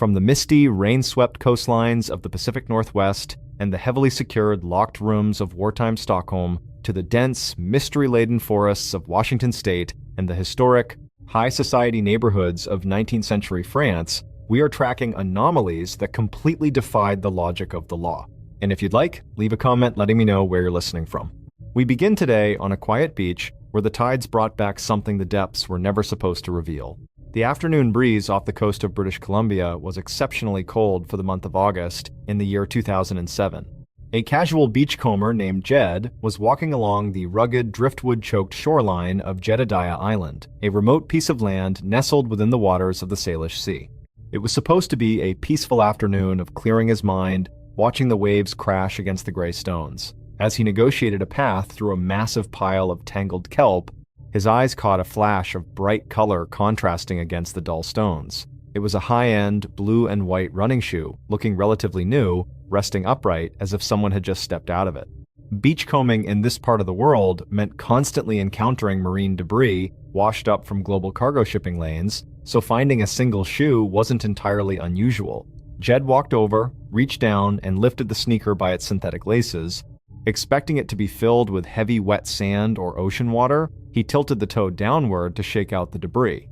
From the misty, rain-swept coastlines of the Pacific Northwest and the heavily secured, locked rooms of wartime Stockholm to the dense, mystery-laden forests of Washington state and the historic, high-society neighborhoods of 19th century France, we are tracking anomalies that completely defied the logic of the law. And if you'd like, leave a comment letting me know where you're listening from. We begin today on a quiet beach where the tides brought back something the depths were never supposed to reveal. The afternoon breeze off the coast of British Columbia was exceptionally cold for the month of August in the year 2007. A casual beachcomber named Jed was walking along the rugged, driftwood-choked shoreline of Jedediah Island, a remote piece of land nestled within the waters of the Salish Sea. It was supposed to be a peaceful afternoon of clearing his mind, watching the waves crash against the gray stones. As he negotiated a path through a massive pile of tangled kelp, his eyes caught a flash of bright color contrasting against the dull stones. It was a high-end, blue and white running shoe, looking relatively new, resting upright as if someone had just stepped out of it. Beachcombing in this part of the world meant constantly encountering marine debris washed up from global cargo shipping lanes, so finding a single shoe wasn't entirely unusual. Jed walked over, reached down, and lifted the sneaker by its synthetic laces. Expecting it to be filled with heavy wet sand or ocean water, he tilted the toe downward to shake out the debris.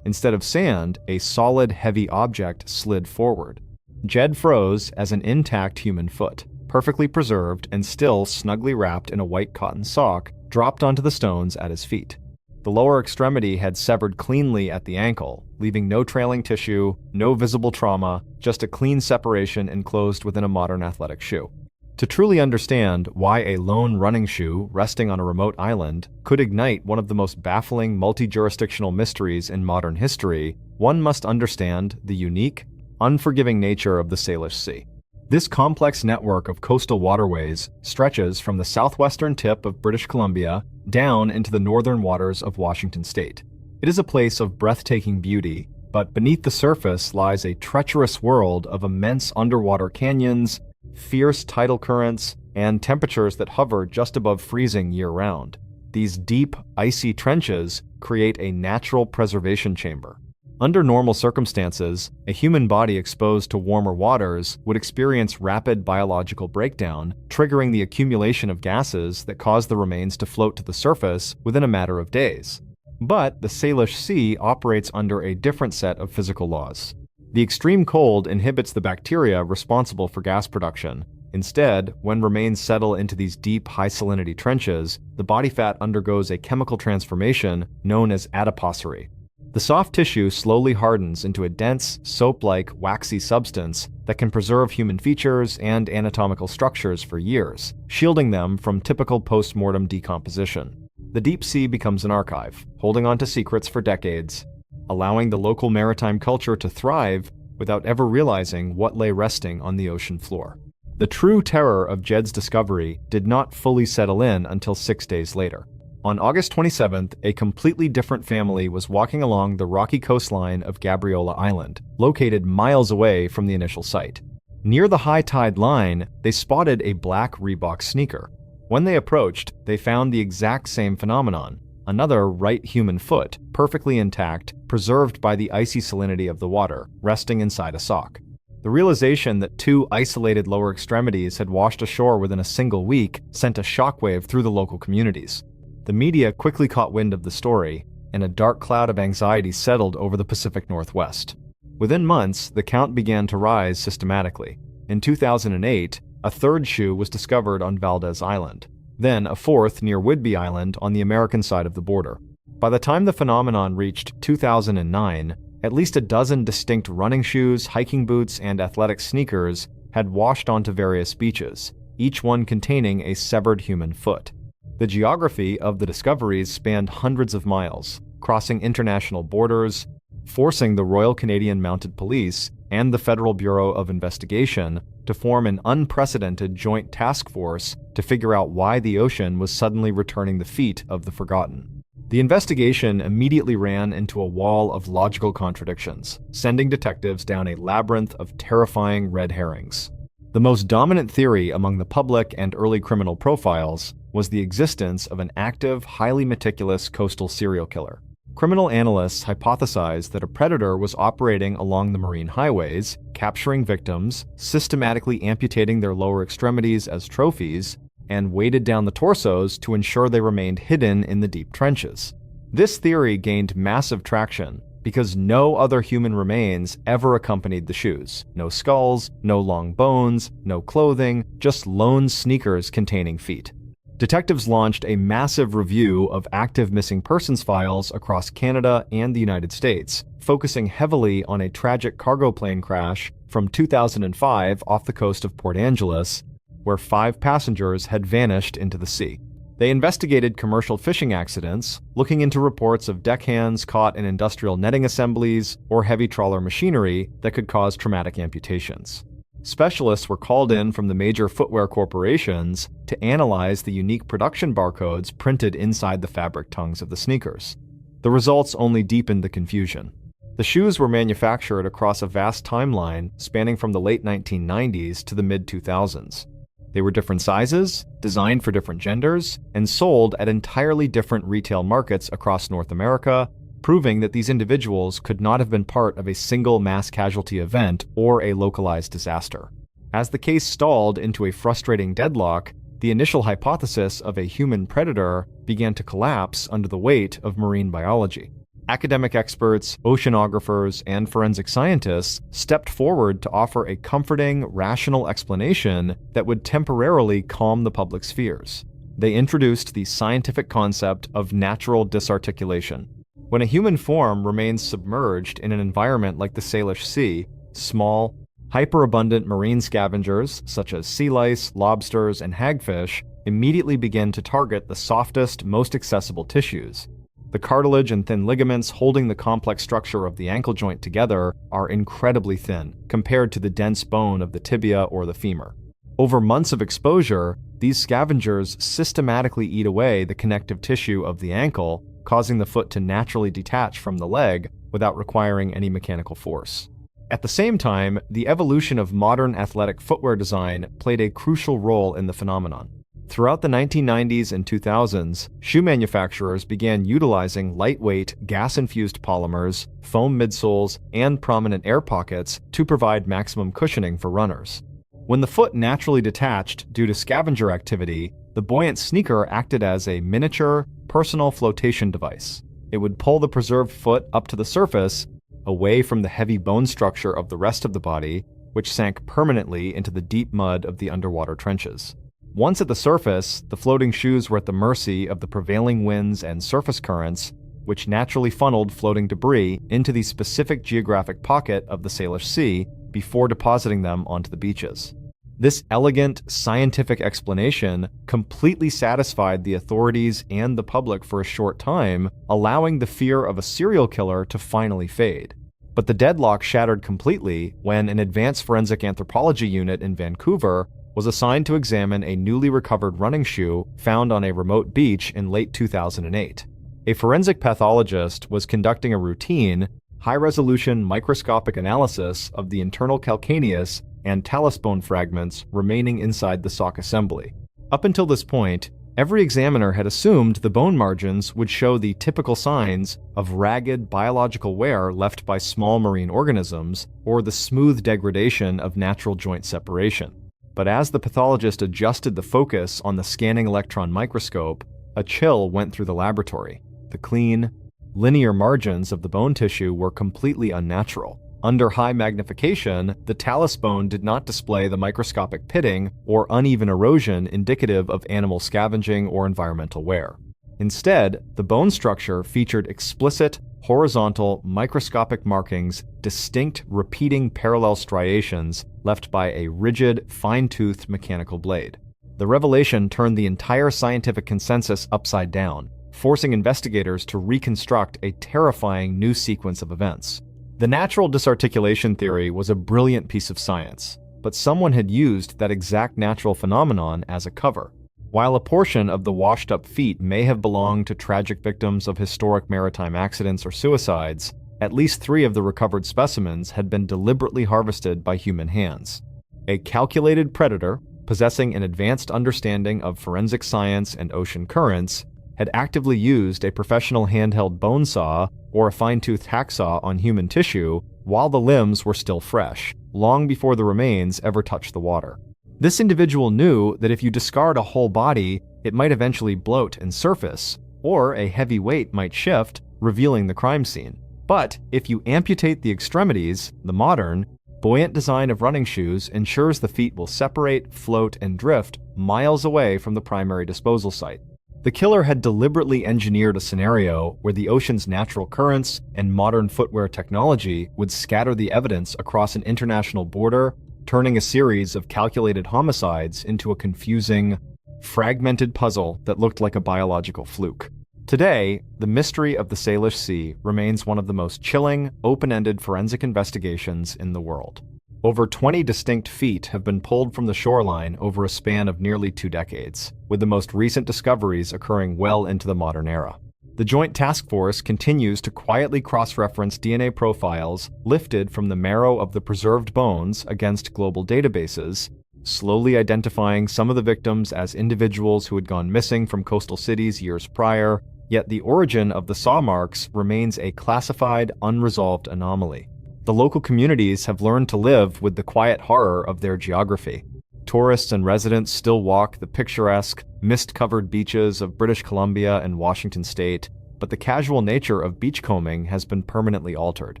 Instead of sand, a solid, heavy object slid forward. Jed froze as an intact human foot, perfectly preserved and still snugly wrapped in a white cotton sock, dropped onto the stones at his feet. The lower extremity had severed cleanly at the ankle, leaving no trailing tissue, no visible trauma, just a clean separation enclosed within a modern athletic shoe. To truly understand why a lone running shoe resting on a remote island could ignite one of the most baffling multi-jurisdictional mysteries in modern history, one must understand the unique, unforgiving nature of the Salish Sea. This complex network of coastal waterways stretches from the southwestern tip of British Columbia down into the northern waters of Washington state. It is a place of breathtaking beauty, but beneath the surface lies a treacherous world of immense underwater canyons, fierce tidal currents, and temperatures that hover just above freezing year-round. These deep, icy trenches create a natural preservation chamber. Under normal circumstances, a human body exposed to warmer waters would experience rapid biological breakdown, triggering the accumulation of gases that cause the remains to float to the surface within a matter of days. But the Salish Sea operates under a different set of physical laws. The extreme cold inhibits the bacteria responsible for gas production. Instead, when remains settle into these deep, high-salinity trenches, the body fat undergoes a chemical transformation known as adiposity. The soft tissue slowly hardens into a dense, soap-like, waxy substance that can preserve human features and anatomical structures for years, shielding them from typical post-mortem decomposition. The deep sea becomes an archive, holding on to secrets for decades, allowing the local maritime culture to thrive without ever realizing what lay resting on the ocean floor. The true terror of Jed's discovery did not fully settle in until 6 days later. On August 27th, a completely different family was walking along the rocky coastline of Gabriola Island, located miles away from the initial site. Near the high tide line, they spotted a black Reebok sneaker. When they approached, they found the exact same phenomenon. Another right human foot, perfectly intact, preserved by the icy salinity of the water, resting inside a sock. The realization that two isolated lower extremities had washed ashore within a single week sent a shockwave through the local communities. The media quickly caught wind of the story, and a dark cloud of anxiety settled over the Pacific Northwest. Within months, the count began to rise systematically. In 2008, a third shoe was discovered on Valdez Island. Then a fourth near Whidbey Island on the American side of the border. By the time the phenomenon reached 2009, at least a dozen distinct running shoes, hiking boots, and athletic sneakers had washed onto various beaches, each one containing a severed human foot. The geography of the discoveries spanned hundreds of miles, crossing international borders, forcing the Royal Canadian Mounted Police and the Federal Bureau of Investigation to form an unprecedented joint task force to figure out why the ocean was suddenly returning the feet of the forgotten. The investigation immediately ran into a wall of logical contradictions, sending detectives down a labyrinth of terrifying red herrings. The most dominant theory among the public and early criminal profiles was the existence of an active, highly meticulous coastal serial killer. Criminal analysts hypothesized that a predator was operating along the marine highways, capturing victims, systematically amputating their lower extremities as trophies, and weighted down the torsos to ensure they remained hidden in the deep trenches. This theory gained massive traction because no other human remains ever accompanied the shoes. No skulls, no long bones, no clothing, just lone sneakers containing feet. Detectives launched a massive review of active missing persons files across Canada and the United States, focusing heavily on a tragic cargo plane crash from 2005 off the coast of Port Angeles, where 5 passengers had vanished into the sea. They investigated commercial fishing accidents, looking into reports of deckhands caught in industrial netting assemblies or heavy trawler machinery that could cause traumatic amputations. Specialists were called in from the major footwear corporations to analyze the unique production barcodes printed inside the fabric tongues of the sneakers. The results only deepened the confusion. The shoes were manufactured across a vast timeline spanning from the late 1990s to the mid-2000s. They were different sizes, designed for different genders, and sold at entirely different retail markets across North America, proving that these individuals could not have been part of a single mass casualty event or a localized disaster. As the case stalled into a frustrating deadlock, the initial hypothesis of a human predator began to collapse under the weight of marine biology. Academic experts, oceanographers, and forensic scientists stepped forward to offer a comforting, rational explanation that would temporarily calm the public's fears. They introduced the scientific concept of natural disarticulation. When a human form remains submerged in an environment like the Salish Sea, small, hyperabundant marine scavengers such as sea lice, lobsters, and hagfish immediately begin to target the softest, most accessible tissues. The cartilage and thin ligaments holding the complex structure of the ankle joint together are incredibly thin compared to the dense bone of the tibia or the femur. Over months of exposure, these scavengers systematically eat away the connective tissue of the ankle, causing the foot to naturally detach from the leg without requiring any mechanical force. At the same time, the evolution of modern athletic footwear design played a crucial role in the phenomenon. Throughout the 1990s and 2000s, shoe manufacturers began utilizing lightweight, gas-infused polymers, foam midsoles, and prominent air pockets to provide maximum cushioning for runners. When the foot naturally detached due to scavenger activity, the buoyant sneaker acted as a miniature, personal flotation device. It would pull the preserved foot up to the surface, away from the heavy bone structure of the rest of the body, which sank permanently into the deep mud of the underwater trenches. Once at the surface, the floating shoes were at the mercy of the prevailing winds and surface currents, which naturally funneled floating debris into the specific geographic pocket of the Salish Sea before depositing them onto the beaches. This elegant, scientific explanation completely satisfied the authorities and the public for a short time, allowing the fear of a serial killer to finally fade. But the deadlock shattered completely when an advanced forensic anthropology unit in Vancouver was assigned to examine a newly recovered running shoe found on a remote beach in late 2008. A forensic pathologist was conducting a routine, high-resolution microscopic analysis of the internal calcaneus and talus bone fragments remaining inside the sock assembly. Up until this point, every examiner had assumed the bone margins would show the typical signs of ragged biological wear left by small marine organisms or the smooth degradation of natural joint separation. But as the pathologist adjusted the focus on the scanning electron microscope, a chill went through the laboratory. The clean, linear margins of the bone tissue were completely unnatural. Under high magnification, the talus bone did not display the microscopic pitting or uneven erosion indicative of animal scavenging or environmental wear. Instead, the bone structure featured explicit, horizontal, microscopic markings, distinct, repeating parallel striations left by a rigid, fine-toothed mechanical blade. The revelation turned the entire scientific consensus upside down, forcing investigators to reconstruct a terrifying new sequence of events. The natural disarticulation theory was a brilliant piece of science, but someone had used that exact natural phenomenon as a cover. While a portion of the washed-up feet may have belonged to tragic victims of historic maritime accidents or suicides, at least 3 of the recovered specimens had been deliberately harvested by human hands. A calculated predator, possessing an advanced understanding of forensic science and ocean currents, had actively used a professional handheld bone saw or a fine-toothed hacksaw on human tissue while the limbs were still fresh, long before the remains ever touched the water. This individual knew that if you discard a whole body, it might eventually bloat and surface, or a heavy weight might shift, revealing the crime scene. But if you amputate the extremities, the modern, buoyant design of running shoes ensures the feet will separate, float, and drift miles away from the primary disposal site. The killer had deliberately engineered a scenario where the ocean's natural currents and modern footwear technology would scatter the evidence across an international border, turning a series of calculated homicides into a confusing, fragmented puzzle that looked like a biological fluke. Today, the mystery of the Salish Sea remains one of the most chilling, open-ended forensic investigations in the world. Over 20 distinct feet have been pulled from the shoreline over a span of nearly 2 decades, with the most recent discoveries occurring well into the modern era. The Joint Task Force continues to quietly cross-reference DNA profiles lifted from the marrow of the preserved bones against global databases, slowly identifying some of the victims as individuals who had gone missing from coastal cities years prior, yet the origin of the saw marks remains a classified, unresolved anomaly. The local communities have learned to live with the quiet horror of their geography. Tourists and residents still walk the picturesque, mist-covered beaches of British Columbia and Washington state, but the casual nature of beachcombing has been permanently altered.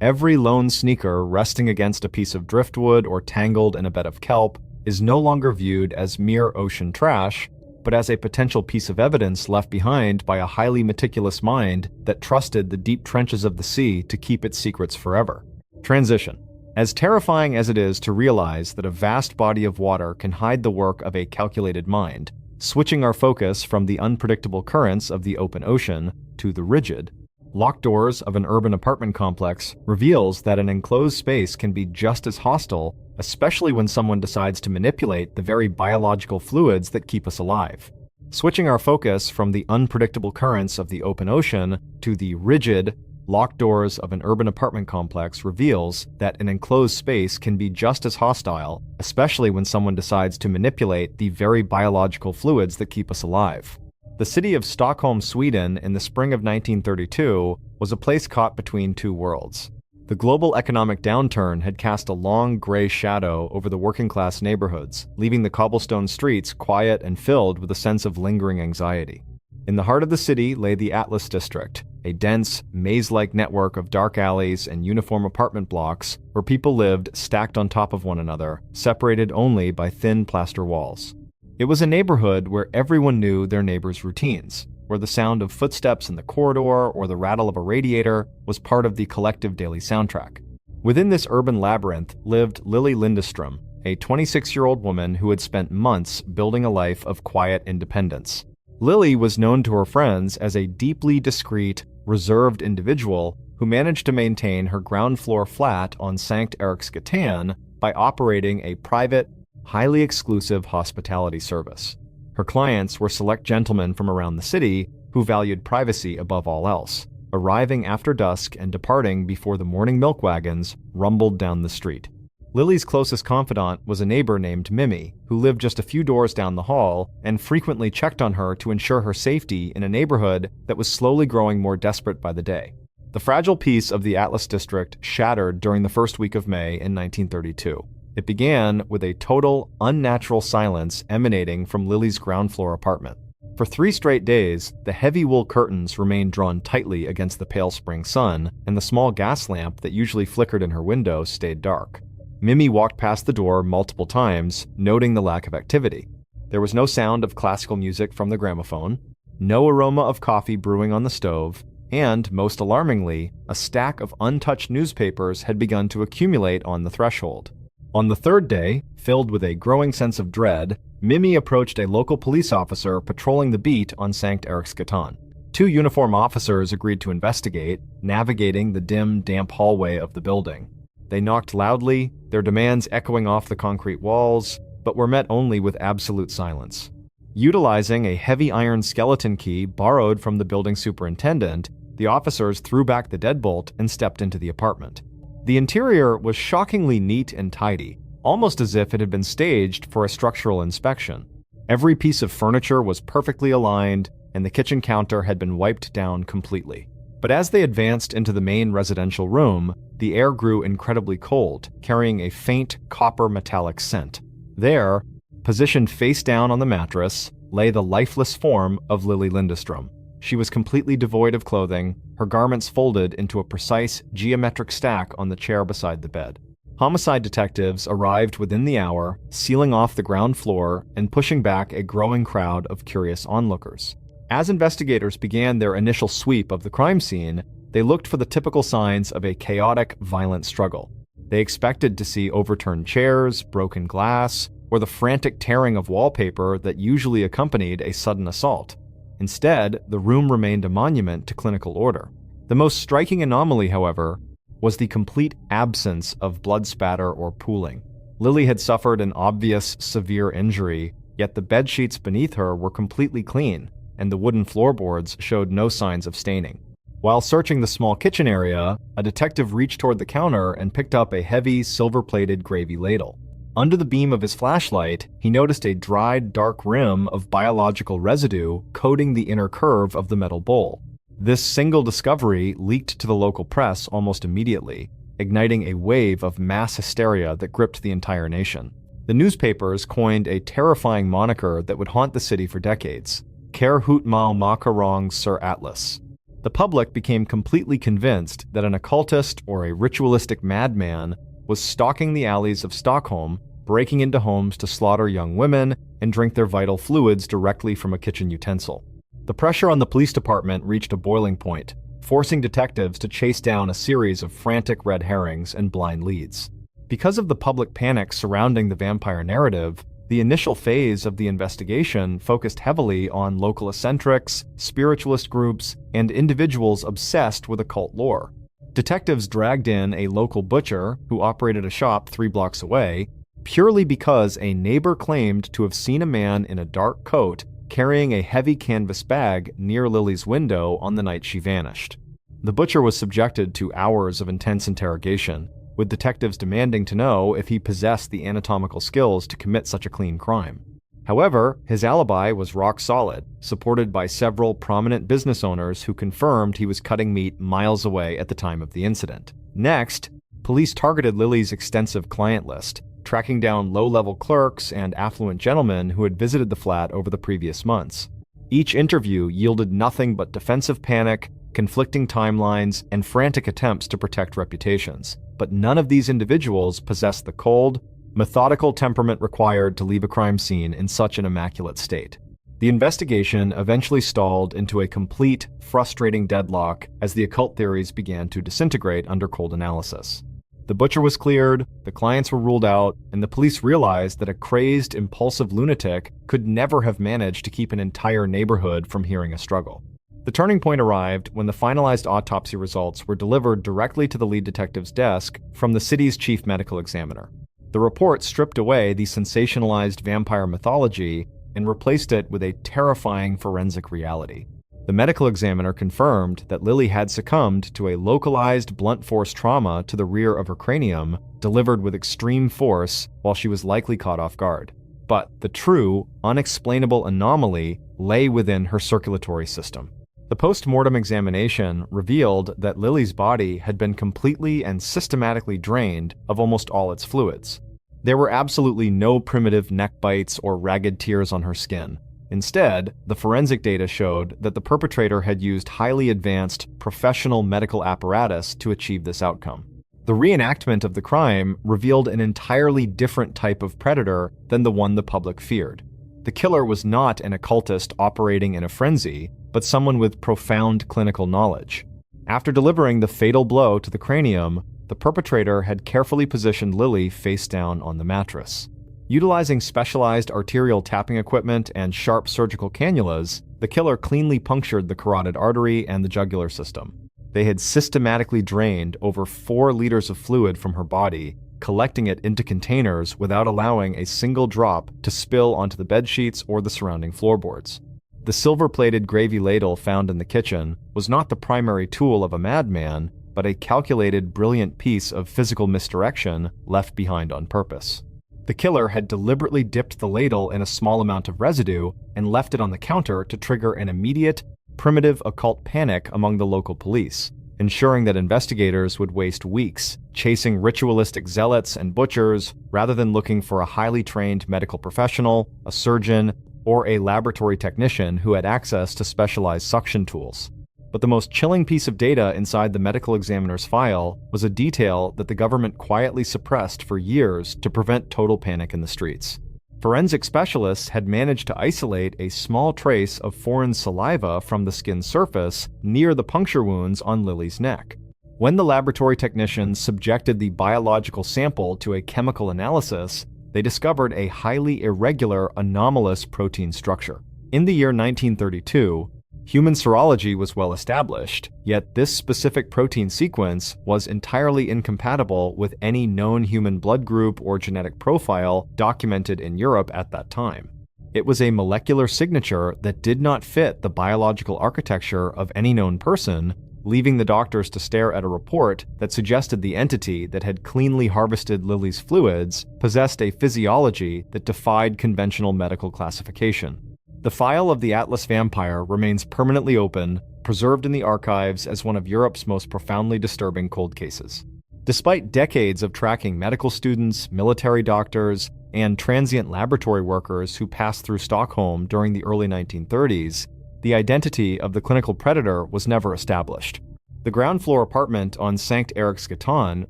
Every lone sneaker resting against a piece of driftwood or tangled in a bed of kelp is no longer viewed as mere ocean trash, but as a potential piece of evidence left behind by a highly meticulous mind that trusted the deep trenches of the sea to keep its secrets forever. Transition. As terrifying as it is to realize that a vast body of water can hide the work of a calculated mind, switching our focus from the unpredictable currents of the open ocean to the rigid, locked doors of an urban apartment complex reveals that an enclosed space can be just as hostile, especially when someone decides to manipulate the very biological fluids that keep us alive. Switching our focus from the unpredictable currents of the open ocean to the rigid, locked doors of an urban apartment complex reveals that an enclosed space can be just as hostile, especially when someone decides to manipulate the very biological fluids that keep us alive. The city of Stockholm, Sweden, in the spring of 1932 was a place caught between two worlds. The global economic downturn had cast a long gray shadow over the working-class neighborhoods, leaving the cobblestone streets quiet and filled with a sense of lingering anxiety. In the heart of the city lay the Atlas District, a dense, maze-like network of dark alleys and uniform apartment blocks where people lived stacked on top of one another, separated only by thin plaster walls. It was a neighborhood where everyone knew their neighbors' routines, where the sound of footsteps in the corridor or the rattle of a radiator was part of the collective daily soundtrack. Within this urban labyrinth lived Lily Lindestrom, a 26-year-old woman who had spent months building a life of quiet independence. Lily was known to her friends as a deeply discreet, reserved individual who managed to maintain her ground floor flat on Sankt Eriksgatan by operating a private, highly exclusive hospitality service. Her clients were select gentlemen from around the city who valued privacy above all else, arriving after dusk and departing before the morning milk wagons rumbled down the street. Lily's closest confidant was a neighbor named Mimi, who lived just a few doors down the hall and frequently checked on her to ensure her safety in a neighborhood that was slowly growing more desperate by the day. The fragile peace of the Atlas District shattered during the first week of May in 1932. It began with a total, unnatural silence emanating from Lily's ground floor apartment. For 3 straight days, the heavy wool curtains remained drawn tightly against the pale spring sun, and the small gas lamp that usually flickered in her window stayed dark. Mimi walked past the door multiple times, noting the lack of activity. There was no sound of classical music from the gramophone, no aroma of coffee brewing on the stove, and, most alarmingly, a stack of untouched newspapers had begun to accumulate on the threshold. On the 3rd day, filled with a growing sense of dread, Mimi approached a local police officer patrolling the beat on Sankt Eriksgatan. 2 uniformed officers agreed to investigate, navigating the dim, damp hallway of the building. They knocked loudly, their demands echoing off the concrete walls, but were met only with absolute silence. Utilizing a heavy iron skeleton key borrowed from the building superintendent, the officers threw back the deadbolt and stepped into the apartment. The interior was shockingly neat and tidy, almost as if it had been staged for a structural inspection. Every piece of furniture was perfectly aligned, and the kitchen counter had been wiped down completely. But as they advanced into the main residential room, the air grew incredibly cold, carrying a faint copper metallic scent. There, positioned face down on the mattress, lay the lifeless form of Lily Lindestrom. She was completely devoid of clothing, her garments folded into a precise geometric stack on the chair beside the bed. Homicide detectives arrived within the hour, sealing off the ground floor and pushing back a growing crowd of curious onlookers. As investigators began their initial sweep of the crime scene, they looked for the typical signs of a chaotic, violent struggle. They expected to see overturned chairs, broken glass, or the frantic tearing of wallpaper that usually accompanied a sudden assault. Instead, the room remained a monument to clinical order. The most striking anomaly, however, was the complete absence of blood spatter or pooling. Lily had suffered an obvious, severe injury, yet the bedsheets beneath her were completely clean, and the wooden floorboards showed no signs of staining. While searching the small kitchen area, a detective reached toward the counter and picked up a heavy, silver-plated gravy ladle. Under the beam of his flashlight, he noticed a dried, dark rim of biological residue coating the inner curve of the metal bowl. This single discovery leaked to the local press almost immediately, igniting a wave of mass hysteria that gripped the entire nation. The newspapers coined a terrifying moniker that would haunt the city for decades: Ker Hoot Mal Makarong Sir Atlas. The public became completely convinced that an occultist or a ritualistic madman was stalking the alleys of Stockholm, breaking into homes to slaughter young women and drink their vital fluids directly from a kitchen utensil. The pressure on the police department reached a boiling point, forcing detectives to chase down a series of frantic red herrings and blind leads. Because of the public panic surrounding the vampire narrative, the initial phase of the investigation focused heavily on local eccentrics, spiritualist groups, and individuals obsessed with occult lore. Detectives dragged in a local butcher who operated a shop 3 blocks away, purely because a neighbor claimed to have seen a man in a dark coat carrying a heavy canvas bag near Lily's window on the night she vanished. The butcher was subjected to hours of intense interrogation, with detectives demanding to know if he possessed the anatomical skills to commit such a clean crime. However, his alibi was rock solid, supported by several prominent business owners who confirmed he was cutting meat miles away at the time of the incident. Next, police targeted Lily's extensive client list, tracking down low-level clerks and affluent gentlemen who had visited the flat over the previous months. Each interview yielded nothing but defensive panic, conflicting timelines, and frantic attempts to protect reputations. But none of these individuals possessed the cold, methodical temperament required to leave a crime scene in such an immaculate state. The investigation eventually stalled into a complete, frustrating deadlock as the occult theories began to disintegrate under cold analysis. The butcher was cleared, the clients were ruled out, and the police realized that a crazed, impulsive lunatic could never have managed to keep an entire neighborhood from hearing a struggle. The turning point arrived when the finalized autopsy results were delivered directly to the lead detective's desk from the city's chief medical examiner. The report stripped away the sensationalized vampire mythology and replaced it with a terrifying forensic reality. The medical examiner confirmed that Lily had succumbed to a localized blunt force trauma to the rear of her cranium, delivered with extreme force while she was likely caught off guard. But the true, unexplainable anomaly lay within her circulatory system. The post-mortem examination revealed that Lily's body had been completely and systematically drained of almost all its fluids. There were absolutely no primitive neck bites or ragged tears on her skin. Instead, the forensic data showed that the perpetrator had used highly advanced, professional medical apparatus to achieve this outcome. The reenactment of the crime revealed an entirely different type of predator than the one the public feared. The killer was not an occultist operating in a frenzy, but someone with profound clinical knowledge. After delivering the fatal blow to the cranium, the perpetrator had carefully positioned Lily face down on the mattress. Utilizing specialized arterial tapping equipment and sharp surgical cannulas, the killer cleanly punctured the carotid artery and the jugular system. They had systematically drained over 4 liters of fluid from her body, collecting it into containers without allowing a single drop to spill onto the bedsheets or the surrounding floorboards. The silver-plated gravy ladle found in the kitchen was not the primary tool of a madman, but a calculated, brilliant piece of physical misdirection left behind on purpose. The killer had deliberately dipped the ladle in a small amount of residue and left it on the counter to trigger an immediate, primitive occult panic among the local police, ensuring that investigators would waste weeks chasing ritualistic zealots and butchers rather than looking for a highly trained medical professional, a surgeon, or a laboratory technician who had access to specialized suction tools. But the most chilling piece of data inside the medical examiner's file was a detail that the government quietly suppressed for years to prevent total panic in the streets. Forensic specialists had managed to isolate a small trace of foreign saliva from the skin's surface near the puncture wounds on Lily's neck. When the laboratory technicians subjected the biological sample to a chemical analysis, they discovered a highly irregular, anomalous protein structure. In the year 1932, human serology was well established, yet this specific protein sequence was entirely incompatible with any known human blood group or genetic profile documented in Europe at that time. It was a molecular signature that did not fit the biological architecture of any known person, leaving the doctors to stare at a report that suggested the entity that had cleanly harvested Lily's fluids possessed a physiology that defied conventional medical classification. The file of the Atlas vampire remains permanently open, preserved in the archives as one of Europe's most profoundly disturbing cold cases. Despite decades of tracking medical students, military doctors, and transient laboratory workers who passed through Stockholm during the early 1930s, the identity of the clinical predator was never established. The ground floor apartment on Sankt Eriksgatan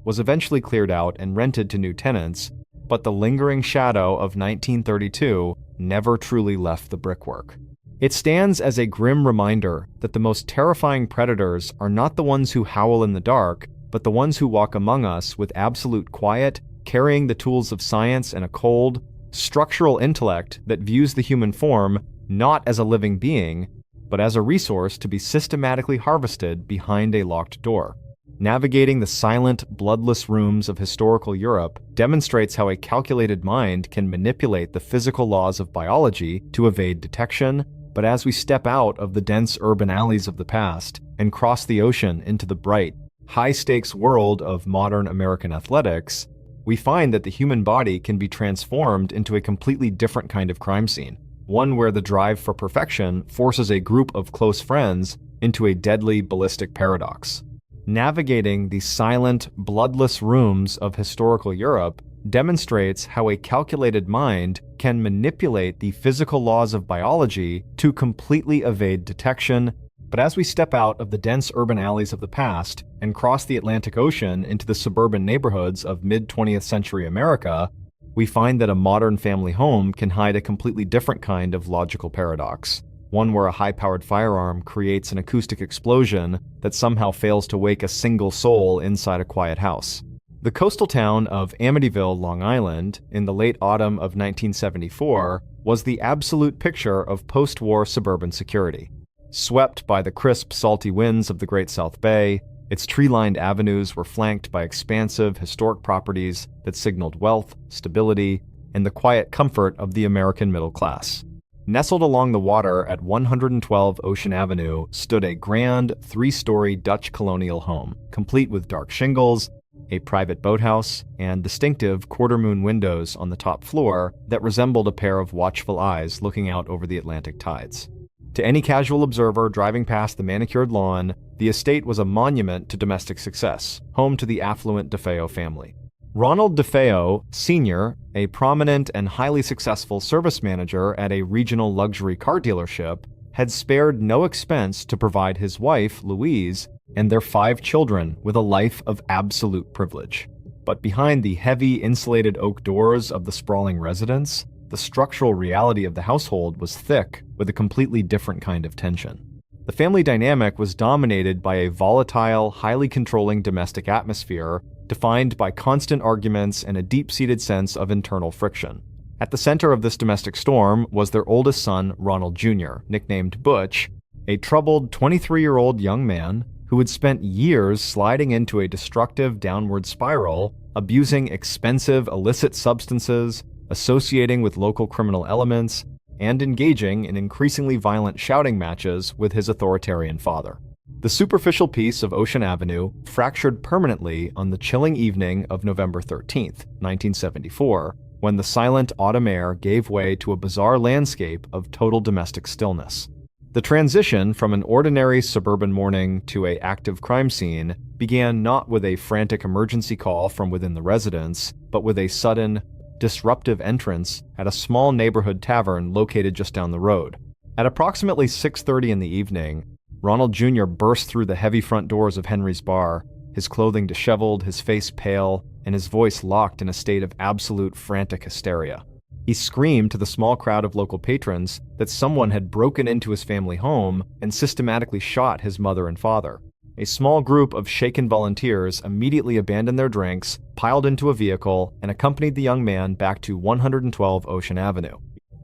was eventually cleared out and rented to new tenants, but the lingering shadow of 1932 never truly left the brickwork. It stands as a grim reminder that the most terrifying predators are not the ones who howl in the dark, but the ones who walk among us with absolute quiet, carrying the tools of science and a cold, structural intellect that views the human form not as a living being, but as a resource to be systematically harvested behind a locked door. Navigating the silent, bloodless rooms of historical Europe demonstrates how a calculated mind can manipulate the physical laws of biology to evade detection, but as we step out of the dense urban alleys of the past and cross the ocean into the bright, high-stakes world of modern American athletics, we find that the human body can be transformed into a completely different kind of crime scene, one where the drive for perfection forces a group of close friends into a deadly ballistic paradox. Navigating the silent, bloodless rooms of historical Europe demonstrates how a calculated mind can manipulate the physical laws of biology to completely evade detection. But as we step out of the dense urban alleys of the past and cross the Atlantic Ocean into the suburban neighborhoods of mid-20th century America, we find that a modern family home can hide a completely different kind of logical paradox, one where a high-powered firearm creates an acoustic explosion that somehow fails to wake a single soul inside a quiet house. The coastal town of Amityville, Long Island, in the late autumn of 1974, was the absolute picture of post-war suburban security. Swept by the crisp, salty winds of the Great South Bay, its tree-lined avenues were flanked by expansive, historic properties that signaled wealth, stability, and the quiet comfort of the American middle class. Nestled along the water at 112 Ocean Avenue stood a grand, three-story Dutch colonial home, complete with dark shingles, a private boathouse, and distinctive quarter-moon windows on the top floor that resembled a pair of watchful eyes looking out over the Atlantic tides. To any casual observer driving past the manicured lawn, the estate was a monument to domestic success, home to the affluent DeFeo family. Ronald DeFeo, Sr., a prominent and highly successful service manager at a regional luxury car dealership, had spared no expense to provide his wife, Louise, and their 5 children with a life of absolute privilege. But behind the heavy, insulated oak doors of the sprawling residence, the structural reality of the household was thick with a completely different kind of tension. The family dynamic was dominated by a volatile, highly controlling domestic atmosphere defined by constant arguments and a deep-seated sense of internal friction. At the center of this domestic storm was their oldest son, Ronald Jr., nicknamed Butch, a troubled 23-year-old young man who had spent years sliding into a destructive downward spiral, abusing expensive illicit substances, associating with local criminal elements, and engaging in increasingly violent shouting matches with his authoritarian father. The superficial piece of Ocean Avenue fractured permanently on the chilling evening of November 13th, 1974, when the silent autumn air gave way to a bizarre landscape of total domestic stillness. The transition from an ordinary suburban morning to an active crime scene began not with a frantic emergency call from within the residence, but with a sudden, disruptive entrance at a small neighborhood tavern located just down the road. At approximately 6:30 in the evening, Ronald Jr. burst through the heavy front doors of Henry's bar, his clothing disheveled, his face pale, and his voice locked in a state of absolute frantic hysteria. He screamed to the small crowd of local patrons that someone had broken into his family home and systematically shot his mother and father. A small group of shaken volunteers immediately abandoned their drinks, piled into a vehicle, and accompanied the young man back to 112 Ocean Avenue.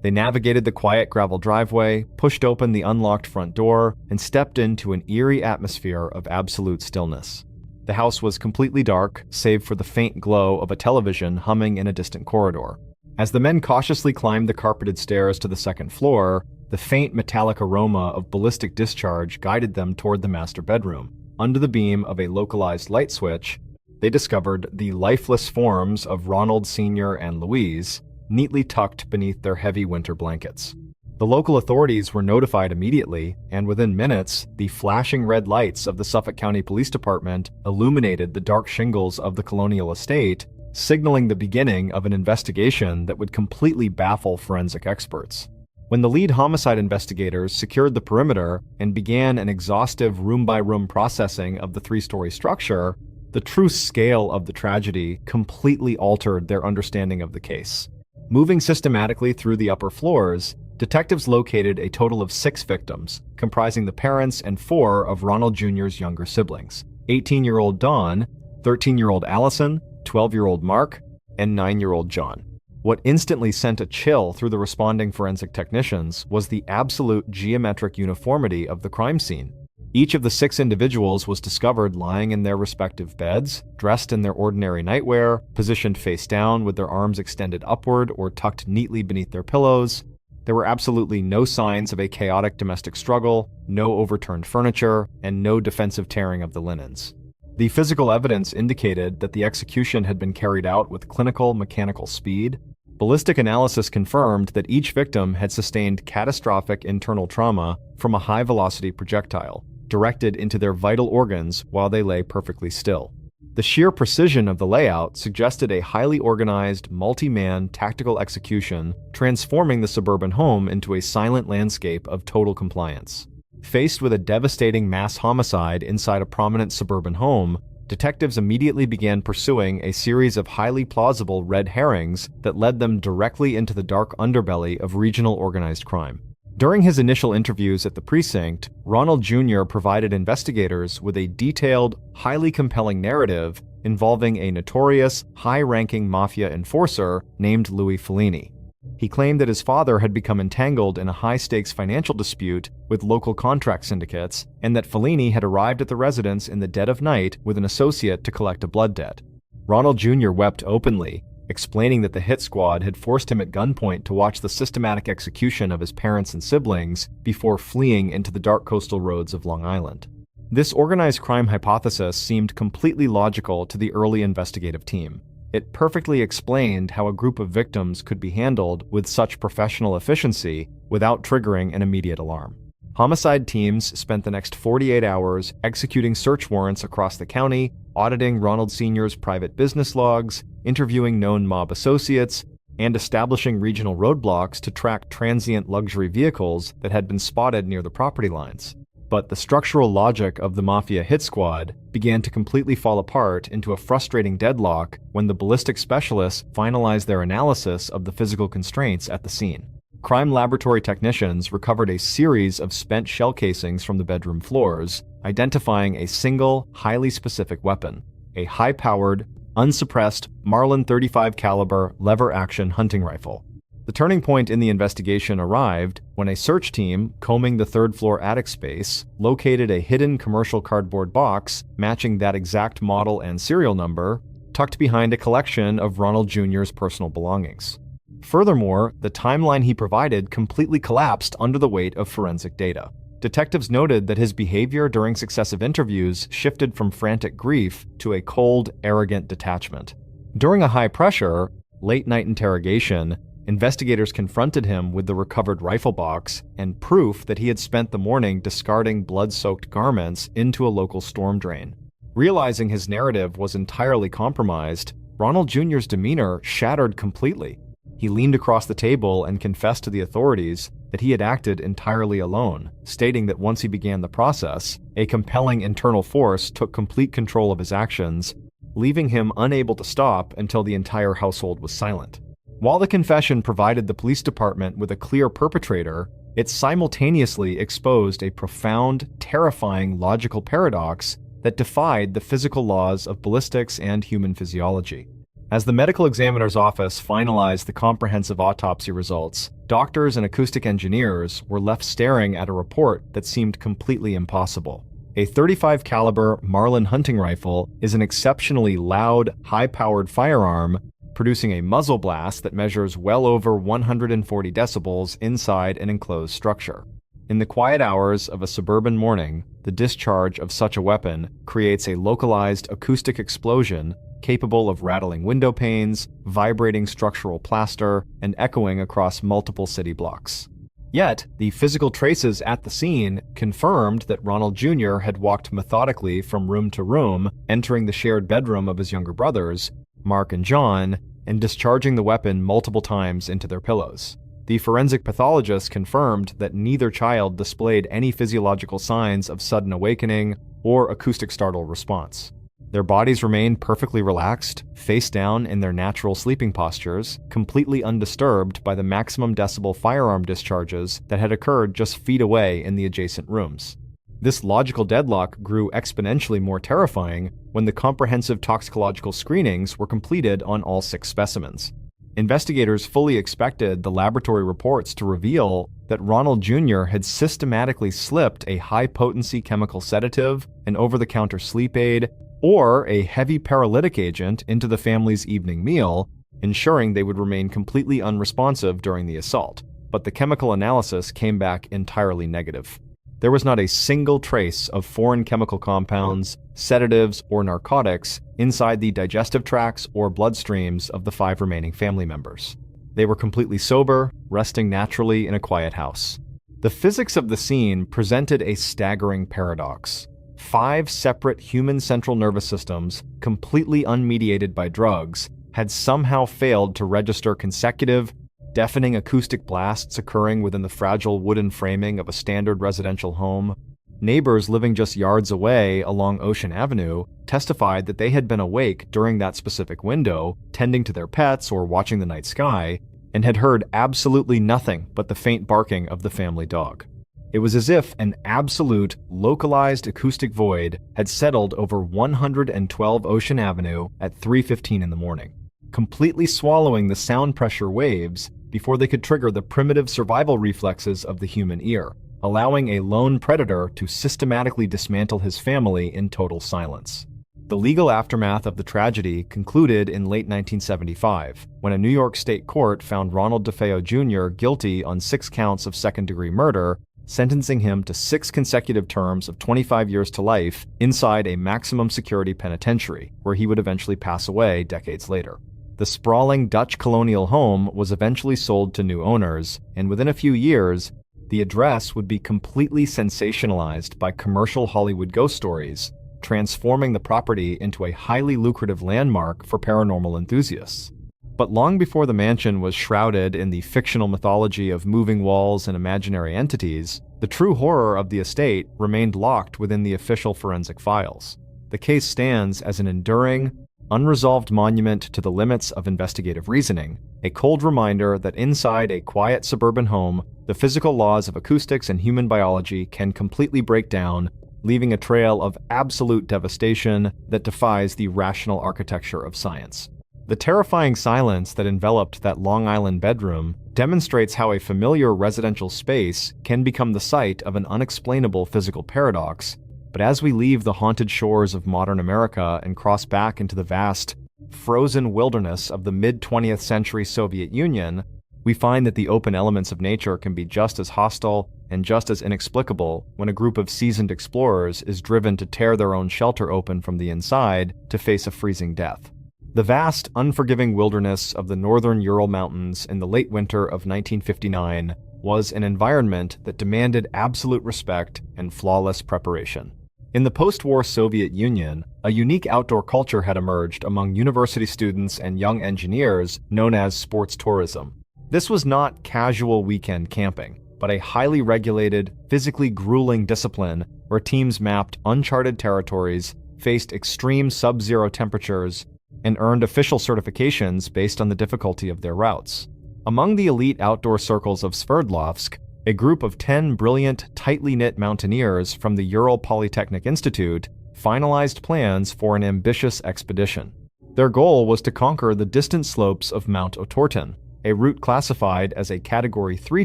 They navigated the quiet gravel driveway, pushed open the unlocked front door, and stepped into an eerie atmosphere of absolute stillness. The house was completely dark, save for the faint glow of a television humming in a distant corridor. As the men cautiously climbed the carpeted stairs to the second floor, the faint metallic aroma of ballistic discharge guided them toward the master bedroom. Under the beam of a localized light switch, they discovered the lifeless forms of Ronald Sr. and Louise, neatly tucked beneath their heavy winter blankets. The local authorities were notified immediately, and within minutes, the flashing red lights of the Suffolk County Police Department illuminated the dark shingles of the colonial estate, signaling the beginning of an investigation that would completely baffle forensic experts. When the lead homicide investigators secured the perimeter and began an exhaustive room-by-room processing of the three-story structure, the true scale of the tragedy completely altered their understanding of the case. Moving systematically through the upper floors, detectives located a total of 6 victims, comprising the parents and 4 of Ronald Jr.'s younger siblings: 18-year-old Dawn, 13-year-old Allison, 12-year-old Mark, and 9-year-old John. What instantly sent a chill through the responding forensic technicians was the absolute geometric uniformity of the crime scene. Each of the 6 individuals was discovered lying in their respective beds, dressed in their ordinary nightwear, positioned face down with their arms extended upward or tucked neatly beneath their pillows. There were absolutely no signs of a chaotic domestic struggle, no overturned furniture, and no defensive tearing of the linens. The physical evidence indicated that the execution had been carried out with clinical mechanical speed. Ballistic analysis confirmed that each victim had sustained catastrophic internal trauma from a high-velocity projectile, directed into their vital organs while they lay perfectly still. The sheer precision of the layout suggested a highly organized, multi-man tactical execution, transforming the suburban home into a silent landscape of total compliance. Faced with a devastating mass homicide inside a prominent suburban home, detectives immediately began pursuing a series of highly plausible red herrings that led them directly into the dark underbelly of regional organized crime. During his initial interviews at the precinct, Ronald Jr. provided investigators with a detailed, highly compelling narrative involving a notorious, high-ranking mafia enforcer named Louis Fellini. He claimed that his father had become entangled in a high-stakes financial dispute with local contract syndicates, and that Fellini had arrived at the residence in the dead of night with an associate to collect a blood debt. Ronald Jr. wept openly, explaining that the hit squad had forced him at gunpoint to watch the systematic execution of his parents and siblings before fleeing into the dark coastal roads of Long Island. This organized crime hypothesis seemed completely logical to the early investigative team. It perfectly explained how a group of victims could be handled with such professional efficiency without triggering an immediate alarm. Homicide teams spent the next 48 hours executing search warrants across the county, auditing Ronald Sr.'s private business logs, interviewing known mob associates, and establishing regional roadblocks to track transient luxury vehicles that had been spotted near the property lines. But the structural logic of the Mafia hit squad began to completely fall apart into a frustrating deadlock when the ballistic specialists finalized their analysis of the physical constraints at the scene. Crime laboratory technicians recovered a series of spent shell casings from the bedroom floors, identifying a single, highly specific weapon: a high-powered, unsuppressed Marlin .35 caliber lever-action hunting rifle. The turning point in the investigation arrived when a search team, combing the third-floor attic space, located a hidden commercial cardboard box matching that exact model and serial number, tucked behind a collection of Ronald Jr.'s personal belongings. Furthermore, the timeline he provided completely collapsed under the weight of forensic data. Detectives noted that his behavior during successive interviews shifted from frantic grief to a cold, arrogant detachment. During a high pressure, late-night interrogation, investigators confronted him with the recovered rifle box and proof that he had spent the morning discarding blood-soaked garments into a local storm drain. Realizing his narrative was entirely compromised, Ronald Jr.'s demeanor shattered completely. He leaned across the table and confessed to the authorities that he had acted entirely alone, stating that once he began the process, a compelling internal force took complete control of his actions, leaving him unable to stop until the entire household was silent. While the confession provided the police department with a clear perpetrator, it simultaneously exposed a profound, terrifying logical paradox that defied the physical laws of ballistics and human physiology. As the medical examiner's office finalized the comprehensive autopsy results, doctors and acoustic engineers were left staring at a report that seemed completely impossible. A .35 caliber Marlin hunting rifle is an exceptionally loud, high-powered firearm, producing a muzzle blast that measures well over 140 decibels inside an enclosed structure. In the quiet hours of a suburban morning, the discharge of such a weapon creates a localized acoustic explosion capable of rattling window panes, vibrating structural plaster, and echoing across multiple city blocks. Yet, the physical traces at the scene confirmed that Ronald Jr. had walked methodically from room to room, entering the shared bedroom of his younger brothers, Mark and John, and discharging the weapon multiple times into their pillows. The forensic pathologist confirmed that neither child displayed any physiological signs of sudden awakening or acoustic startle response. Their bodies remained perfectly relaxed, face down in their natural sleeping postures, completely undisturbed by the maximum decibel firearm discharges that had occurred just feet away in the adjacent rooms. This logical deadlock grew exponentially more terrifying when the comprehensive toxicological screenings were completed on all 6 specimens. Investigators fully expected the laboratory reports to reveal that Ronald Jr. had systematically slipped a high-potency chemical sedative, an over-the-counter sleep aid, or a heavy paralytic agent into the family's evening meal, ensuring they would remain completely unresponsive during the assault. But the chemical analysis came back entirely negative. There was not a single trace of foreign chemical compounds, sedatives, or narcotics inside the digestive tracts or bloodstreams of the 5 remaining family members. They were completely sober, resting naturally in a quiet house. The physics of the scene presented a staggering paradox. 5 separate human central nervous systems, completely unmediated by drugs, had somehow failed to register consecutive, deafening acoustic blasts occurring within the fragile wooden framing of a standard residential home. Neighbors living just yards away along Ocean Avenue testified that they had been awake during that specific window, tending to their pets or watching the night sky, and had heard absolutely nothing but the faint barking of the family dog. It was as if an absolute, localized acoustic void had settled over 112 Ocean Avenue at 3:15 in the morning, completely swallowing the sound pressure waves before they could trigger the primitive survival reflexes of the human ear, allowing a lone predator to systematically dismantle his family in total silence. The legal aftermath of the tragedy concluded in late 1975, when a New York state court found Ronald DeFeo Jr. guilty on 6 counts of second-degree murder, sentencing him to 6 consecutive terms of 25 years to life inside a maximum security penitentiary, where he would eventually pass away decades later. The sprawling Dutch colonial home was eventually sold to new owners, and within a few years, the address would be completely sensationalized by commercial Hollywood ghost stories, transforming the property into a highly lucrative landmark for paranormal enthusiasts. But long before the mansion was shrouded in the fictional mythology of moving walls and imaginary entities, the true horror of the estate remained locked within the official forensic files. The case stands as an enduring, unresolved monument to the limits of investigative reasoning, a cold reminder that inside a quiet suburban home, the physical laws of acoustics and human biology can completely break down, leaving a trail of absolute devastation that defies the rational architecture of science. The terrifying silence that enveloped that Long Island bedroom demonstrates how a familiar residential space can become the site of an unexplainable physical paradox. But as we leave the haunted shores of modern America and cross back into the vast, frozen wilderness of the mid-20th century Soviet Union, we find that the open elements of nature can be just as hostile and just as inexplicable when a group of seasoned explorers is driven to tear their own shelter open from the inside to face a freezing death. The vast, unforgiving wilderness of the northern Ural Mountains in the late winter of 1959 was an environment that demanded absolute respect and flawless preparation. In the post-war Soviet Union, a unique outdoor culture had emerged among university students and young engineers known as sports tourism. This was not casual weekend camping, but a highly regulated, physically grueling discipline where teams mapped uncharted territories, faced extreme sub-zero temperatures, and earned official certifications based on the difficulty of their routes. Among the elite outdoor circles of Sverdlovsk, a group of 10 brilliant, tightly knit mountaineers from the Ural Polytechnic Institute finalized plans for an ambitious expedition. Their goal was to conquer the distant slopes of Mount Otorten, a route classified as a Category 3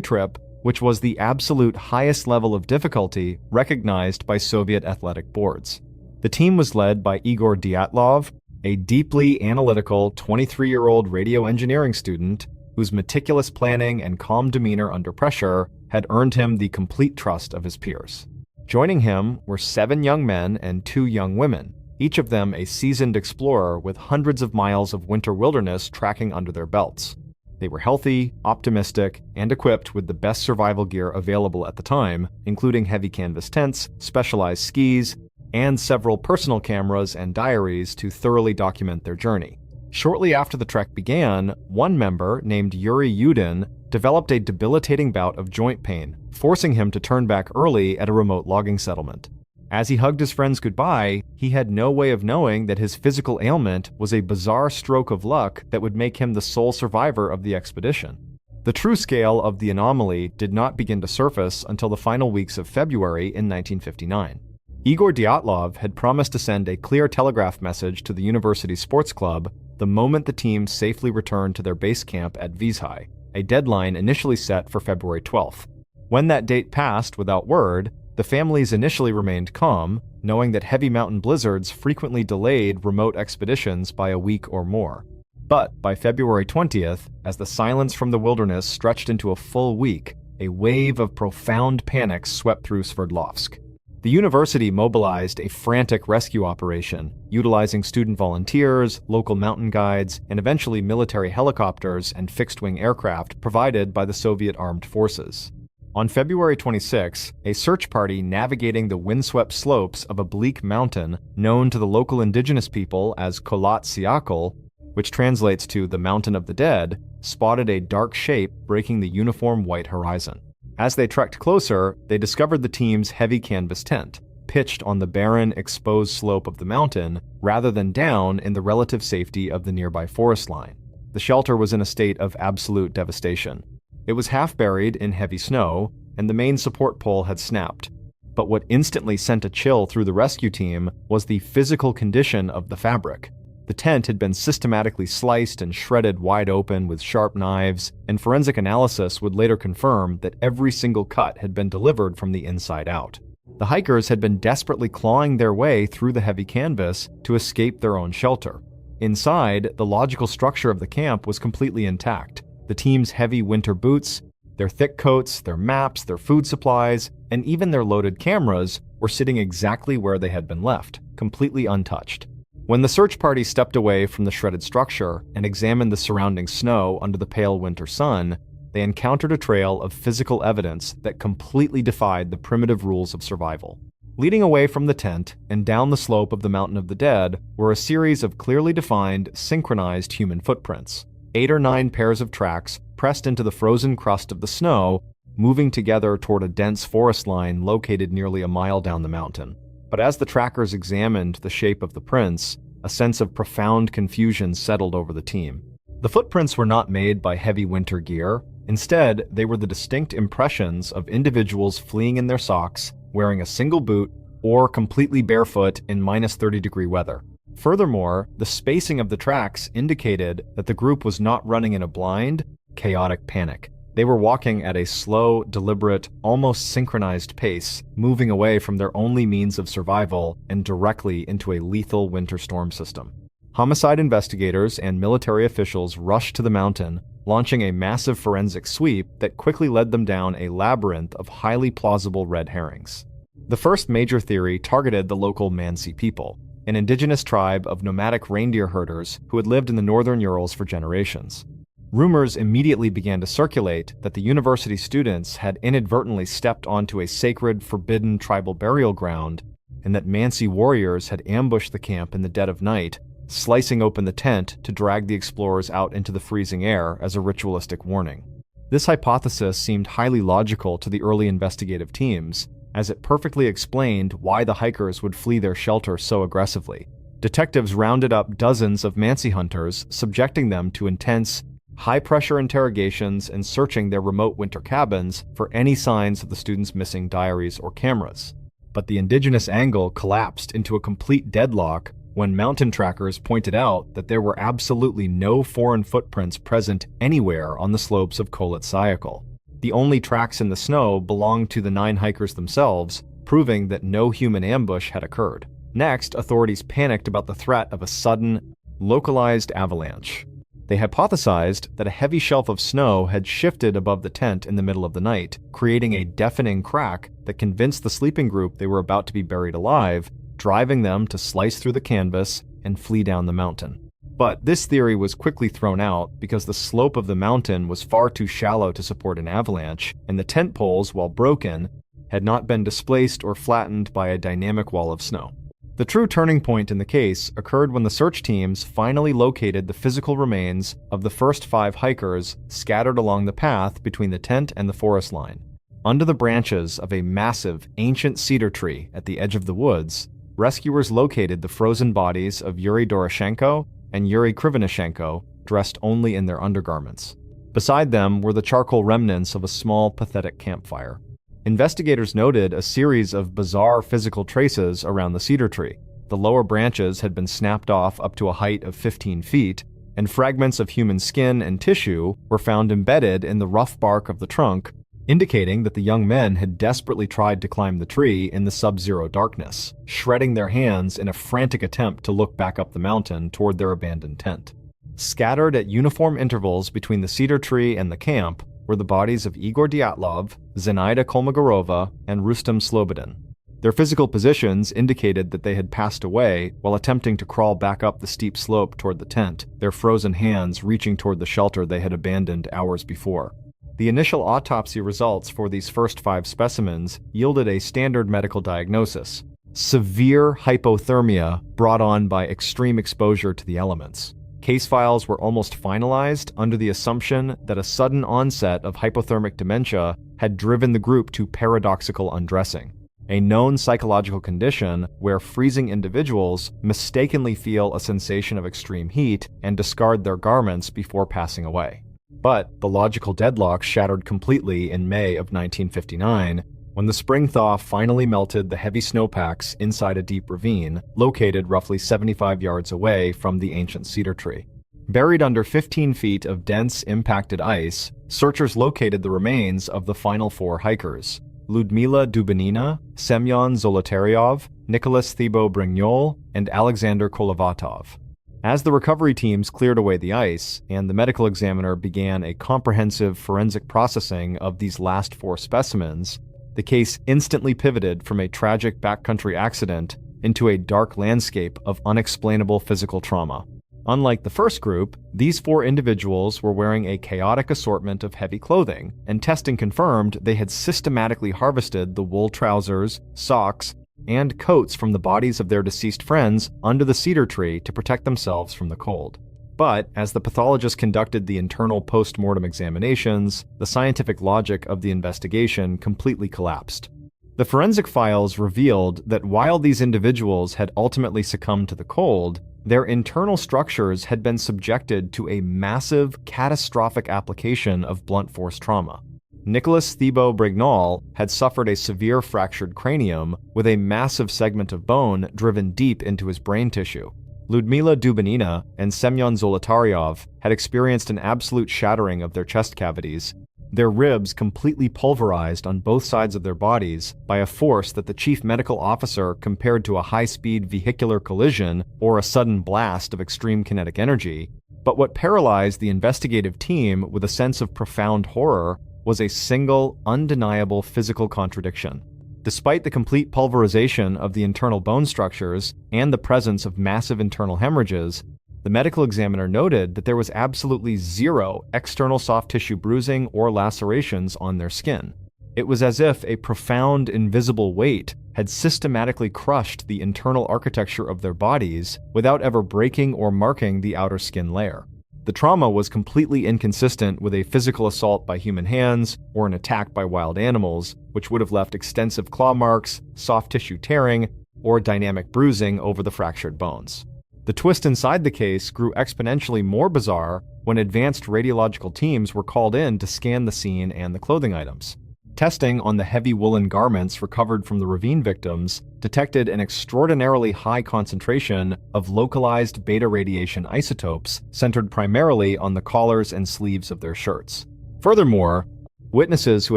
trip, which was the absolute highest level of difficulty recognized by Soviet athletic boards. The team was led by Igor Dyatlov, a deeply analytical 23-year-old radio engineering student whose meticulous planning and calm demeanor under pressure had earned him the complete trust of his peers. Joining him were 7 young men and 2 young women, each of them a seasoned explorer with hundreds of miles of winter wilderness tracking under their belts. They were healthy, optimistic, and equipped with the best survival gear available at the time, including heavy canvas tents, specialized skis, and several personal cameras and diaries to thoroughly document their journey. Shortly after the trek began, one member, named Yuri Yudin, developed a debilitating bout of joint pain, forcing him to turn back early at a remote logging settlement. As he hugged his friends goodbye, he had no way of knowing that his physical ailment was a bizarre stroke of luck that would make him the sole survivor of the expedition. The true scale of the anomaly did not begin to surface until the final weeks of February in 1959. Igor Dyatlov had promised to send a clear telegraph message to the university sports club the moment the team safely returned to their base camp at Vizhai, a deadline initially set for February 12th. When that date passed without word, the families initially remained calm, knowing that heavy mountain blizzards frequently delayed remote expeditions by a week or more. But by February 20th, as the silence from the wilderness stretched into a full week, a wave of profound panic swept through Sverdlovsk. The university mobilized a frantic rescue operation, utilizing student volunteers, local mountain guides, and eventually military helicopters and fixed-wing aircraft provided by the Soviet armed forces. On February 26, a search party navigating the windswept slopes of a bleak mountain known to the local indigenous people as Kholat Syakhl, which translates to the Mountain of the Dead, spotted a dark shape breaking the uniform white horizon. As they trekked closer, they discovered the team's heavy canvas tent, pitched on the barren, exposed slope of the mountain rather than down in the relative safety of the nearby forest line. The shelter was in a state of absolute devastation. It was half buried in heavy snow, and the main support pole had snapped. But what instantly sent a chill through the rescue team was the physical condition of the fabric. The tent had been systematically sliced and shredded wide open with sharp knives, and forensic analysis would later confirm that every single cut had been delivered from the inside out. The hikers had been desperately clawing their way through the heavy canvas to escape their own shelter. Inside, the logical structure of the camp was completely intact. The team's heavy winter boots, their thick coats, their maps, their food supplies, and even their loaded cameras were sitting exactly where they had been left, completely untouched. When the search party stepped away from the shredded structure and examined the surrounding snow under the pale winter sun, they encountered a trail of physical evidence that completely defied the primitive rules of survival. Leading away from the tent and down the slope of the Mountain of the Dead were a series of clearly defined, synchronized human footprints, 8 or 9 pairs of tracks pressed into the frozen crust of the snow, moving together toward a dense forest line located nearly a mile down the mountain. But as the trackers examined the shape of the prints, a sense of profound confusion settled over the team. The footprints were not made by heavy winter gear. Instead, they were the distinct impressions of individuals fleeing in their socks, wearing a single boot, or completely barefoot in -30-degree weather. Furthermore, the spacing of the tracks indicated that the group was not running in a blind, chaotic panic. They were walking at a slow, deliberate, almost synchronized pace, moving away from their only means of survival and directly into a lethal winter storm system. Homicide investigators and military officials rushed to the mountain, launching a massive forensic sweep that quickly led them down a labyrinth of highly plausible red herrings. The first major theory targeted the local Mansi people. an indigenous tribe of nomadic reindeer herders who had lived in the northern Urals for generations. Rumors immediately began to circulate that the university students had inadvertently stepped onto a sacred, forbidden tribal burial ground, and that Mansi warriors had ambushed the camp in the dead of night, slicing open the tent to drag the explorers out into the freezing air as a ritualistic warning. This hypothesis seemed highly logical to the early investigative teams, as it perfectly explained why the hikers would flee their shelter so aggressively. Detectives rounded up dozens of Mansi hunters, subjecting them to intense, high-pressure interrogations and searching their remote winter cabins for any signs of the students' missing diaries or cameras. But the indigenous angle collapsed into a complete deadlock when mountain trackers pointed out that there were absolutely no foreign footprints present anywhere on the slopes of Kholat Syakhl. The only tracks in the snow belonged to the 9 hikers themselves, proving that no human ambush had occurred. Next, authorities panicked about the threat of a sudden, localized avalanche. They hypothesized that a heavy shelf of snow had shifted above the tent in the middle of the night, creating a deafening crack that convinced the sleeping group they were about to be buried alive, driving them to slice through the canvas and flee down the mountain. But this theory was quickly thrown out because the slope of the mountain was far too shallow to support an avalanche, and the tent poles, while broken, had not been displaced or flattened by a dynamic wall of snow. The true turning point in the case occurred when the search teams finally located the physical remains of the first 5 hikers scattered along the path between the tent and the forest line. Under the branches of a massive, ancient cedar tree at the edge of the woods, rescuers located the frozen bodies of Yuri Doroshenko and Yuri Krivonishenko, dressed only in their undergarments. Beside them were the charcoal remnants of a small, pathetic campfire. Investigators noted a series of bizarre physical traces around the cedar tree. The lower branches had been snapped off up to a height of 15 feet, and fragments of human skin and tissue were found embedded in the rough bark of the trunk, indicating that the young men had desperately tried to climb the tree in the sub-zero darkness, shredding their hands in a frantic attempt to look back up the mountain toward their abandoned tent. Scattered at uniform intervals between the cedar tree and the camp were the bodies of Igor Dyatlov, Zenaida Kolmogorova, and Rustem Slobodin. Their physical positions indicated that they had passed away while attempting to crawl back up the steep slope toward the tent, their frozen hands reaching toward the shelter they had abandoned hours before. The initial autopsy results for these first 5 specimens yielded a standard medical diagnosis: severe hypothermia brought on by extreme exposure to the elements. Case files were almost finalized under the assumption that a sudden onset of hypothermic dementia had driven the group to paradoxical undressing, a known psychological condition where freezing individuals mistakenly feel a sensation of extreme heat and discard their garments before passing away. But the logical deadlock shattered completely in May of 1959, when the spring thaw finally melted the heavy snowpacks inside a deep ravine, located roughly 75 yards away from the ancient cedar tree. Buried under 15 feet of dense, impacted ice, searchers located the remains of the final 4 hikers: Ludmila Dubinina, Semyon Zolotaryov, Nicholas Thibault-Brignol, and Alexander Kolovatov. As the recovery teams cleared away the ice, and the medical examiner began a comprehensive forensic processing of these last 4 specimens, the case instantly pivoted from a tragic backcountry accident into a dark landscape of unexplainable physical trauma. Unlike the first group, these 4 individuals were wearing a chaotic assortment of heavy clothing, and testing confirmed they had systematically harvested the wool trousers, socks, and coats from the bodies of their deceased friends under the cedar tree to protect themselves from the cold. But as the pathologist conducted the internal post-mortem examinations, the scientific logic of the investigation completely collapsed. The forensic files revealed that while these individuals had ultimately succumbed to the cold, their internal structures had been subjected to a massive, catastrophic application of blunt force trauma. Nicholas Thibault-Brignol had suffered a severe fractured cranium with a massive segment of bone driven deep into his brain tissue. Ludmila Dubinina and Semyon Zolotaryov had experienced an absolute shattering of their chest cavities, their ribs completely pulverized on both sides of their bodies by a force that the chief medical officer compared to a high-speed vehicular collision or a sudden blast of extreme kinetic energy. But what paralyzed the investigative team with a sense of profound horror was a single, undeniable physical contradiction. Despite the complete pulverization of the internal bone structures and the presence of massive internal hemorrhages, the medical examiner noted that there was absolutely zero external soft tissue bruising or lacerations on their skin. It was as if a profound, invisible weight had systematically crushed the internal architecture of their bodies without ever breaking or marking the outer skin layer. The trauma was completely inconsistent with a physical assault by human hands or an attack by wild animals, which would have left extensive claw marks, soft tissue tearing, or dynamic bruising over the fractured bones. The twist inside the case grew exponentially more bizarre when advanced radiological teams were called in to scan the scene and the clothing items. Testing on the heavy woolen garments recovered from the ravine victims detected an extraordinarily high concentration of localized beta radiation isotopes centered primarily on the collars and sleeves of their shirts. Furthermore, witnesses who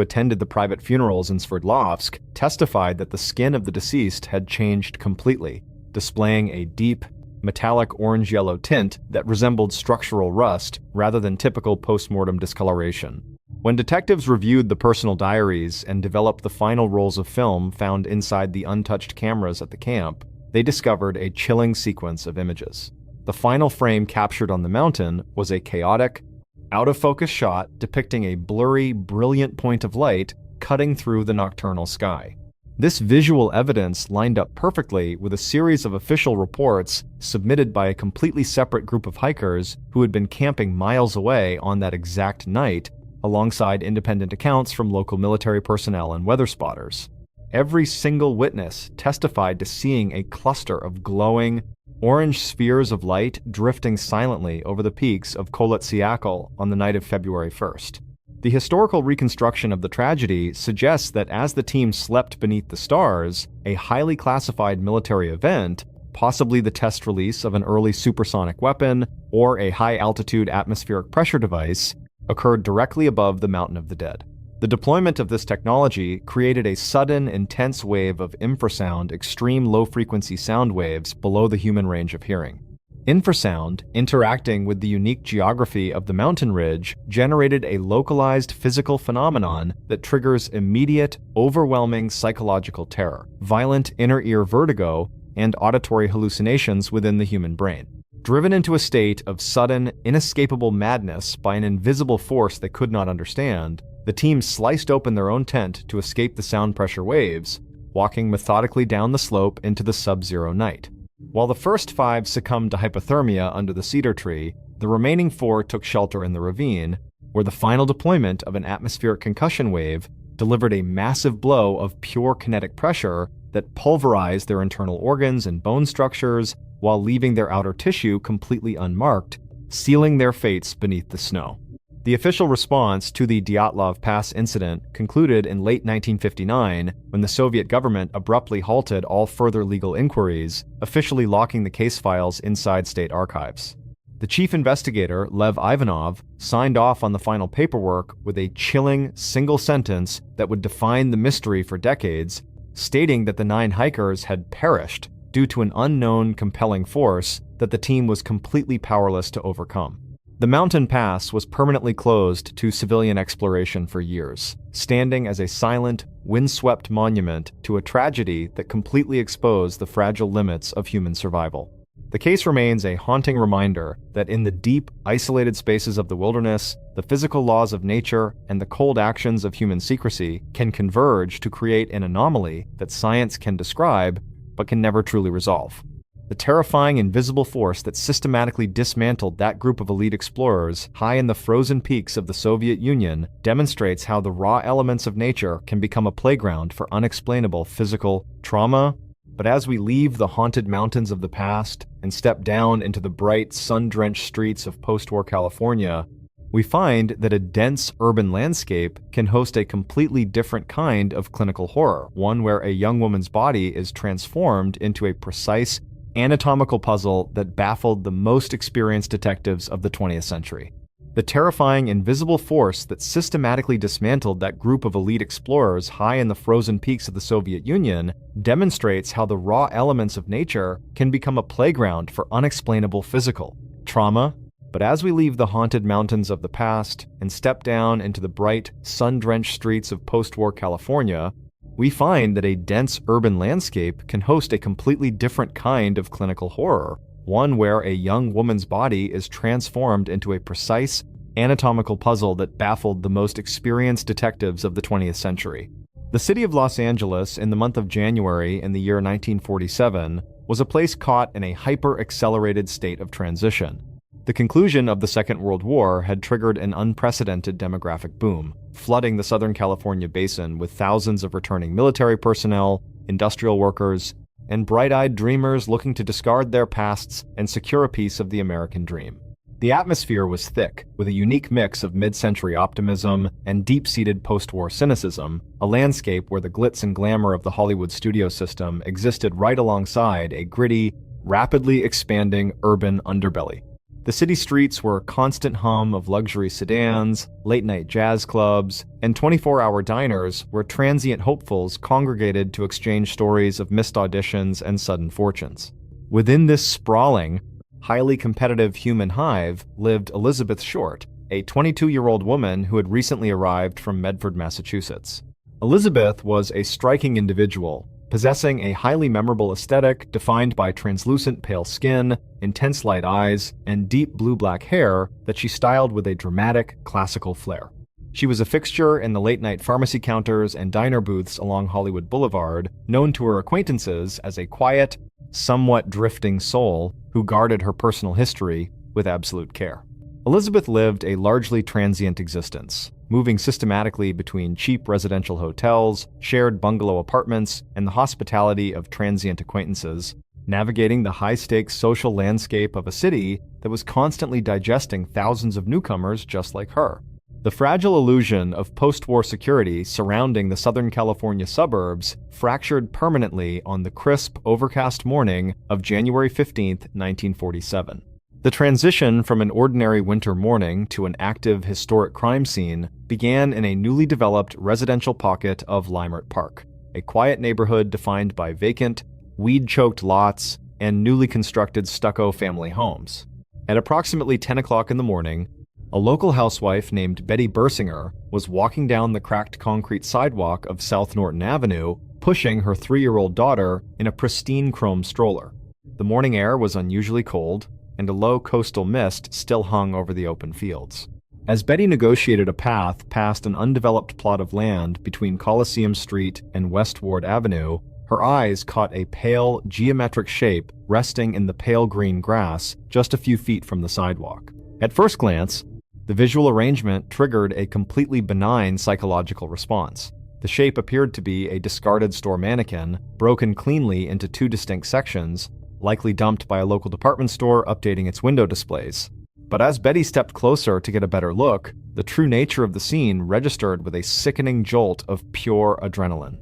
attended the private funerals in Sverdlovsk testified that the skin of the deceased had changed completely, displaying a deep, metallic orange-yellow tint that resembled structural rust rather than typical post-mortem discoloration. When detectives reviewed the personal diaries and developed the final rolls of film found inside the untouched cameras at the camp, they discovered a chilling sequence of images. The final frame captured on the mountain was a chaotic, out-of-focus shot depicting a blurry, brilliant point of light cutting through the nocturnal sky. This visual evidence lined up perfectly with a series of official reports submitted by a completely separate group of hikers who had been camping miles away on that exact night, alongside independent accounts from local military personnel and weather spotters. Every single witness testified to seeing a cluster of glowing, orange spheres of light drifting silently over the peaks of Kholat-Syakhl on the night of February 1st. The historical reconstruction of the tragedy suggests that as the team slept beneath the stars, a highly classified military event, possibly the test release of an early supersonic weapon or a high-altitude atmospheric pressure device, occurred directly above the Mountain of the Dead. The deployment of this technology created a sudden, intense wave of infrasound, extreme low-frequency sound waves below the human range of hearing. Infrasound, interacting with the unique geography of the mountain ridge, generated a localized physical phenomenon that triggers immediate, overwhelming psychological terror, violent inner ear vertigo, and auditory hallucinations within the human brain. Driven into a state of sudden, inescapable madness by an invisible force they could not understand, the team sliced open their own tent to escape the sound pressure waves, walking methodically down the slope into the sub-zero night. While the first 5 succumbed to hypothermia under the cedar tree, the remaining 4 took shelter in the ravine, where the final deployment of an atmospheric concussion wave delivered a massive blow of pure kinetic pressure that pulverized their internal organs and bone structures while leaving their outer tissue completely unmarked, sealing their fates beneath the snow. The official response to the Dyatlov Pass incident concluded in late 1959 when the Soviet government abruptly halted all further legal inquiries, officially locking the case files inside state archives. The chief investigator, Lev Ivanov, signed off on the final paperwork with a chilling single sentence that would define the mystery for decades, stating that the 9 hikers had perished due to an unknown compelling force that the team was completely powerless to overcome. The mountain pass was permanently closed to civilian exploration for years, standing as a silent, windswept monument to a tragedy that completely exposed the fragile limits of human survival. The case remains a haunting reminder that in the deep, isolated spaces of the wilderness, the physical laws of nature and the cold actions of human secrecy can converge to create an anomaly that science can describe but can never truly resolve. The terrifying invisible force that systematically dismantled that group of elite explorers high in the frozen peaks of the Soviet Union demonstrates how the raw elements of nature can become a playground for unexplainable physical trauma. But as we leave the haunted mountains of the past and step down into the bright, sun-drenched streets of post-war California, we find that a dense urban landscape can host a completely different kind of clinical horror, one where a young woman's body is transformed into a precise anatomical puzzle that baffled the most experienced detectives of the 20th century. The terrifying invisible force that systematically dismantled that group of elite explorers high in the frozen peaks of the Soviet Union demonstrates how the raw elements of nature can become a playground for unexplainable physical trauma. But as we leave the haunted mountains of the past and step down into the bright, sun-drenched streets of post-war California, we find that a dense urban landscape can host a completely different kind of clinical horror, one where a young woman's body is transformed into a precise anatomical puzzle that baffled the most experienced detectives of the 20th century. The city of Los Angeles in the month of January in the year 1947 was a place caught in a hyper-accelerated state of transition. The conclusion of the Second World War had triggered an unprecedented demographic boom, flooding the Southern California basin with thousands of returning military personnel, industrial workers, and bright-eyed dreamers looking to discard their pasts and secure a piece of the American dream. The atmosphere was thick, with a unique mix of mid-century optimism and deep-seated post-war cynicism, a landscape where the glitz and glamour of the Hollywood studio system existed right alongside a gritty, rapidly expanding urban underbelly. The city streets were a constant hum of luxury sedans, late-night jazz clubs, and 24-hour diners where transient hopefuls congregated to exchange stories of missed auditions and sudden fortunes. Within this sprawling, highly competitive human hive lived Elizabeth Short, a 22-year-old woman who had recently arrived from Medford, Massachusetts. Elizabeth was a striking individual, possessing a highly memorable aesthetic defined by translucent pale skin, intense light eyes, and deep blue-black hair that she styled with a dramatic, classical flair. She was a fixture in the late-night pharmacy counters and diner booths along Hollywood Boulevard, known to her acquaintances as a quiet, somewhat drifting soul who guarded her personal history with absolute care. Elizabeth lived a largely transient existence, moving systematically between cheap residential hotels, shared bungalow apartments, and the hospitality of transient acquaintances, navigating the high-stakes social landscape of a city that was constantly digesting thousands of newcomers just like her. The fragile illusion of post-war security surrounding the Southern California suburbs fractured permanently on the crisp, overcast morning of January 15, 1947. The transition from an ordinary winter morning to an active historic crime scene began in a newly developed residential pocket of Leimert Park, a quiet neighborhood defined by vacant, weed-choked lots and newly constructed stucco family homes. At approximately 10 o'clock in the morning, a local housewife named Betty Bersinger was walking down the cracked concrete sidewalk of South Norton Avenue, pushing her 3-year-old daughter in a pristine chrome stroller. The morning air was unusually cold, and a low coastal mist still hung over the open fields. As Betty negotiated a path past an undeveloped plot of land between Coliseum Street and West Ward Avenue, her eyes caught a pale, geometric shape resting in the pale green grass just a few feet from the sidewalk. At first glance, the visual arrangement triggered a completely benign psychological response. The shape appeared to be a discarded store mannequin, broken cleanly into 2 distinct sections, likely dumped by a local department store updating its window displays. But as Betty stepped closer to get a better look, the true nature of the scene registered with a sickening jolt of pure adrenaline.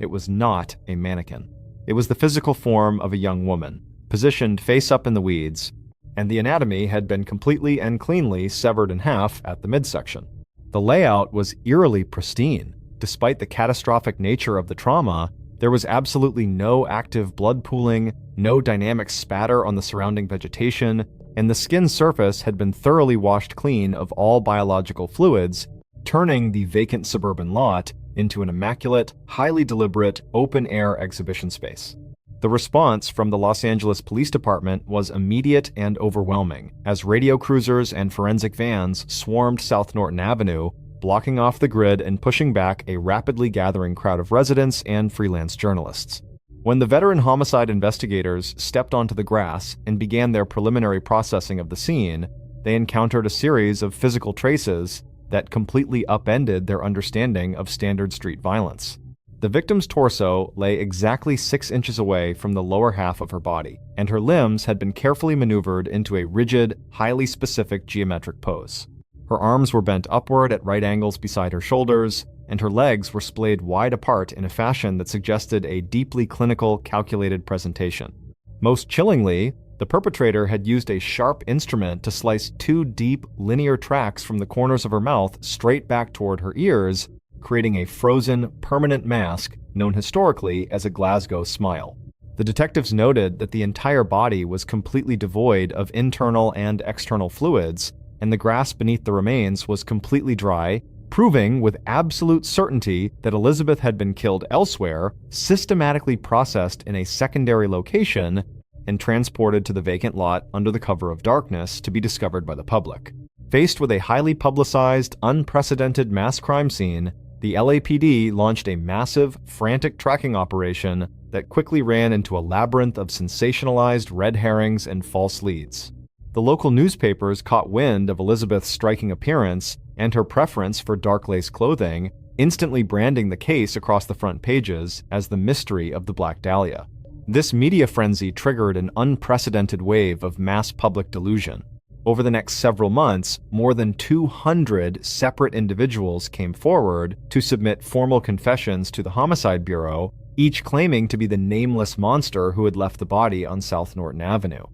It was not a mannequin. It was the physical form of a young woman, positioned face up in the weeds, and the anatomy had been completely and cleanly severed in half at the midsection. The layout was eerily pristine. Despite the catastrophic nature of the trauma, there was absolutely no active blood pooling, no dynamic spatter on the surrounding vegetation, and the skin surface had been thoroughly washed clean of all biological fluids, turning the vacant suburban lot into an immaculate, highly deliberate, open-air exhibition space. The response from the Los Angeles Police Department was immediate and overwhelming, as radio cruisers and forensic vans swarmed South Norton Avenue, blocking off the grid and pushing back a rapidly gathering crowd of residents and freelance journalists. When the veteran homicide investigators stepped onto the grass and began their preliminary processing of the scene, they encountered a series of physical traces that completely upended their understanding of standard street violence. The victim's torso lay exactly 6 inches away from the lower half of her body, and her limbs had been carefully maneuvered into a rigid, highly specific geometric pose. Her arms were bent upward at right angles beside her shoulders, and her legs were splayed wide apart in a fashion that suggested a deeply clinical, calculated presentation. Most chillingly, the perpetrator had used a sharp instrument to slice 2 deep, linear tracks from the corners of her mouth straight back toward her ears, creating a frozen, permanent mask known historically as a Glasgow smile. The detectives noted that the entire body was completely devoid of internal and external fluids, and the grass beneath the remains was completely dry, proving with absolute certainty that Elizabeth had been killed elsewhere, systematically processed in a secondary location, and transported to the vacant lot under the cover of darkness to be discovered by the public. Faced with a highly publicized, unprecedented mass crime scene, the LAPD launched a massive, frantic tracking operation that quickly ran into a labyrinth of sensationalized red herrings and false leads. The local newspapers caught wind of Elizabeth's striking appearance and her preference for dark lace clothing, instantly branding the case across the front pages as the mystery of the Black Dahlia. This media frenzy triggered an unprecedented wave of mass public delusion. Over the next several months, more than 200 separate individuals came forward to submit formal confessions to the Homicide Bureau, each claiming to be the nameless monster who had left the body on South Norton Avenue.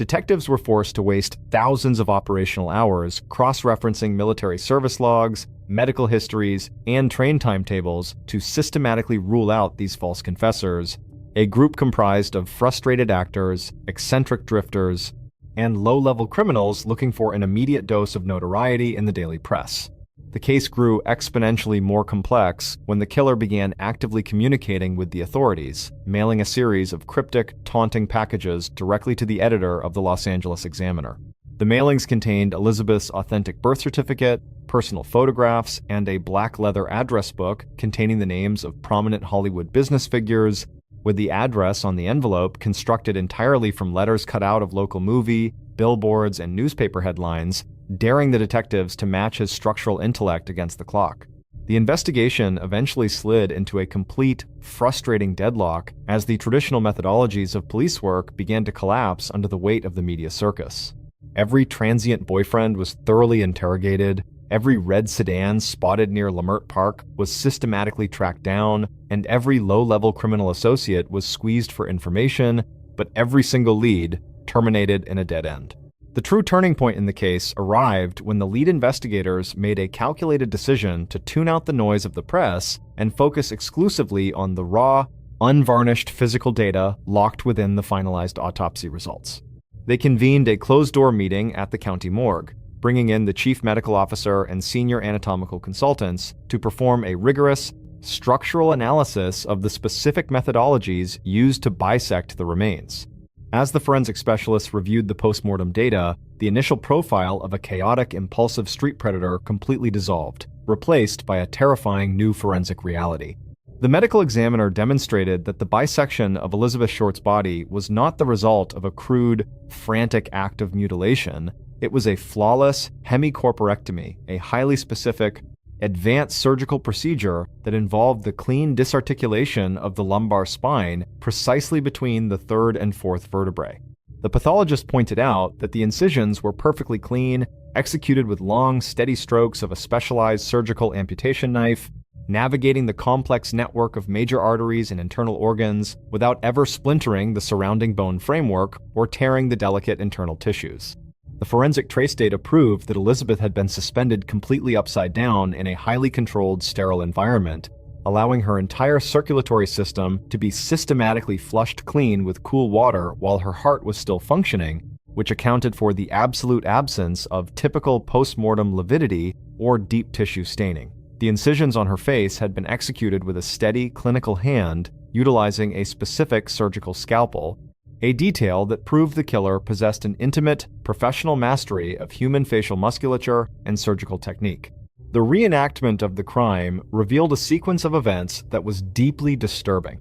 Detectives were forced to waste thousands of operational hours cross-referencing military service logs, medical histories, and train timetables to systematically rule out these false confessors, a group comprised of frustrated actors, eccentric drifters, and low-level criminals looking for an immediate dose of notoriety in the daily press. The case grew exponentially more complex when the killer began actively communicating with the authorities, mailing a series of cryptic, taunting packages directly to the editor of the Los Angeles Examiner. The mailings contained Elizabeth's authentic birth certificate, personal photographs, and a black leather address book containing the names of prominent Hollywood business figures, with the address on the envelope constructed entirely from letters cut out of local movie, billboards, and newspaper headlines, daring the detectives to match his structural intellect against the clock. The investigation eventually slid into a complete, frustrating deadlock as the traditional methodologies of police work began to collapse under the weight of the media circus. Every transient boyfriend was thoroughly interrogated, every red sedan spotted near Leimert Park was systematically tracked down, and every low-level criminal associate was squeezed for information, but every single lead terminated in a dead end. The true turning point in the case arrived when the lead investigators made a calculated decision to tune out the noise of the press and focus exclusively on the raw, unvarnished physical data locked within the finalized autopsy results. They convened a closed-door meeting at the county morgue, bringing in the chief medical officer and senior anatomical consultants to perform a rigorous, structural analysis of the specific methodologies used to bisect the remains. As the forensic specialists reviewed the postmortem data, the initial profile of a chaotic, impulsive street predator completely dissolved, replaced by a terrifying new forensic reality. The medical examiner demonstrated that the bisection of Elizabeth Short's body was not the result of a crude, frantic act of mutilation. It was a flawless hemicorporectomy, a highly specific, advanced surgical procedure that involved the clean disarticulation of the lumbar spine precisely between the third and fourth vertebrae. The pathologist pointed out that the incisions were perfectly clean, executed with long, steady strokes of a specialized surgical amputation knife, navigating the complex network of major arteries and internal organs without ever splintering the surrounding bone framework or tearing the delicate internal tissues. The forensic trace data proved that Elizabeth had been suspended completely upside down in a highly controlled, sterile environment, allowing her entire circulatory system to be systematically flushed clean with cool water while her heart was still functioning, which accounted for the absolute absence of typical post-mortem lividity or deep tissue staining. The incisions on her face had been executed with a steady, clinical hand, utilizing a specific surgical scalpel, a detail that proved the killer possessed an intimate, professional mastery of human facial musculature and surgical technique. The reenactment of the crime revealed a sequence of events that was deeply disturbing.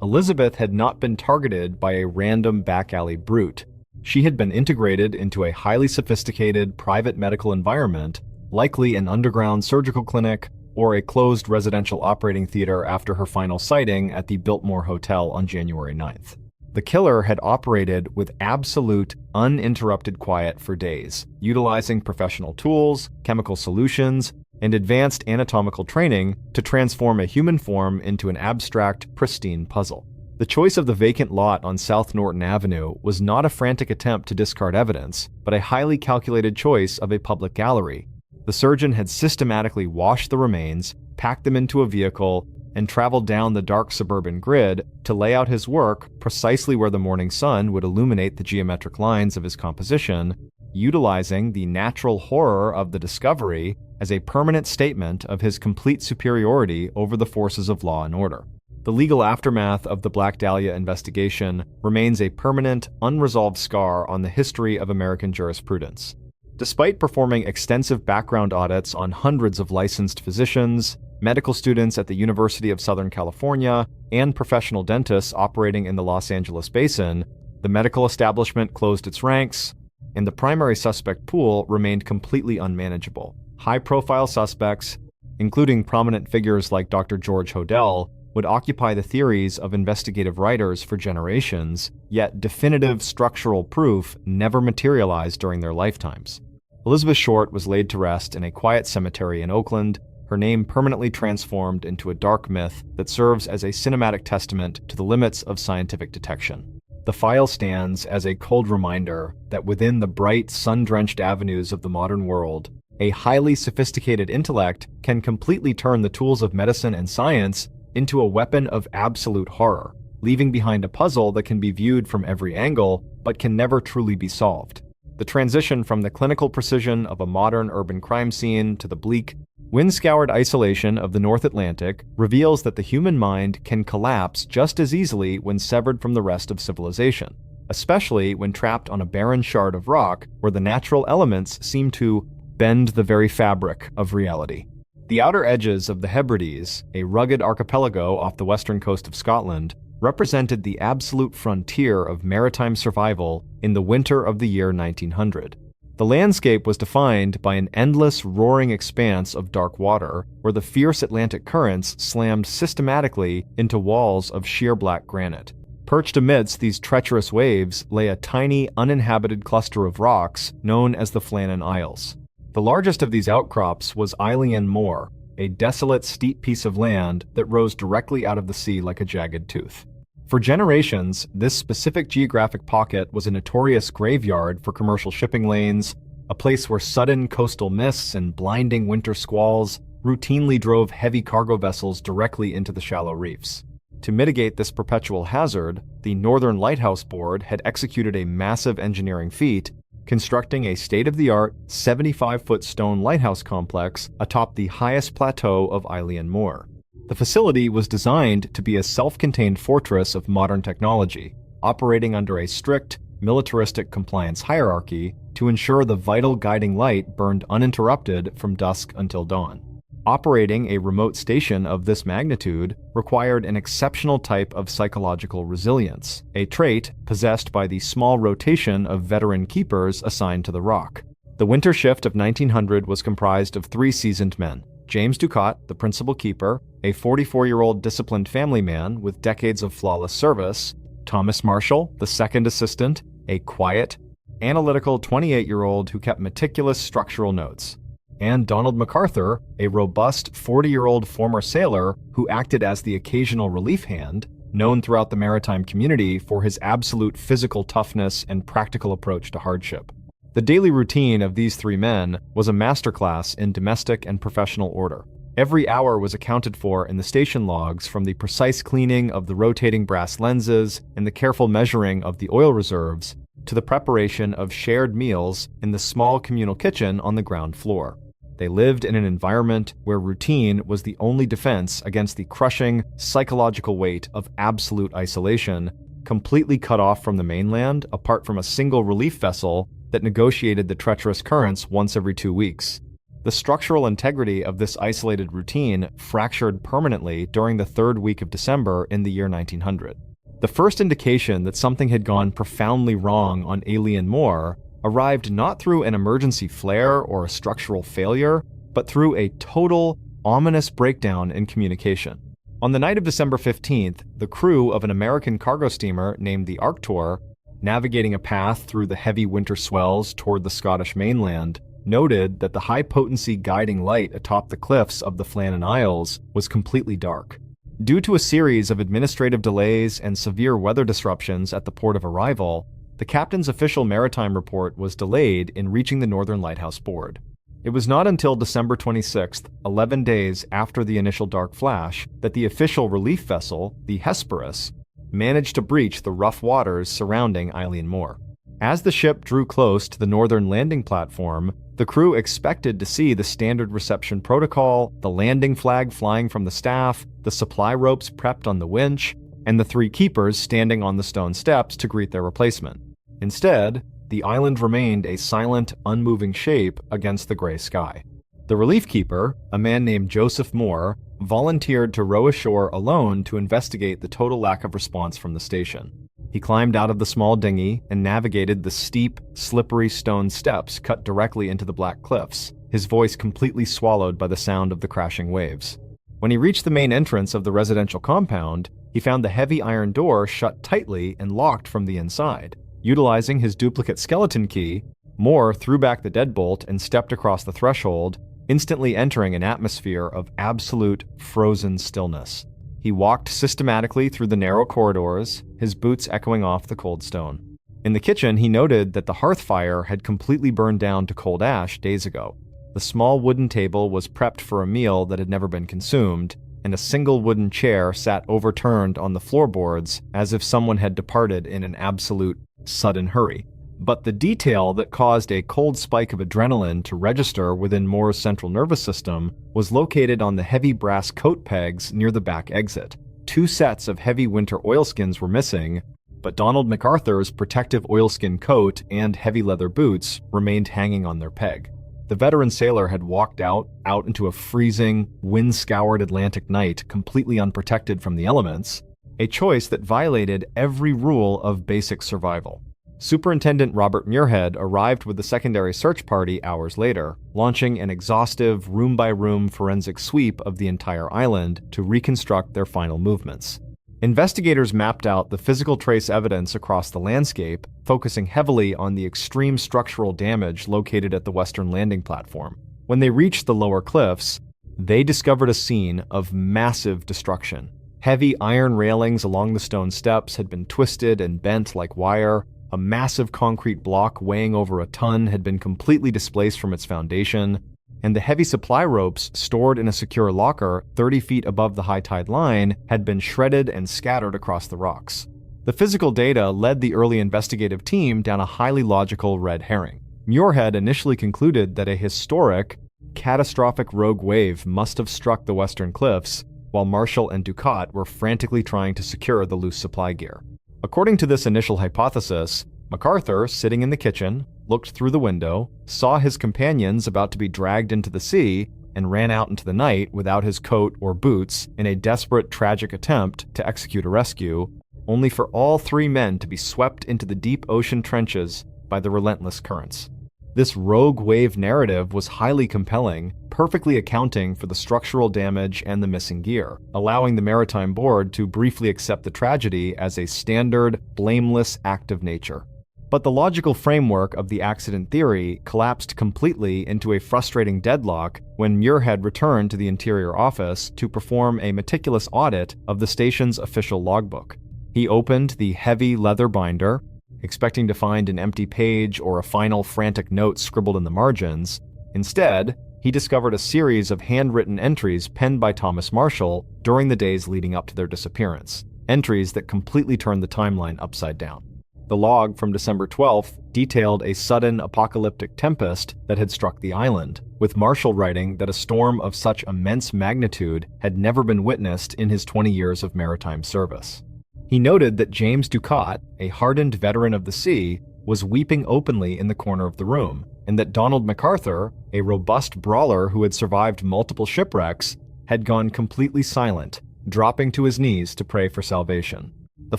Elizabeth had not been targeted by a random back alley brute. She had been integrated into a highly sophisticated private medical environment, likely an underground surgical clinic or a closed residential operating theater after her final sighting at the Biltmore Hotel on January 9th. The killer had operated with absolute, uninterrupted quiet for days, utilizing professional tools, chemical solutions, and advanced anatomical training to transform a human form into an abstract, pristine puzzle. The choice of the vacant lot on South Norton Avenue was not a frantic attempt to discard evidence, but a highly calculated choice of a public gallery. The surgeon had systematically washed the remains, packed them into a vehicle, and traveled down the dark suburban grid to lay out his work precisely where the morning sun would illuminate the geometric lines of his composition, utilizing the natural horror of the discovery as a permanent statement of his complete superiority over the forces of law and order. The legal aftermath of the Black Dahlia investigation remains a permanent, unresolved scar on the history of American jurisprudence. Despite performing extensive background audits on hundreds of licensed physicians, medical students at the University of Southern California, and professional dentists operating in the Los Angeles basin, the medical establishment closed its ranks, and the primary suspect pool remained completely unmanageable. High-profile suspects, including prominent figures like Dr. George Hodel, would occupy the theories of investigative writers for generations, yet definitive structural proof never materialized during their lifetimes. Elizabeth Short was laid to rest in a quiet cemetery in Oakland, her name permanently transformed into a dark myth that serves as a cinematic testament to the limits of scientific detection. The file stands as a cold reminder that within the bright, sun-drenched avenues of the modern world, a highly sophisticated intellect can completely turn the tools of medicine and science into a weapon of absolute horror, leaving behind a puzzle that can be viewed from every angle but can never truly be solved. The transition from the clinical precision of a modern urban crime scene to the bleak, wind-scoured isolation of the North Atlantic reveals that the human mind can collapse just as easily when severed from the rest of civilization, especially when trapped on a barren shard of rock where the natural elements seem to bend the very fabric of reality. The outer edges of the Hebrides, a rugged archipelago off the western coast of Scotland, represented the absolute frontier of maritime survival in the winter of the year 1900. The landscape was defined by an endless, roaring expanse of dark water, where the fierce Atlantic currents slammed systematically into walls of sheer black granite. Perched amidst these treacherous waves lay a tiny, uninhabited cluster of rocks known as the Flannan Isles. The largest of these outcrops was Eilean Moor, a desolate, steep piece of land that rose directly out of the sea like a jagged tooth. For generations, this specific geographic pocket was a notorious graveyard for commercial shipping lanes, a place where sudden coastal mists and blinding winter squalls routinely drove heavy cargo vessels directly into the shallow reefs. To mitigate this perpetual hazard, the Northern Lighthouse Board had executed a massive engineering feat, constructing a state-of-the-art 75-foot stone lighthouse complex atop the highest plateau of Eilean Moor. The facility was designed to be a self-contained fortress of modern technology, operating under a strict, militaristic compliance hierarchy to ensure the vital guiding light burned uninterrupted from dusk until dawn. Operating a remote station of this magnitude required an exceptional type of psychological resilience, a trait possessed by the small rotation of veteran keepers assigned to the rock. The winter shift of 1900 was comprised of 3 seasoned men: James Ducat, the principal keeper, a 44-year-old disciplined family man with decades of flawless service; Thomas Marshall, the second assistant, a quiet, analytical 28-year-old who kept meticulous structural notes; and Donald MacArthur, a robust 40-year-old former sailor who acted as the occasional relief hand, known throughout the maritime community for his absolute physical toughness and practical approach to hardship. The daily routine of these 3 men was a masterclass in domestic and professional order. Every hour was accounted for in the station logs, from the precise cleaning of the rotating brass lenses and the careful measuring of the oil reserves, to the preparation of shared meals in the small communal kitchen on the ground floor. They lived in an environment where routine was the only defense against the crushing, psychological weight of absolute isolation, completely cut off from the mainland apart from a single relief vessel that negotiated the treacherous currents once every 2 weeks. The structural integrity of this isolated routine fractured permanently during the 3rd week of December in the year 1900. The first indication that something had gone profoundly wrong on Eilean Moor arrived not through an emergency flare or a structural failure, but through a total, ominous breakdown in communication. On the night of December 15th, the crew of an American cargo steamer named the Arctur, navigating a path through the heavy winter swells toward the Scottish mainland, noted that the high-potency guiding light atop the cliffs of the Flannan Isles was completely dark. Due to a series of administrative delays and severe weather disruptions at the port of arrival, the captain's official maritime report was delayed in reaching the Northern Lighthouse Board. It was not until December 26th, 11 days after the initial dark flash, that the official relief vessel, the Hesperus, managed to breach the rough waters surrounding Eilean Moor. As the ship drew close to the northern landing platform, the crew expected to see the standard reception protocol, the landing flag flying from the staff, the supply ropes prepped on the winch, and the 3 keepers standing on the stone steps to greet their replacement. Instead, the island remained a silent, unmoving shape against the gray sky. The relief keeper, a man named Joseph Moore, volunteered to row ashore alone to investigate the total lack of response from the station. He climbed out of the small dinghy and navigated the steep, slippery stone steps cut directly into the black cliffs, his voice completely swallowed by the sound of the crashing waves. When he reached the main entrance of the residential compound, he found the heavy iron door shut tightly and locked from the inside. Utilizing his duplicate skeleton key, Moore threw back the deadbolt and stepped across the threshold, instantly entering an atmosphere of absolute frozen stillness. He walked systematically through the narrow corridors, his boots echoing off the cold stone. In the kitchen, he noted that the hearth fire had completely burned down to cold ash days ago. The small wooden table was prepped for a meal that had never been consumed, and a single wooden chair sat overturned on the floorboards as if someone had departed in an absolute, sudden hurry. But the detail that caused a cold spike of adrenaline to register within Moore's central nervous system was located on the heavy brass coat pegs near the back exit. 2 sets of heavy winter oilskins were missing, but Donald MacArthur's protective oilskin coat and heavy leather boots remained hanging on their peg. The veteran sailor had walked out into a freezing, wind-scoured Atlantic night completely unprotected from the elements, a choice that violated every rule of basic survival. Superintendent Robert Muirhead arrived with the secondary search party hours later, launching an exhaustive room-by-room forensic sweep of the entire island to reconstruct their final movements. Investigators mapped out the physical trace evidence across the landscape, focusing heavily on the extreme structural damage located at the western landing platform. When they reached the lower cliffs, they discovered a scene of massive destruction. Heavy iron railings along the stone steps had been twisted and bent like wire. A massive concrete block weighing over a ton had been completely displaced from its foundation, and the heavy supply ropes stored in a secure locker 30 feet above the high tide line had been shredded and scattered across the rocks. The physical data led the early investigative team down a highly logical red herring. Muirhead initially concluded that a historic, catastrophic rogue wave must have struck the western cliffs, while Marshall and Ducat were frantically trying to secure the loose supply gear. According to this initial hypothesis, MacArthur, sitting in the kitchen, looked through the window, saw his companions about to be dragged into the sea, and ran out into the night without his coat or boots in a desperate, tragic attempt to execute a rescue, only for all 3 men to be swept into the deep ocean trenches by the relentless currents. This rogue wave narrative was highly compelling, perfectly accounting for the structural damage and the missing gear, allowing the Maritime Board to briefly accept the tragedy as a standard, blameless act of nature. But the logical framework of the accident theory collapsed completely into a frustrating deadlock when Muirhead returned to the interior office to perform a meticulous audit of the station's official logbook. He opened the heavy leather binder, expecting to find an empty page or a final frantic note scribbled in the margins. Instead, he discovered a series of handwritten entries penned by Thomas Marshall during the days leading up to their disappearance, entries that completely turned the timeline upside down. The log from December 12th detailed a sudden apocalyptic tempest that had struck the island, with Marshall writing that a storm of such immense magnitude had never been witnessed in his 20 years of maritime service. He noted that James Ducat, a hardened veteran of the sea, was weeping openly in the corner of the room, and that Donald MacArthur, a robust brawler who had survived multiple shipwrecks, had gone completely silent, dropping to his knees to pray for salvation. The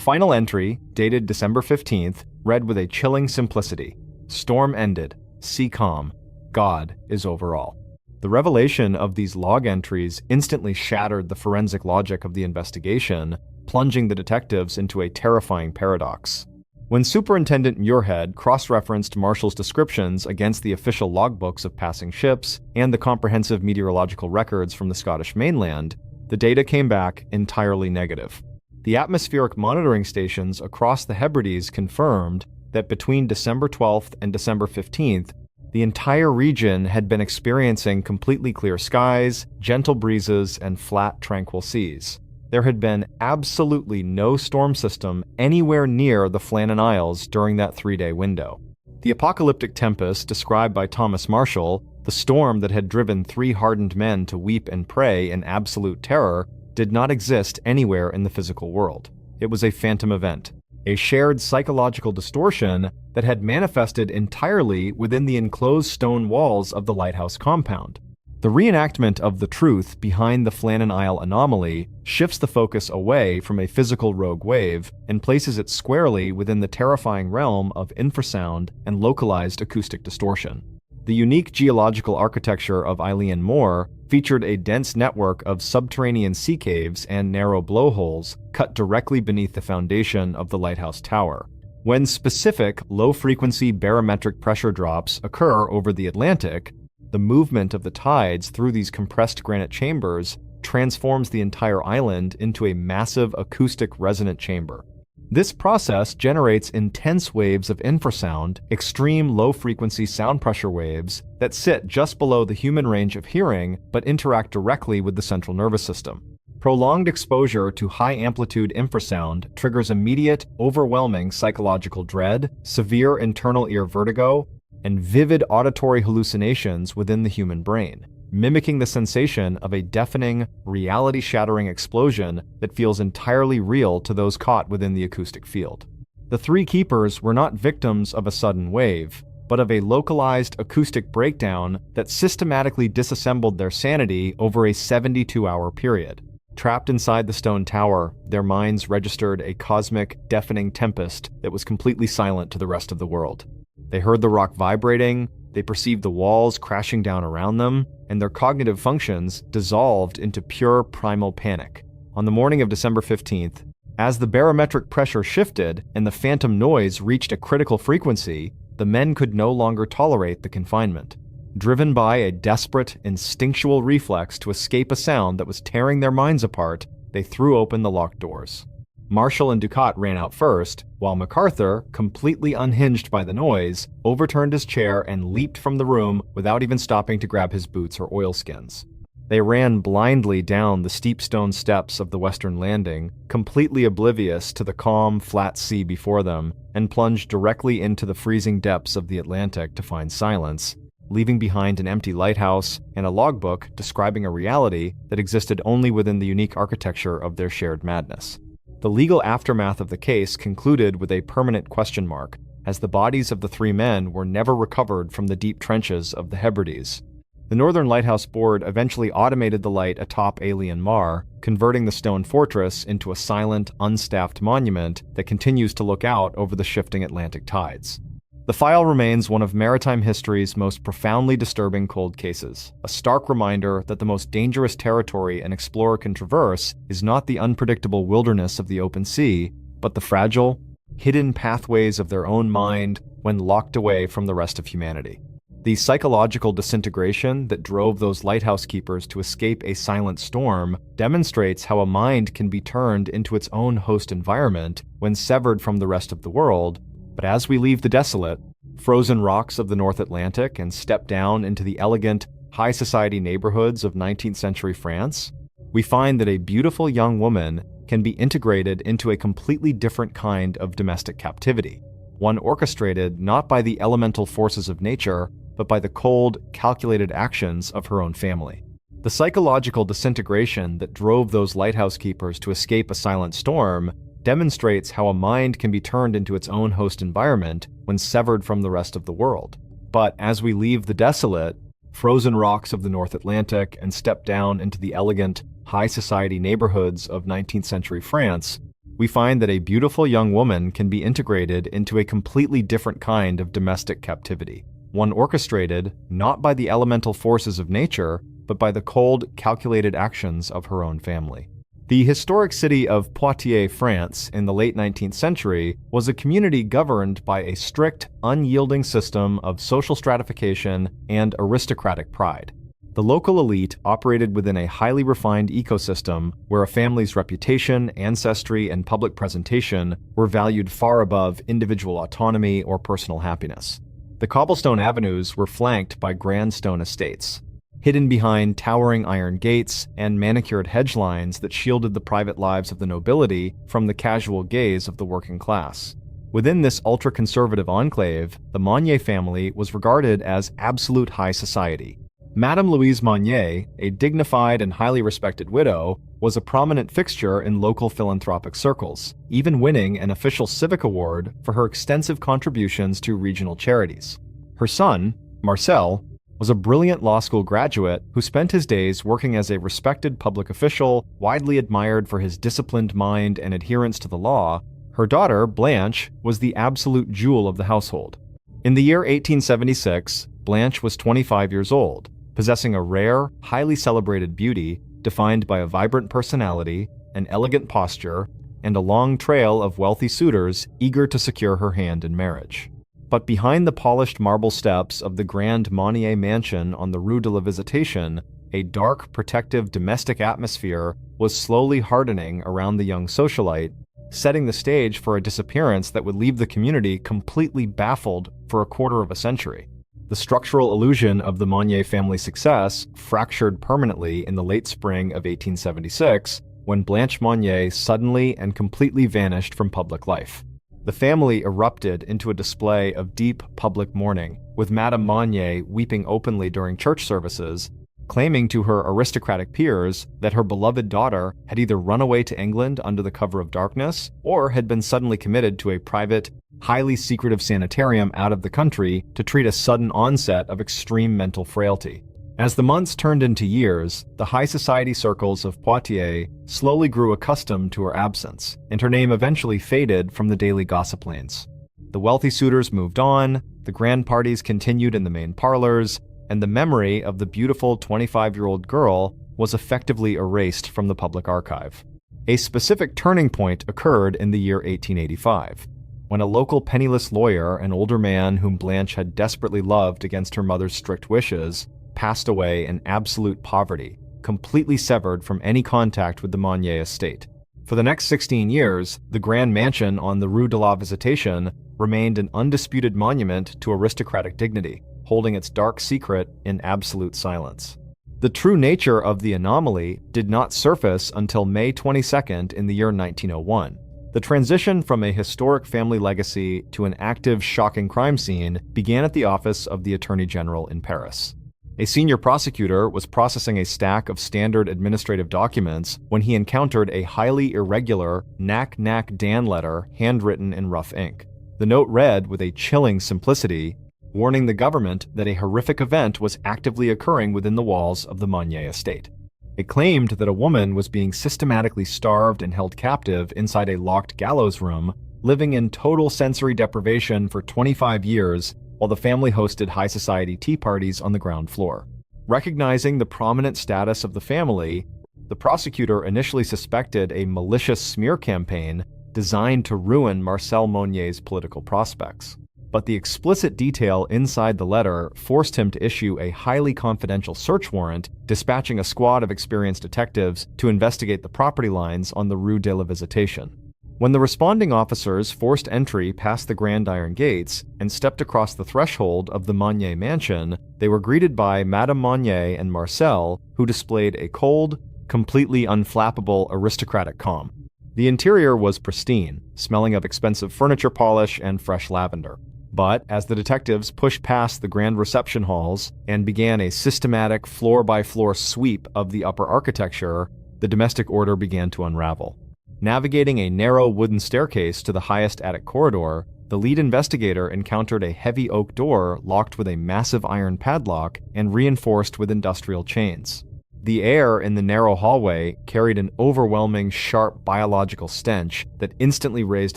final entry, dated December 15th, read with a chilling simplicity: "Storm ended, sea calm, God is over all." The revelation of these log entries instantly shattered the forensic logic of the investigation, plunging the detectives into a terrifying paradox. When Superintendent Muirhead cross-referenced Marshall's descriptions against the official logbooks of passing ships and the comprehensive meteorological records from the Scottish mainland, the data came back entirely negative. The atmospheric monitoring stations across the Hebrides confirmed that between December 12th and December 15th, the entire region had been experiencing completely clear skies, gentle breezes, and flat, tranquil seas. There had been absolutely no storm system anywhere near the Flannan Isles during that 3-day window. The apocalyptic tempest described by Thomas Marshall, the storm that had driven 3 hardened men to weep and pray in absolute terror, did not exist anywhere in the physical world. It was a phantom event, a shared psychological distortion that had manifested entirely within the enclosed stone walls of the lighthouse compound. The reenactment of the truth behind the Flannan Isle anomaly shifts the focus away from a physical rogue wave and places it squarely within the terrifying realm of infrasound and localized acoustic distortion. The unique geological architecture of Eilean Moor featured a dense network of subterranean sea caves and narrow blowholes cut directly beneath the foundation of the lighthouse tower. When specific low-frequency barometric pressure drops occur over the Atlantic, the movement of the tides through these compressed granite chambers transforms the entire island into a massive acoustic resonant chamber. This process generates intense waves of infrasound, extreme low-frequency sound pressure waves that sit just below the human range of hearing but interact directly with the central nervous system. Prolonged exposure to high-amplitude infrasound triggers immediate, overwhelming psychological dread, severe internal ear vertigo, and vivid auditory hallucinations within the human brain, mimicking the sensation of a deafening, reality-shattering explosion that feels entirely real to those caught within the acoustic field. The 3 keepers were not victims of a sudden wave, but of a localized acoustic breakdown that systematically disassembled their sanity over a 72-hour period. Trapped inside the stone tower, their minds registered a cosmic, deafening tempest that was completely silent to the rest of the world. They heard the rock vibrating, they perceived the walls crashing down around them, and their cognitive functions dissolved into pure primal panic. On the morning of December 15th, as the barometric pressure shifted and the phantom noise reached a critical frequency, the men could no longer tolerate the confinement. Driven by a desperate, instinctual reflex to escape a sound that was tearing their minds apart, they threw open the locked doors. Marshall and Ducat ran out first, while MacArthur, completely unhinged by the noise, overturned his chair and leaped from the room without even stopping to grab his boots or oilskins. They ran blindly down the steep stone steps of the western landing, completely oblivious to the calm, flat sea before them, and plunged directly into the freezing depths of the Atlantic to find silence, leaving behind an empty lighthouse and a logbook describing a reality that existed only within the unique architecture of their shared madness. The legal aftermath of the case concluded with a permanent question mark, as the bodies of the 3 men were never recovered from the deep trenches of the Hebrides. The Northern Lighthouse Board eventually automated the light atop Eilean Moor, converting the stone fortress into a silent, unstaffed monument that continues to look out over the shifting Atlantic tides. The file remains one of maritime history's most profoundly disturbing cold cases, a stark reminder that the most dangerous territory an explorer can traverse is not the unpredictable wilderness of the open sea, but the fragile, hidden pathways of their own mind when locked away from the rest of humanity. The psychological disintegration that drove those lighthouse keepers to escape a silent storm demonstrates how a mind can be turned into its own host environment when severed from the rest of the world. But as we leave the desolate, frozen rocks of the North Atlantic and step down into the elegant, high society neighborhoods of 19th century France, we find that a beautiful young woman can be integrated into a completely different kind of domestic captivity, one orchestrated not by the elemental forces of nature, but by the cold, calculated actions of her own family. The psychological disintegration that drove those lighthouse keepers to escape a silent storm demonstrates how a mind can be turned into its own host environment when severed from the rest of the world. But as we leave the desolate, frozen rocks of the North Atlantic and step down into the elegant, high society neighborhoods of 19th century France, we find that a beautiful young woman can be integrated into a completely different kind of domestic captivity, one orchestrated not by the elemental forces of nature, but by the cold, calculated actions of her own family. The historic city of Poitiers, France, in the late 19th century was a community governed by a strict, unyielding system of social stratification and aristocratic pride. The local elite operated within a highly refined ecosystem where a family's reputation, ancestry, and public presentation were valued far above individual autonomy or personal happiness. The cobblestone avenues were flanked by grand stone estates. hidden behind towering iron gates and manicured hedge lines that shielded the private lives of the nobility from the casual gaze of the working class. Within this ultra-conservative enclave, the Monnier family was regarded as absolute high society. Madame Louise Monnier, a dignified and highly respected widow, was a prominent fixture in local philanthropic circles, even winning an official civic award for her extensive contributions to regional charities. Her son, Marcel, was a brilliant law school graduate who spent his days working as a respected public official, widely admired for his disciplined mind and adherence to the law. Her daughter, Blanche, was the absolute jewel of the household. In the year 1876, Blanche was 25 years old, possessing a rare, highly celebrated beauty defined by a vibrant personality, an elegant posture, and a long trail of wealthy suitors eager to secure her hand in marriage. But behind the polished marble steps of the grand Monnier mansion on the Rue de la Visitation, a dark, protective domestic atmosphere was slowly hardening around the young socialite, setting the stage for a disappearance that would leave the community completely baffled for a quarter of a century. The structural illusion of the Monnier family's success fractured permanently in the late spring of 1876, when Blanche Monnier suddenly and completely vanished from public life. The family erupted into a display of deep public mourning, with Madame Monnier weeping openly during church services, claiming to her aristocratic peers that her beloved daughter had either run away to England under the cover of darkness or had been suddenly committed to a private, highly secretive sanitarium out of the country to treat a sudden onset of extreme mental frailty. As the months turned into years, the high society circles of Poitiers slowly grew accustomed to her absence, and her name eventually faded from the daily gossip lanes. The wealthy suitors moved on, the grand parties continued in the main parlors, and the memory of the beautiful 25-year-old girl was effectively erased from the public archive. A specific turning point occurred in the year 1885, when a local penniless lawyer, an older man whom Blanche had desperately loved against her mother's strict wishes, passed away in absolute poverty, completely severed from any contact with the Monnier estate. For the next 16 years, the grand mansion on the Rue de la Visitation remained an undisputed monument to aristocratic dignity, holding its dark secret in absolute silence. The true nature of the anomaly did not surface until May 22nd in the year 1901. The transition from a historic family legacy to an active, shocking crime scene began at the office of the Attorney General in Paris. A senior prosecutor was processing a stack of standard administrative documents when he encountered a highly irregular Knack Knack Dan letter handwritten in rough ink. The note read with a chilling simplicity, warning the government that a horrific event was actively occurring within the walls of the Monnier estate. It claimed that a woman was being systematically starved and held captive inside a locked gallows room, living in total sensory deprivation for 25 years while the family hosted high society tea parties on the ground floor. Recognizing the prominent status of the family, the prosecutor initially suspected a malicious smear campaign designed to ruin Marcel Monnier's political prospects. But the explicit detail inside the letter forced him to issue a highly confidential search warrant, dispatching a squad of experienced detectives to investigate the property lines on the Rue de la Visitation. When the responding officers forced entry past the grand iron gates and stepped across the threshold of the Monnier mansion, they were greeted by Madame Monnier and Marcel, who displayed a cold, completely unflappable aristocratic calm. The interior was pristine, smelling of expensive furniture polish and fresh lavender. But as the detectives pushed past the grand reception halls and began a systematic floor-by-floor sweep of the upper architecture, the domestic order began to unravel. Navigating a narrow wooden staircase to the highest attic corridor, the lead investigator encountered a heavy oak door locked with a massive iron padlock and reinforced with industrial chains. The air in the narrow hallway carried an overwhelming, sharp biological stench that instantly raised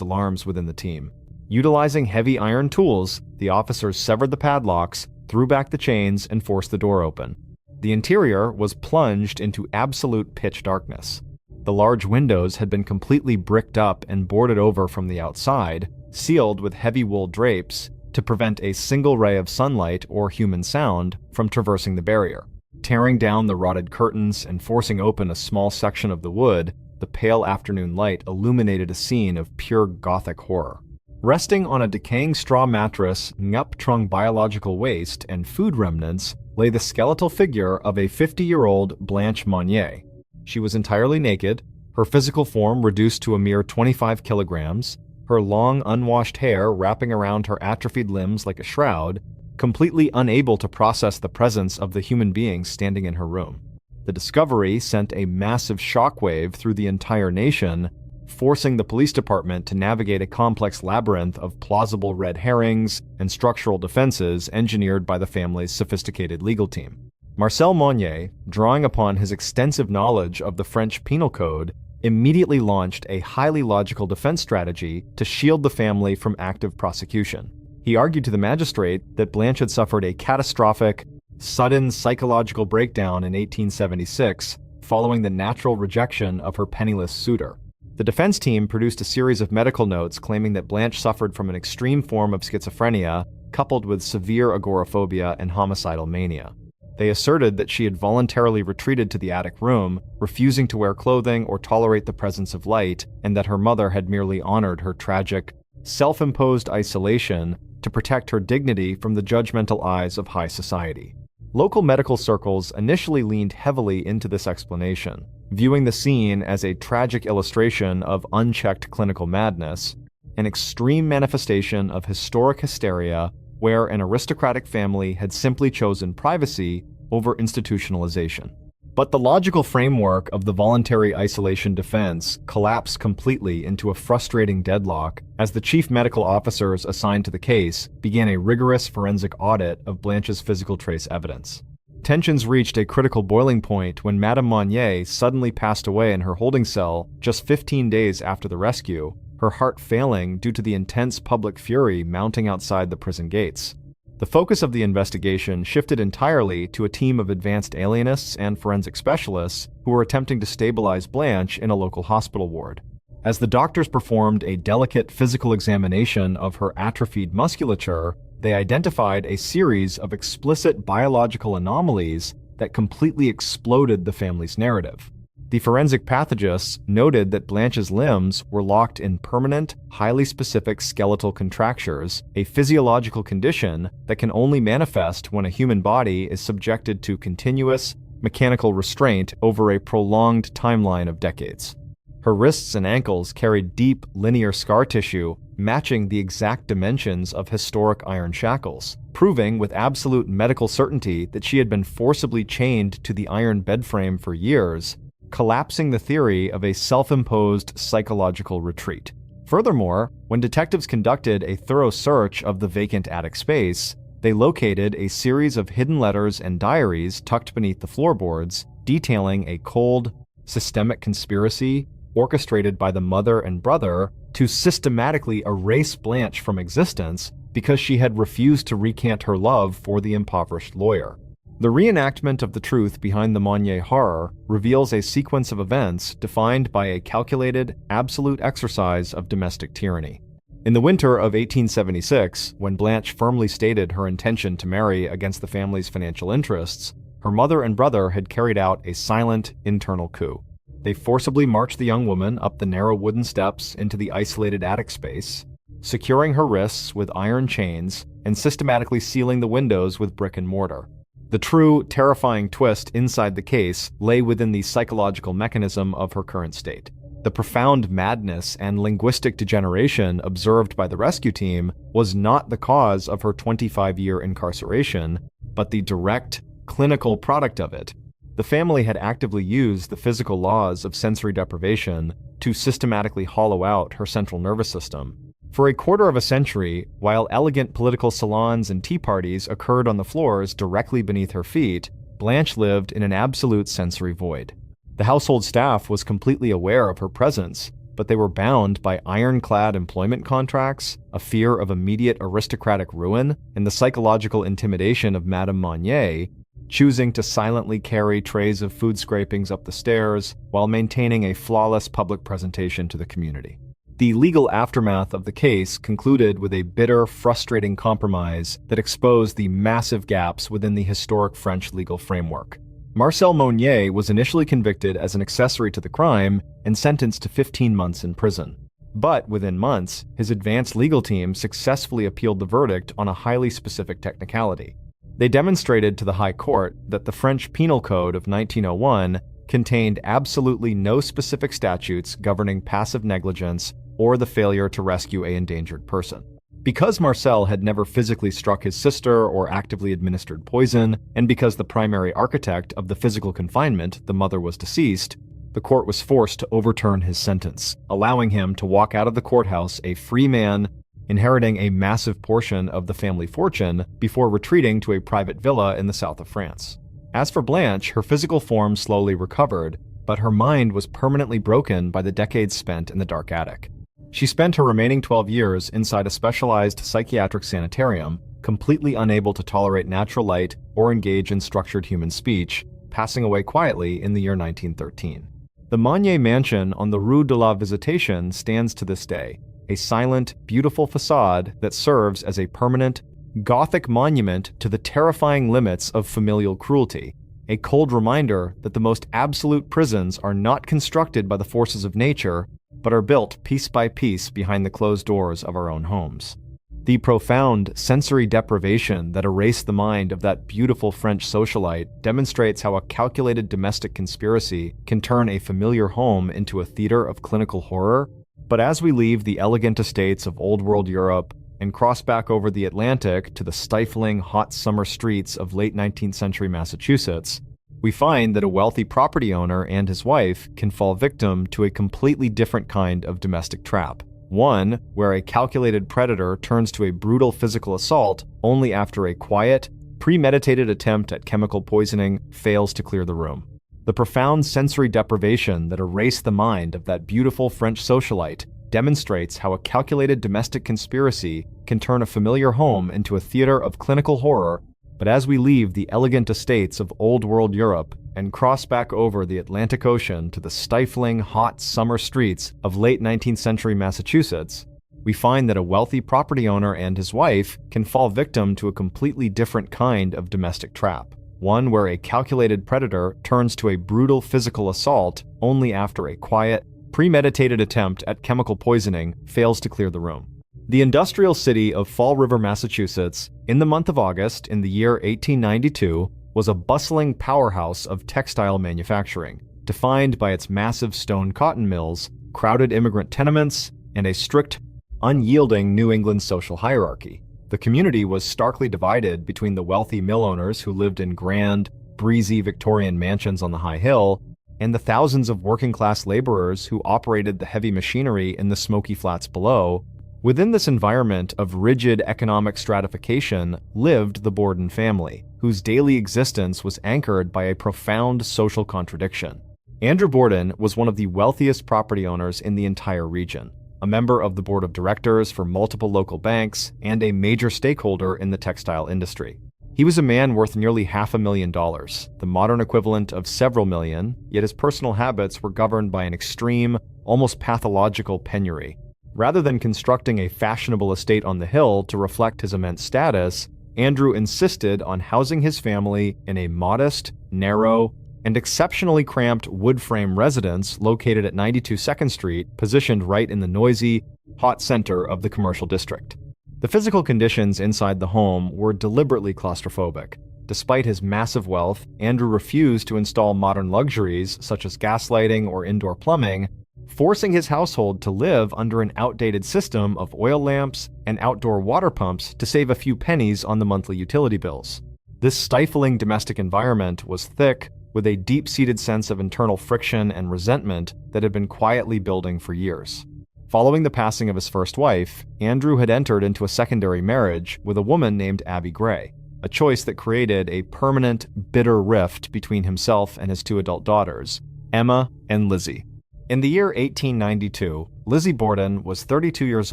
alarms within the team. Utilizing heavy iron tools, the officers severed the padlocks, threw back the chains, and forced the door open. The interior was plunged into absolute pitch darkness. The large windows had been completely bricked up and boarded over from the outside, sealed with heavy wool drapes to prevent a single ray of sunlight or human sound from traversing the barrier. Tearing down the rotted curtains and forcing open a small section of the wood, the pale afternoon light illuminated a scene of pure Gothic horror. Resting on a decaying straw mattress, ngup-trung biological waste, and food remnants, lay the skeletal figure of a 50-year-old Blanche Monnier. She was entirely naked, her physical form reduced to a mere 25 kilograms, her long, unwashed hair wrapping around her atrophied limbs like a shroud, completely unable to process the presence of the human being standing in her room. The discovery sent a massive shockwave through the entire nation, forcing the police department to navigate a complex labyrinth of plausible red herrings and structural defenses engineered by the family's sophisticated legal team. Marcel Monnier, drawing upon his extensive knowledge of the French Penal Code, immediately launched a highly logical defense strategy to shield the family from active prosecution. He argued to the magistrate that Blanche had suffered a catastrophic, sudden psychological breakdown in 1876 following the natural rejection of her penniless suitor. The defense team produced a series of medical notes claiming that Blanche suffered from an extreme form of schizophrenia coupled with severe agoraphobia and homicidal mania. They asserted that she had voluntarily retreated to the attic room, refusing to wear clothing or tolerate the presence of light, and that her mother had merely honored her tragic, self-imposed isolation to protect her dignity from the judgmental eyes of high society. Local medical circles initially leaned heavily into this explanation, viewing the scene as a tragic illustration of unchecked clinical madness, an extreme manifestation of historic hysteria where an aristocratic family had simply chosen privacy over institutionalization. But the logical framework of the voluntary isolation defense collapsed completely into a frustrating deadlock as the chief medical officers assigned to the case began a rigorous forensic audit of Blanche's physical trace evidence. Tensions reached a critical boiling point when Madame Monnier suddenly passed away in her holding cell just 15 days after the rescue, her heart failing due to the intense public fury mounting outside the prison gates. The focus of the investigation shifted entirely to a team of advanced alienists and forensic specialists who were attempting to stabilize Blanche in a local hospital ward. As the doctors performed a delicate physical examination of her atrophied musculature, they identified a series of explicit biological anomalies that completely exploded the family's narrative. The forensic pathologists noted that Blanche's limbs were locked in permanent, highly specific skeletal contractures, a physiological condition that can only manifest when a human body is subjected to continuous, mechanical restraint over a prolonged timeline of decades. Her wrists and ankles carried deep, linear scar tissue, matching the exact dimensions of historic iron shackles, proving with absolute medical certainty that she had been forcibly chained to the iron bedframe for years, collapsing the theory of a self-imposed psychological retreat. Furthermore, when detectives conducted a thorough search of the vacant attic space, they located a series of hidden letters and diaries tucked beneath the floorboards, detailing a cold, systemic conspiracy orchestrated by the mother and brother to systematically erase Blanche from existence because she had refused to recant her love for the impoverished lawyer. The reenactment of the truth behind the Monnier horror reveals a sequence of events defined by a calculated, absolute exercise of domestic tyranny. In the winter of 1876, when Blanche firmly stated her intention to marry against the family's financial interests, her mother and brother had carried out a silent, internal coup. They forcibly marched the young woman up the narrow wooden steps into the isolated attic space, securing her wrists with iron chains and systematically sealing the windows with brick and mortar. The true, terrifying twist inside the case lay within the psychological mechanism of her current state. The profound madness and linguistic degeneration observed by the rescue team was not the cause of her 25-year incarceration, but the direct, clinical product of it. The family had actively used the physical laws of sensory deprivation to systematically hollow out her central nervous system. For a quarter of a century, while elegant political salons and tea parties occurred on the floors directly beneath her feet, Blanche lived in an absolute sensory void. The household staff was completely aware of her presence, but they were bound by ironclad employment contracts, a fear of immediate aristocratic ruin, and the psychological intimidation of Madame Monnier, choosing to silently carry trays of food scrapings up the stairs while maintaining a flawless public presentation to the community. The legal aftermath of the case concluded with a bitter, frustrating compromise that exposed the massive gaps within the historic French legal framework. Marcel Monnier was initially convicted as an accessory to the crime and sentenced to 15 months in prison. But within months, his advanced legal team successfully appealed the verdict on a highly specific technicality. They demonstrated to the High Court that the French Penal Code of 1901 contained absolutely no specific statutes governing passive negligence or the failure to rescue an endangered person. Because Marcel had never physically struck his sister or actively administered poison, and because the primary architect of the physical confinement, the mother, was deceased, the court was forced to overturn his sentence, allowing him to walk out of the courthouse a free man, inheriting a massive portion of the family fortune before retreating to a private villa in the south of France. As for Blanche, her physical form slowly recovered, but her mind was permanently broken by the decades spent in the dark attic. She spent her remaining 12 years inside a specialized psychiatric sanitarium, completely unable to tolerate natural light or engage in structured human speech, passing away quietly in the year 1913. The Monnier mansion on the Rue de la Visitation stands to this day, a silent, beautiful facade that serves as a permanent, Gothic monument to the terrifying limits of familial cruelty, a cold reminder that the most absolute prisons are not constructed by the forces of nature, but are built piece by piece behind the closed doors of our own homes. The profound sensory deprivation that erased the mind of that beautiful French socialite demonstrates how a calculated domestic conspiracy can turn a familiar home into a theater of clinical horror. But as we leave the elegant estates of Old World Europe and cross back over the Atlantic to the stifling, hot summer streets of late 19th century Massachusetts, we find that a wealthy property owner and his wife can fall victim to a completely different kind of domestic trap. One where a calculated predator turns to a brutal physical assault only after a quiet, premeditated attempt at chemical poisoning fails to clear the room. The profound sensory deprivation that erased the mind of that beautiful French socialite demonstrates how a calculated domestic conspiracy can turn a familiar home into a theater of clinical horror. But as we leave the elegant estates of Old World Europe and cross back over the Atlantic Ocean to the stifling, hot summer streets of late 19th century Massachusetts, we find that a wealthy property owner and his wife can fall victim to a completely different kind of domestic trap. One where a calculated predator turns to a brutal physical assault only after a quiet, premeditated attempt at chemical poisoning fails to clear the room. The industrial city of Fall River, Massachusetts, in the month of August in the year 1892, was a bustling powerhouse of textile manufacturing, defined by its massive stone cotton mills, crowded immigrant tenements, and a strict, unyielding New England social hierarchy. The community was starkly divided between the wealthy mill owners who lived in grand, breezy Victorian mansions on the high hill, and the thousands of working-class laborers who operated the heavy machinery in the smoky flats below. Within this environment of rigid economic stratification lived the Borden family, whose daily existence was anchored by a profound social contradiction. Andrew Borden was one of the wealthiest property owners in the entire region, a member of the board of directors for multiple local banks, and a major stakeholder in the textile industry. He was a man worth nearly $500,000, the modern equivalent of several million, yet his personal habits were governed by an extreme, almost pathological penury. Rather than constructing a fashionable estate on the hill to reflect his immense status, Andrew insisted on housing his family in a modest, narrow, and exceptionally cramped wood frame residence located at 92 2nd Street, positioned right in the noisy, hot center of the commercial district. The physical conditions inside the home were deliberately claustrophobic. Despite his massive wealth, Andrew refused to install modern luxuries such as gas lighting or indoor plumbing, forcing his household to live under an outdated system of oil lamps and outdoor water pumps to save a few pennies on the monthly utility bills. This stifling domestic environment was thick with a deep-seated sense of internal friction and resentment that had been quietly building for years. Following the passing of his first wife, Andrew had entered into a secondary marriage with a woman named Abby Gray, a choice that created a permanent, bitter rift between himself and his two adult daughters, Emma and Lizzie. In the year 1892, Lizzie Borden was 32 years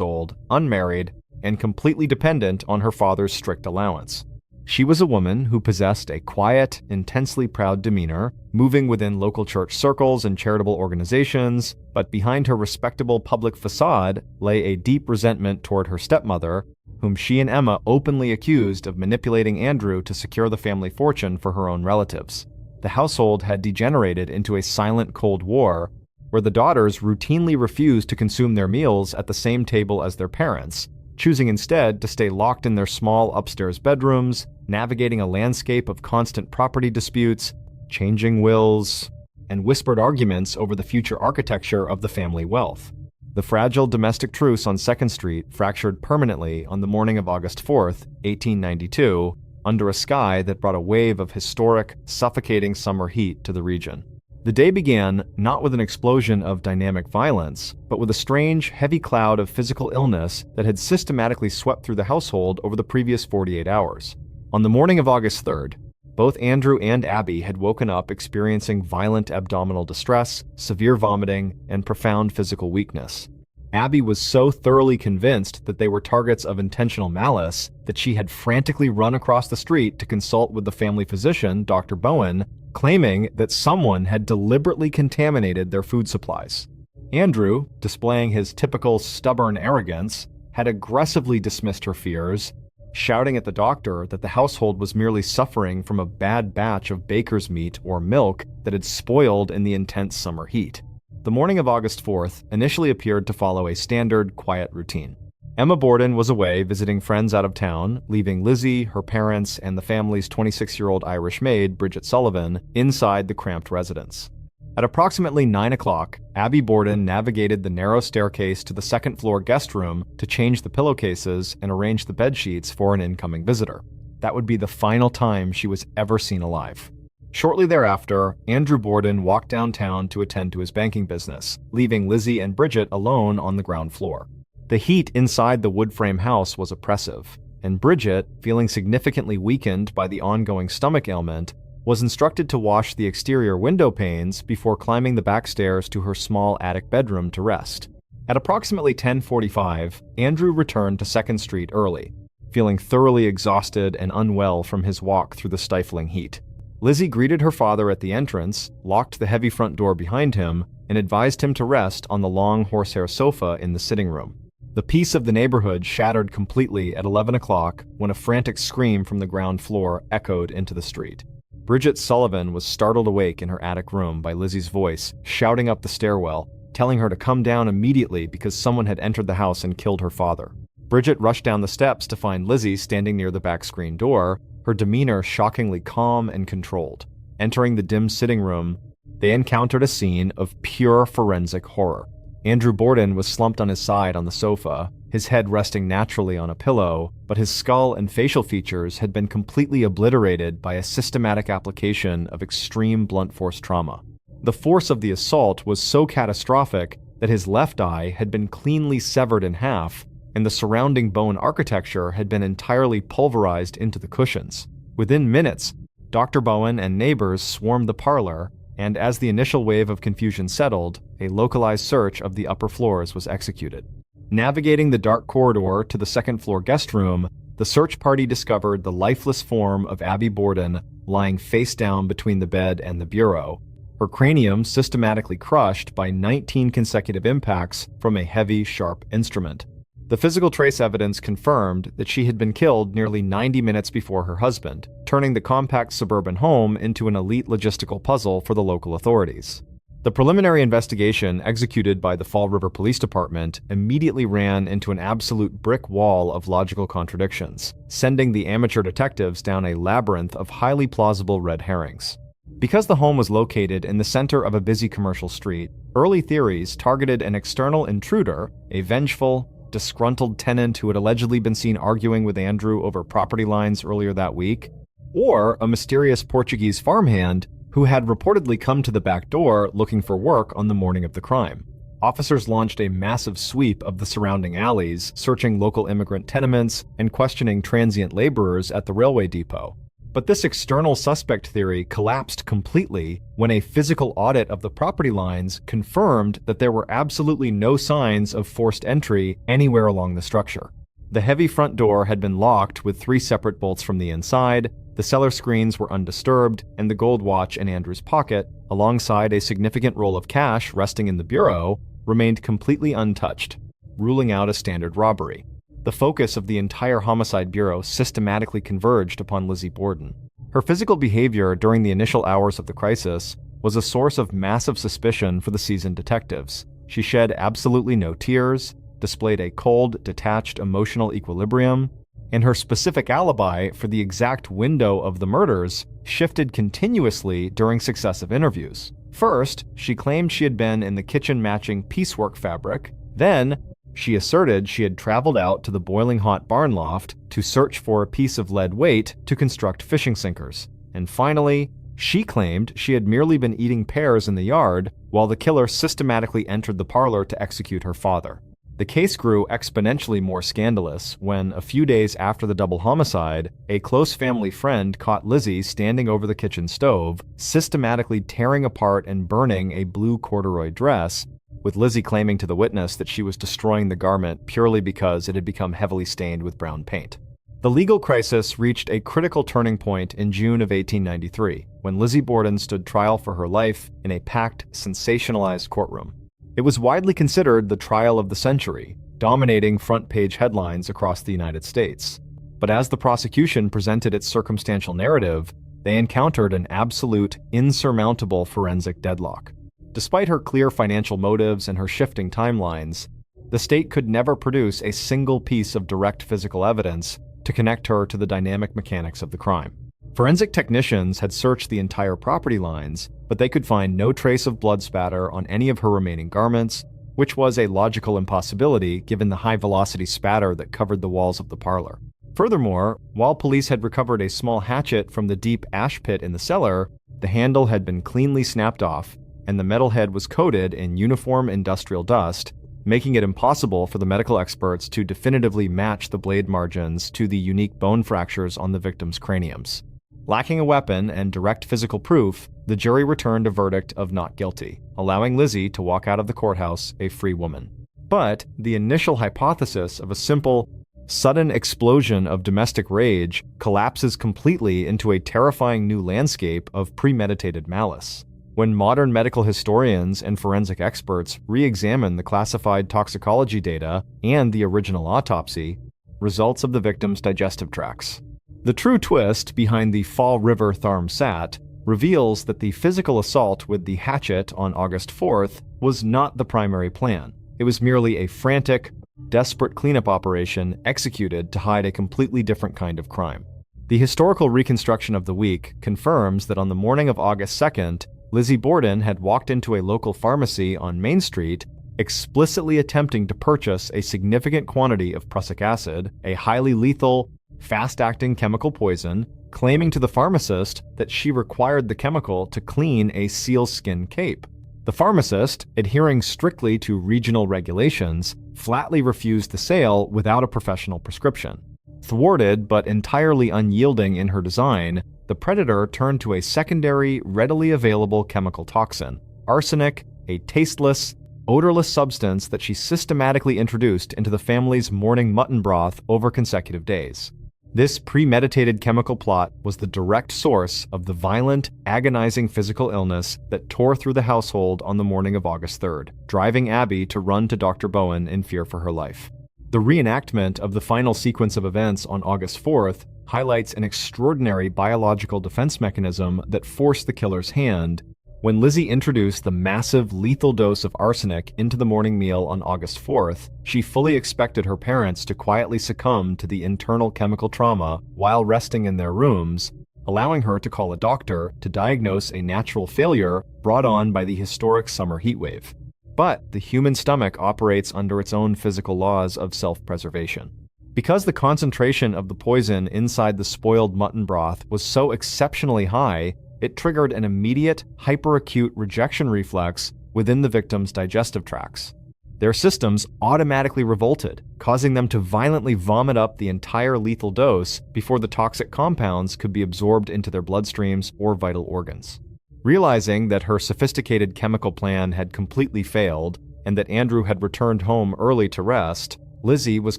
old, unmarried, and completely dependent on her father's strict allowance. She was a woman who possessed a quiet, intensely proud demeanor, moving within local church circles and charitable organizations, but behind her respectable public facade lay a deep resentment toward her stepmother, whom she and Emma openly accused of manipulating Andrew to secure the family fortune for her own relatives. The household had degenerated into a silent Cold War, where the daughters routinely refused to consume their meals at the same table as their parents, choosing instead to stay locked in their small upstairs bedrooms, navigating a landscape of constant property disputes, changing wills, and whispered arguments over the future architecture of the family wealth. The fragile domestic truce on 2nd Street fractured permanently on the morning of August 4th, 1892, under a sky that brought a wave of historic, suffocating summer heat to the region. The day began not with an explosion of dynamic violence, but with a strange, heavy cloud of physical illness that had systematically swept through the household over the previous 48 hours. On the morning of August 3rd, both Andrew and Abby had woken up experiencing violent abdominal distress, severe vomiting, and profound physical weakness. Abby was so thoroughly convinced that they were targets of intentional malice that she had frantically run across the street to consult with the family physician, Dr. Bowen, claiming that someone had deliberately contaminated their food supplies. Andrew, displaying his typical stubborn arrogance, had aggressively dismissed her fears, shouting at the doctor that the household was merely suffering from a bad batch of baker's meat or milk that had spoiled in the intense summer heat. The morning of August 4th initially appeared to follow a standard, quiet routine. Emma Borden was away visiting friends out of town, leaving Lizzie, her parents, and the family's 26-year-old Irish maid, Bridget Sullivan, inside the cramped residence. At approximately 9 o'clock, Abby Borden navigated the narrow staircase to the second-floor guest room to change the pillowcases and arrange the bed sheets for an incoming visitor. That would be the final time she was ever seen alive. Shortly thereafter, Andrew Borden walked downtown to attend to his banking business, leaving Lizzie and Bridget alone on the ground floor. The heat inside the wood-frame house was oppressive, and Bridget, feeling significantly weakened by the ongoing stomach ailment, was instructed to wash the exterior window panes before climbing the back stairs to her small attic bedroom to rest. At approximately 10:45, Andrew returned to 2nd Street early, feeling thoroughly exhausted and unwell from his walk through the stifling heat. Lizzie greeted her father at the entrance, locked the heavy front door behind him, and advised him to rest on the long horsehair sofa in the sitting room. The peace of the neighborhood shattered completely at 11 o'clock when a frantic scream from the ground floor echoed into the street. Bridget Sullivan was startled awake in her attic room by Lizzie's voice, shouting up the stairwell, telling her to come down immediately because someone had entered the house and killed her father. Bridget rushed down the steps to find Lizzie standing near the back screen door, her demeanor shockingly calm and controlled. Entering the dim sitting room, they encountered a scene of pure forensic horror. Andrew Borden was slumped on his side on the sofa, his head resting naturally on a pillow, but his skull and facial features had been completely obliterated by a systematic application of extreme blunt force trauma. The force of the assault was so catastrophic that his left eye had been cleanly severed in half, and the surrounding bone architecture had been entirely pulverized into the cushions. Within minutes, Dr. Bowen and neighbors swarmed the parlor, and as the initial wave of confusion settled, a localized search of the upper floors was executed. Navigating the dark corridor to the second-floor guest room, the search party discovered the lifeless form of Abby Borden lying face down between the bed and the bureau, her cranium systematically crushed by 19 consecutive impacts from a heavy, sharp instrument. The physical trace evidence confirmed that she had been killed nearly 90 minutes before her husband, turning the compact suburban home into an elite logistical puzzle for the local authorities. The preliminary investigation executed by the Fall River Police Department immediately ran into an absolute brick wall of logical contradictions, sending the amateur detectives down a labyrinth of highly plausible red herrings. Because the home was located in the center of a busy commercial street, early theories targeted an external intruder, a vengeful, disgruntled tenant who had allegedly been seen arguing with Andrew over property lines earlier that week, or a mysterious Portuguese farmhand who had reportedly come to the back door looking for work on the morning of the crime. Officers launched a massive sweep of the surrounding alleys, searching local immigrant tenements and questioning transient laborers at the railway depot. But this external suspect theory collapsed completely when a physical audit of the property lines confirmed that there were absolutely no signs of forced entry anywhere along the structure. The heavy front door had been locked with 3 separate bolts from the inside, the cellar screens were undisturbed, and the gold watch in Andrew's pocket, alongside a significant roll of cash resting in the bureau, remained completely untouched, ruling out a standard robbery. The focus of the entire homicide bureau systematically converged upon Lizzie Borden. Her physical behavior during the initial hours of the crisis was a source of massive suspicion for the seasoned detectives. She shed absolutely no tears, displayed a cold, detached emotional equilibrium, and her specific alibi for the exact window of the murders shifted continuously during successive interviews. First, she claimed she had been in the kitchen matching piecework fabric. Then, she asserted she had traveled out to the boiling hot barn loft to search for a piece of lead weight to construct fishing sinkers. And finally, she claimed she had merely been eating pears in the yard while the killer systematically entered the parlor to execute her father. The case grew exponentially more scandalous when, a few days after the double homicide, a close family friend caught Lizzie standing over the kitchen stove, systematically tearing apart and burning a blue corduroy dress, with Lizzie claiming to the witness that she was destroying the garment purely because it had become heavily stained with brown paint. The legal crisis reached a critical turning point in June of 1893, when Lizzie Borden stood trial for her life in a packed, sensationalized courtroom. It was widely considered the trial of the century, dominating front-page headlines across the United States. But as the prosecution presented its circumstantial narrative, they encountered an absolute, insurmountable forensic deadlock. Despite her clear financial motives and her shifting timelines, the state could never produce a single piece of direct physical evidence to connect her to the dynamic mechanics of the crime. Forensic technicians had searched the entire property lines, but they could find no trace of blood spatter on any of her remaining garments, which was a logical impossibility given the high-velocity spatter that covered the walls of the parlor. Furthermore, while police had recovered a small hatchet from the deep ash pit in the cellar, the handle had been cleanly snapped off, and the metal head was coated in uniform industrial dust, making it impossible for the medical experts to definitively match the blade margins to the unique bone fractures on the victims' craniums. Lacking a weapon and direct physical proof, the jury returned a verdict of not guilty, allowing Lizzie to walk out of the courthouse a free woman. But the initial hypothesis of a simple, sudden explosion of domestic rage collapses completely into a terrifying new landscape of premeditated malice. When modern medical historians and forensic experts re-examine the classified toxicology data and the original autopsy, results of the victim's digestive tracts. The true twist behind the Fall River Tharm-Sat reveals that the physical assault with the hatchet on August 4th was not the primary plan. It was merely a frantic, desperate cleanup operation executed to hide a completely different kind of crime. The historical reconstruction of the week confirms that on the morning of August 2nd, Lizzie Borden had walked into a local pharmacy on Main Street, explicitly attempting to purchase a significant quantity of prussic acid, a highly lethal, fast-acting chemical poison, claiming to the pharmacist that she required the chemical to clean a sealskin cape. The pharmacist, adhering strictly to regional regulations, flatly refused the sale without a professional prescription. Thwarted but entirely unyielding in her design, the predator turned to a secondary, readily available chemical toxin, arsenic, a tasteless, odorless substance that she systematically introduced into the family's morning mutton broth over consecutive days. This premeditated chemical plot was the direct source of the violent, agonizing physical illness that tore through the household on the morning of August 3rd, driving Abby to run to Dr. Bowen in fear for her life. The reenactment of the final sequence of events on August 4th highlights an extraordinary biological defense mechanism that forced the killer's hand. When Lizzie introduced the massive, lethal dose of arsenic into the morning meal on August 4th, she fully expected her parents to quietly succumb to the internal chemical trauma while resting in their rooms, allowing her to call a doctor to diagnose a natural failure brought on by the historic summer heatwave. But the human stomach operates under its own physical laws of self-preservation. Because the concentration of the poison inside the spoiled mutton broth was so exceptionally high, it triggered an immediate, hyperacute rejection reflex within the victim's digestive tracts. Their systems automatically revolted, causing them to violently vomit up the entire lethal dose before the toxic compounds could be absorbed into their bloodstreams or vital organs. Realizing that her sophisticated chemical plan had completely failed and that Andrew had returned home early to rest, Lizzie was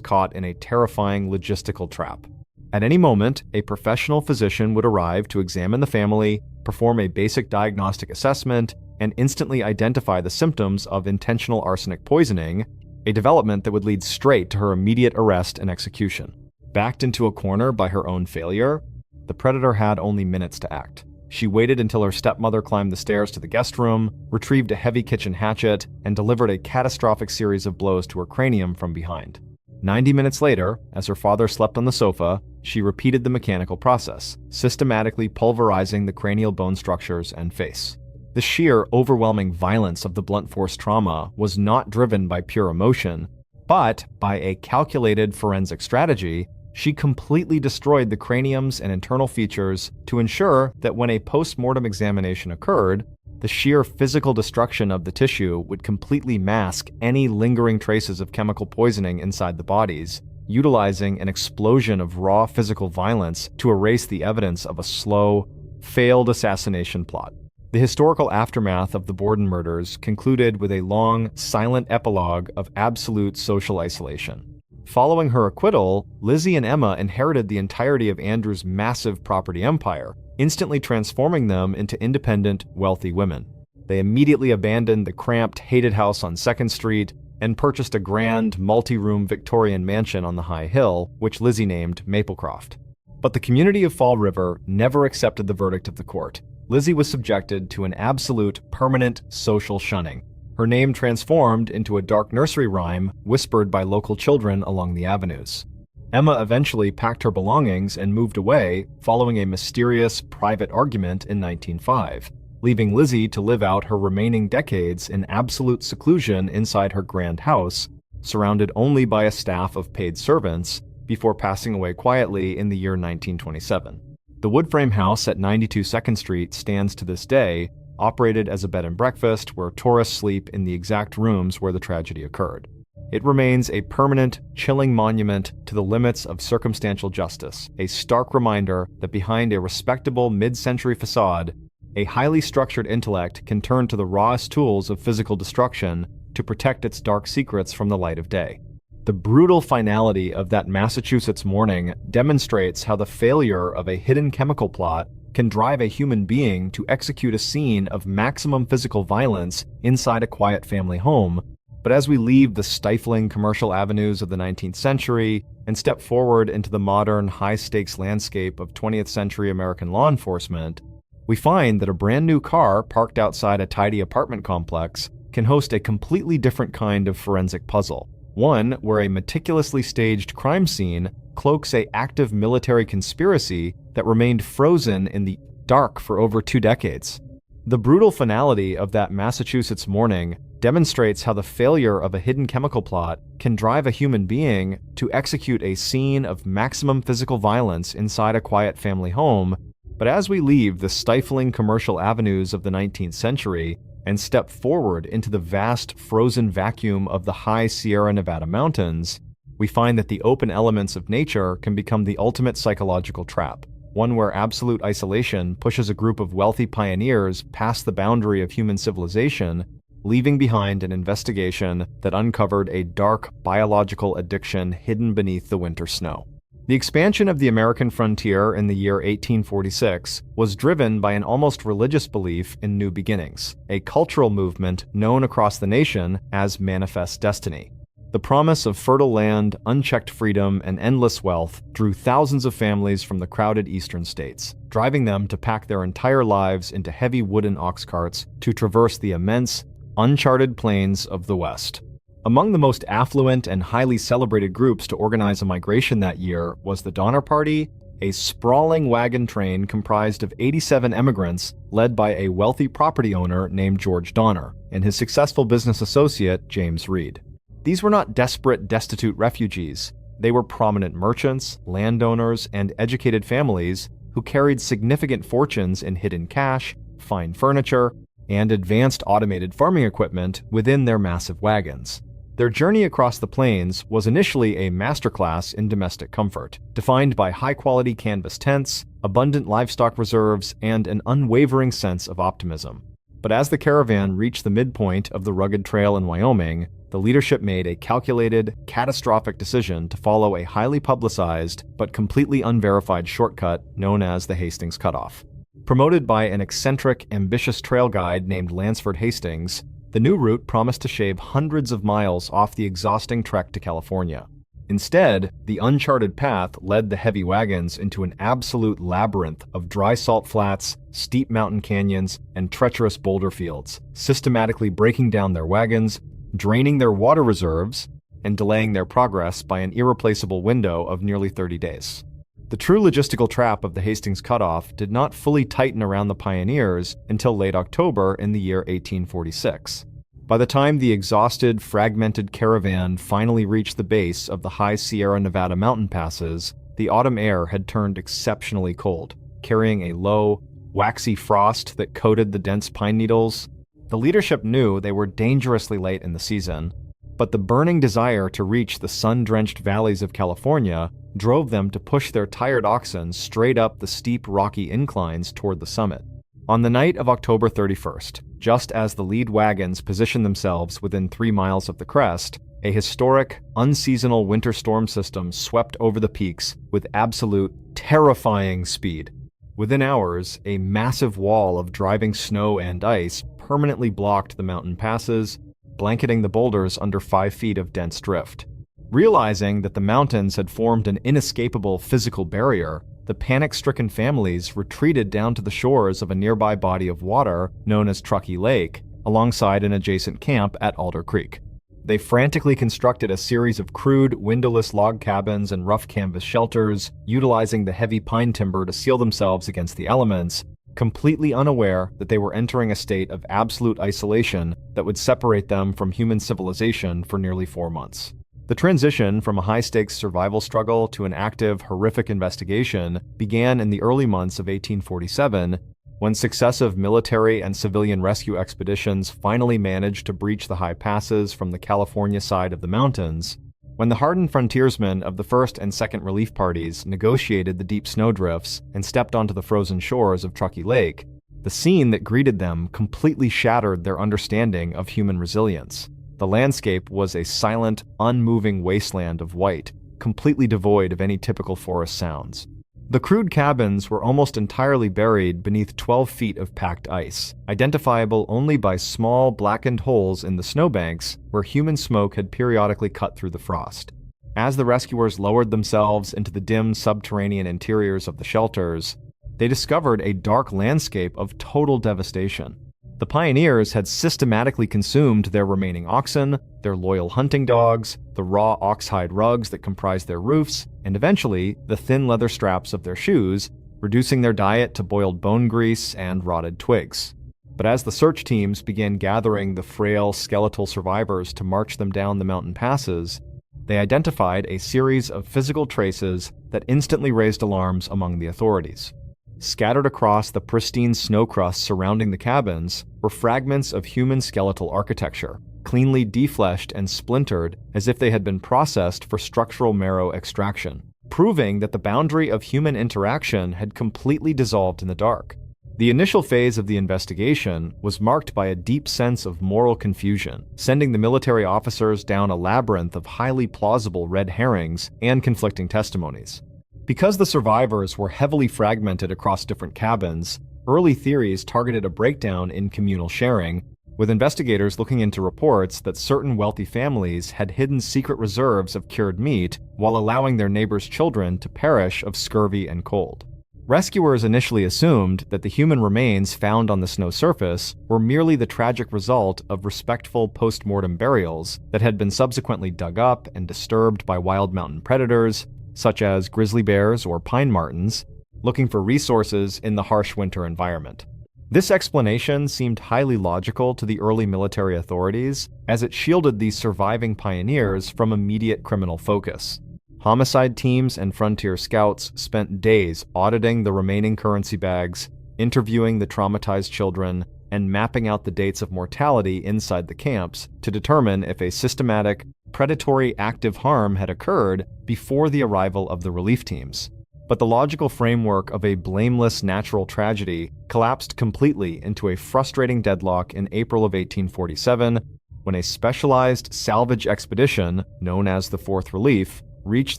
caught in a terrifying logistical trap. At any moment, a professional physician would arrive to examine the family, perform a basic diagnostic assessment, and instantly identify the symptoms of intentional arsenic poisoning, a development that would lead straight to her immediate arrest and execution. Backed into a corner by her own failure, the predator had only minutes to act. She waited until her stepmother climbed the stairs to the guest room, retrieved a heavy kitchen hatchet, and delivered a catastrophic series of blows to her cranium from behind. 90 minutes later, as her father slept on the sofa, she repeated the mechanical process, systematically pulverizing the cranial bone structures and face. The sheer, overwhelming violence of the blunt force trauma was not driven by pure emotion, but by a calculated forensic strategy. She completely destroyed the craniums and internal features to ensure that when a post-mortem examination occurred, the sheer physical destruction of the tissue would completely mask any lingering traces of chemical poisoning inside the bodies, utilizing an explosion of raw physical violence to erase the evidence of a slow, failed assassination plot. The historical aftermath of the Borden murders concluded with a long, silent epilogue of absolute social isolation. Following her acquittal, Lizzie and Emma inherited the entirety of Andrew's massive property empire, instantly transforming them into independent, wealthy women. They immediately abandoned the cramped, hated house on 2nd Street and purchased a grand, multi-room Victorian mansion on the high hill, which Lizzie named Maplecroft. But the community of Fall River never accepted the verdict of the court. Lizzie was subjected to an absolute, permanent social shunning. Her name transformed into a dark nursery rhyme whispered by local children along the avenues. Emma eventually packed her belongings and moved away following a mysterious private argument in 1905, leaving Lizzie to live out her remaining decades in absolute seclusion inside her grand house, surrounded only by a staff of paid servants, before passing away quietly in the year 1927. The wood frame house at 92 2nd Street stands to this day, operated as a bed and breakfast where tourists sleep in the exact rooms where the tragedy occurred. It remains a permanent, chilling monument to the limits of circumstantial justice, a stark reminder that behind a respectable mid-century facade, a highly structured intellect can turn to the rawest tools of physical destruction to protect its dark secrets from the light of day. The brutal finality of that Massachusetts morning demonstrates how the failure of a hidden chemical plot can drive a human being to execute a scene of maximum physical violence inside a quiet family home. But as we leave the stifling commercial avenues of the 19th century and step forward into the modern, high-stakes landscape of 20th century American law enforcement, we find that a brand new car parked outside a tidy apartment complex can host a completely different kind of forensic puzzle. One where a meticulously staged crime scene cloaks an active military conspiracy that remained frozen in the dark for over 2 decades. The brutal finality of that Massachusetts morning demonstrates how the failure of a hidden chemical plot can drive a human being to execute a scene of maximum physical violence inside a quiet family home. But as we leave the stifling commercial avenues of the 19th century and step forward into the vast frozen vacuum of the high Sierra Nevada mountains, we find that the open elements of nature can become the ultimate psychological trap, one where absolute isolation pushes a group of wealthy pioneers past the boundary of human civilization, leaving behind an investigation that uncovered a dark biological addiction hidden beneath the winter snow. The expansion of the American frontier in the year 1846 was driven by an almost religious belief in new beginnings, a cultural movement known across the nation as Manifest Destiny. The promise of fertile land, unchecked freedom, and endless wealth drew thousands of families from the crowded eastern states, driving them to pack their entire lives into heavy wooden ox carts to traverse the immense, uncharted plains of the West. Among the most affluent and highly celebrated groups to organize a migration that year was the Donner Party, a sprawling wagon train comprised of 87 immigrants led by a wealthy property owner named George Donner and his successful business associate, James Reed. These were not desperate, destitute refugees. They were prominent merchants, landowners, and educated families who carried significant fortunes in hidden cash, fine furniture, and advanced automated farming equipment within their massive wagons. Their journey across the plains was initially a masterclass in domestic comfort, defined by high-quality canvas tents, abundant livestock reserves, and an unwavering sense of optimism. But as the caravan reached the midpoint of the rugged trail in Wyoming, the leadership made a calculated, catastrophic decision to follow a highly publicized but completely unverified shortcut known as the Hastings Cutoff. Promoted by an eccentric, ambitious trail guide named Lansford Hastings, the new route promised to shave hundreds of miles off the exhausting trek to California. Instead, the uncharted path led the heavy wagons into an absolute labyrinth of dry salt flats, steep mountain canyons, and treacherous boulder fields, systematically breaking down their wagons, draining their water reserves, and delaying their progress by an irreplaceable window of nearly 30 days. The true logistical trap of the Hastings Cutoff did not fully tighten around the pioneers until late October in the year 1846. By the time the exhausted, fragmented caravan finally reached the base of the high Sierra Nevada mountain passes, the autumn air had turned exceptionally cold, carrying a low, waxy frost that coated the dense pine needles. The leadership knew they were dangerously late in the season, but the burning desire to reach the sun-drenched valleys of California drove them to push their tired oxen straight up the steep rocky inclines toward the summit. On the night of October 31st, just as the lead wagons positioned themselves within 3 miles of the crest, a historic, unseasonal winter storm system swept over the peaks with absolute, terrifying speed. Within hours, a massive wall of driving snow and ice permanently blocked the mountain passes, blanketing the boulders under 5 feet of dense drift. Realizing that the mountains had formed an inescapable physical barrier, the panic-stricken families retreated down to the shores of a nearby body of water known as Truckee Lake, alongside an adjacent camp at Alder Creek. They frantically constructed a series of crude, windowless log cabins and rough canvas shelters, utilizing the heavy pine timber to seal themselves against the elements, completely unaware that they were entering a state of absolute isolation that would separate them from human civilization for nearly 4 months. The transition from a high-stakes survival struggle to an active, horrific investigation began in the early months of 1847, when successive military and civilian rescue expeditions finally managed to breach the high passes from the California side of the mountains. When the hardened frontiersmen of the 1st and 2nd Relief Parties negotiated the deep snowdrifts and stepped onto the frozen shores of Truckee Lake, the scene that greeted them completely shattered their understanding of human resilience. The landscape was a silent, unmoving wasteland of white, completely devoid of any typical forest sounds. The crude cabins were almost entirely buried beneath 12 feet of packed ice, identifiable only by small, blackened holes in the snowbanks where human smoke had periodically cut through the frost. As the rescuers lowered themselves into the dim subterranean interiors of the shelters, they discovered a dark landscape of total devastation. The pioneers had systematically consumed their remaining oxen, their loyal hunting dogs, the raw oxhide rugs that comprised their roofs, and eventually the thin leather straps of their shoes, reducing their diet to boiled bone grease and rotted twigs. But as the search teams began gathering the frail, skeletal survivors to march them down the mountain passes, they identified a series of physical traces that instantly raised alarms among the authorities. Scattered across the pristine snow crust surrounding the cabins were fragments of human skeletal architecture, cleanly defleshed and splintered as if they had been processed for structural marrow extraction, proving that the boundary of human interaction had completely dissolved in the dark. The initial phase of the investigation was marked by a deep sense of moral confusion, sending the military officers down a labyrinth of highly plausible red herrings and conflicting testimonies. Because the survivors were heavily fragmented across different cabins, early theories targeted a breakdown in communal sharing, with investigators looking into reports that certain wealthy families had hidden secret reserves of cured meat while allowing their neighbors' children to perish of scurvy and cold. Rescuers initially assumed that the human remains found on the snow surface were merely the tragic result of respectful post-mortem burials that had been subsequently dug up and disturbed by wild mountain predators, such as grizzly bears or pine martens, looking for resources in the harsh winter environment. This explanation seemed highly logical to the early military authorities, as it shielded these surviving pioneers from immediate criminal focus. Homicide teams and frontier scouts spent days auditing the remaining currency bags, interviewing the traumatized children, and mapping out the dates of mortality inside the camps to determine if a systematic, predatory active harm had occurred before the arrival of the relief teams. But the logical framework of a blameless natural tragedy collapsed completely into a frustrating deadlock in April of 1847, when a specialized salvage expedition, known as the Fourth Relief, reached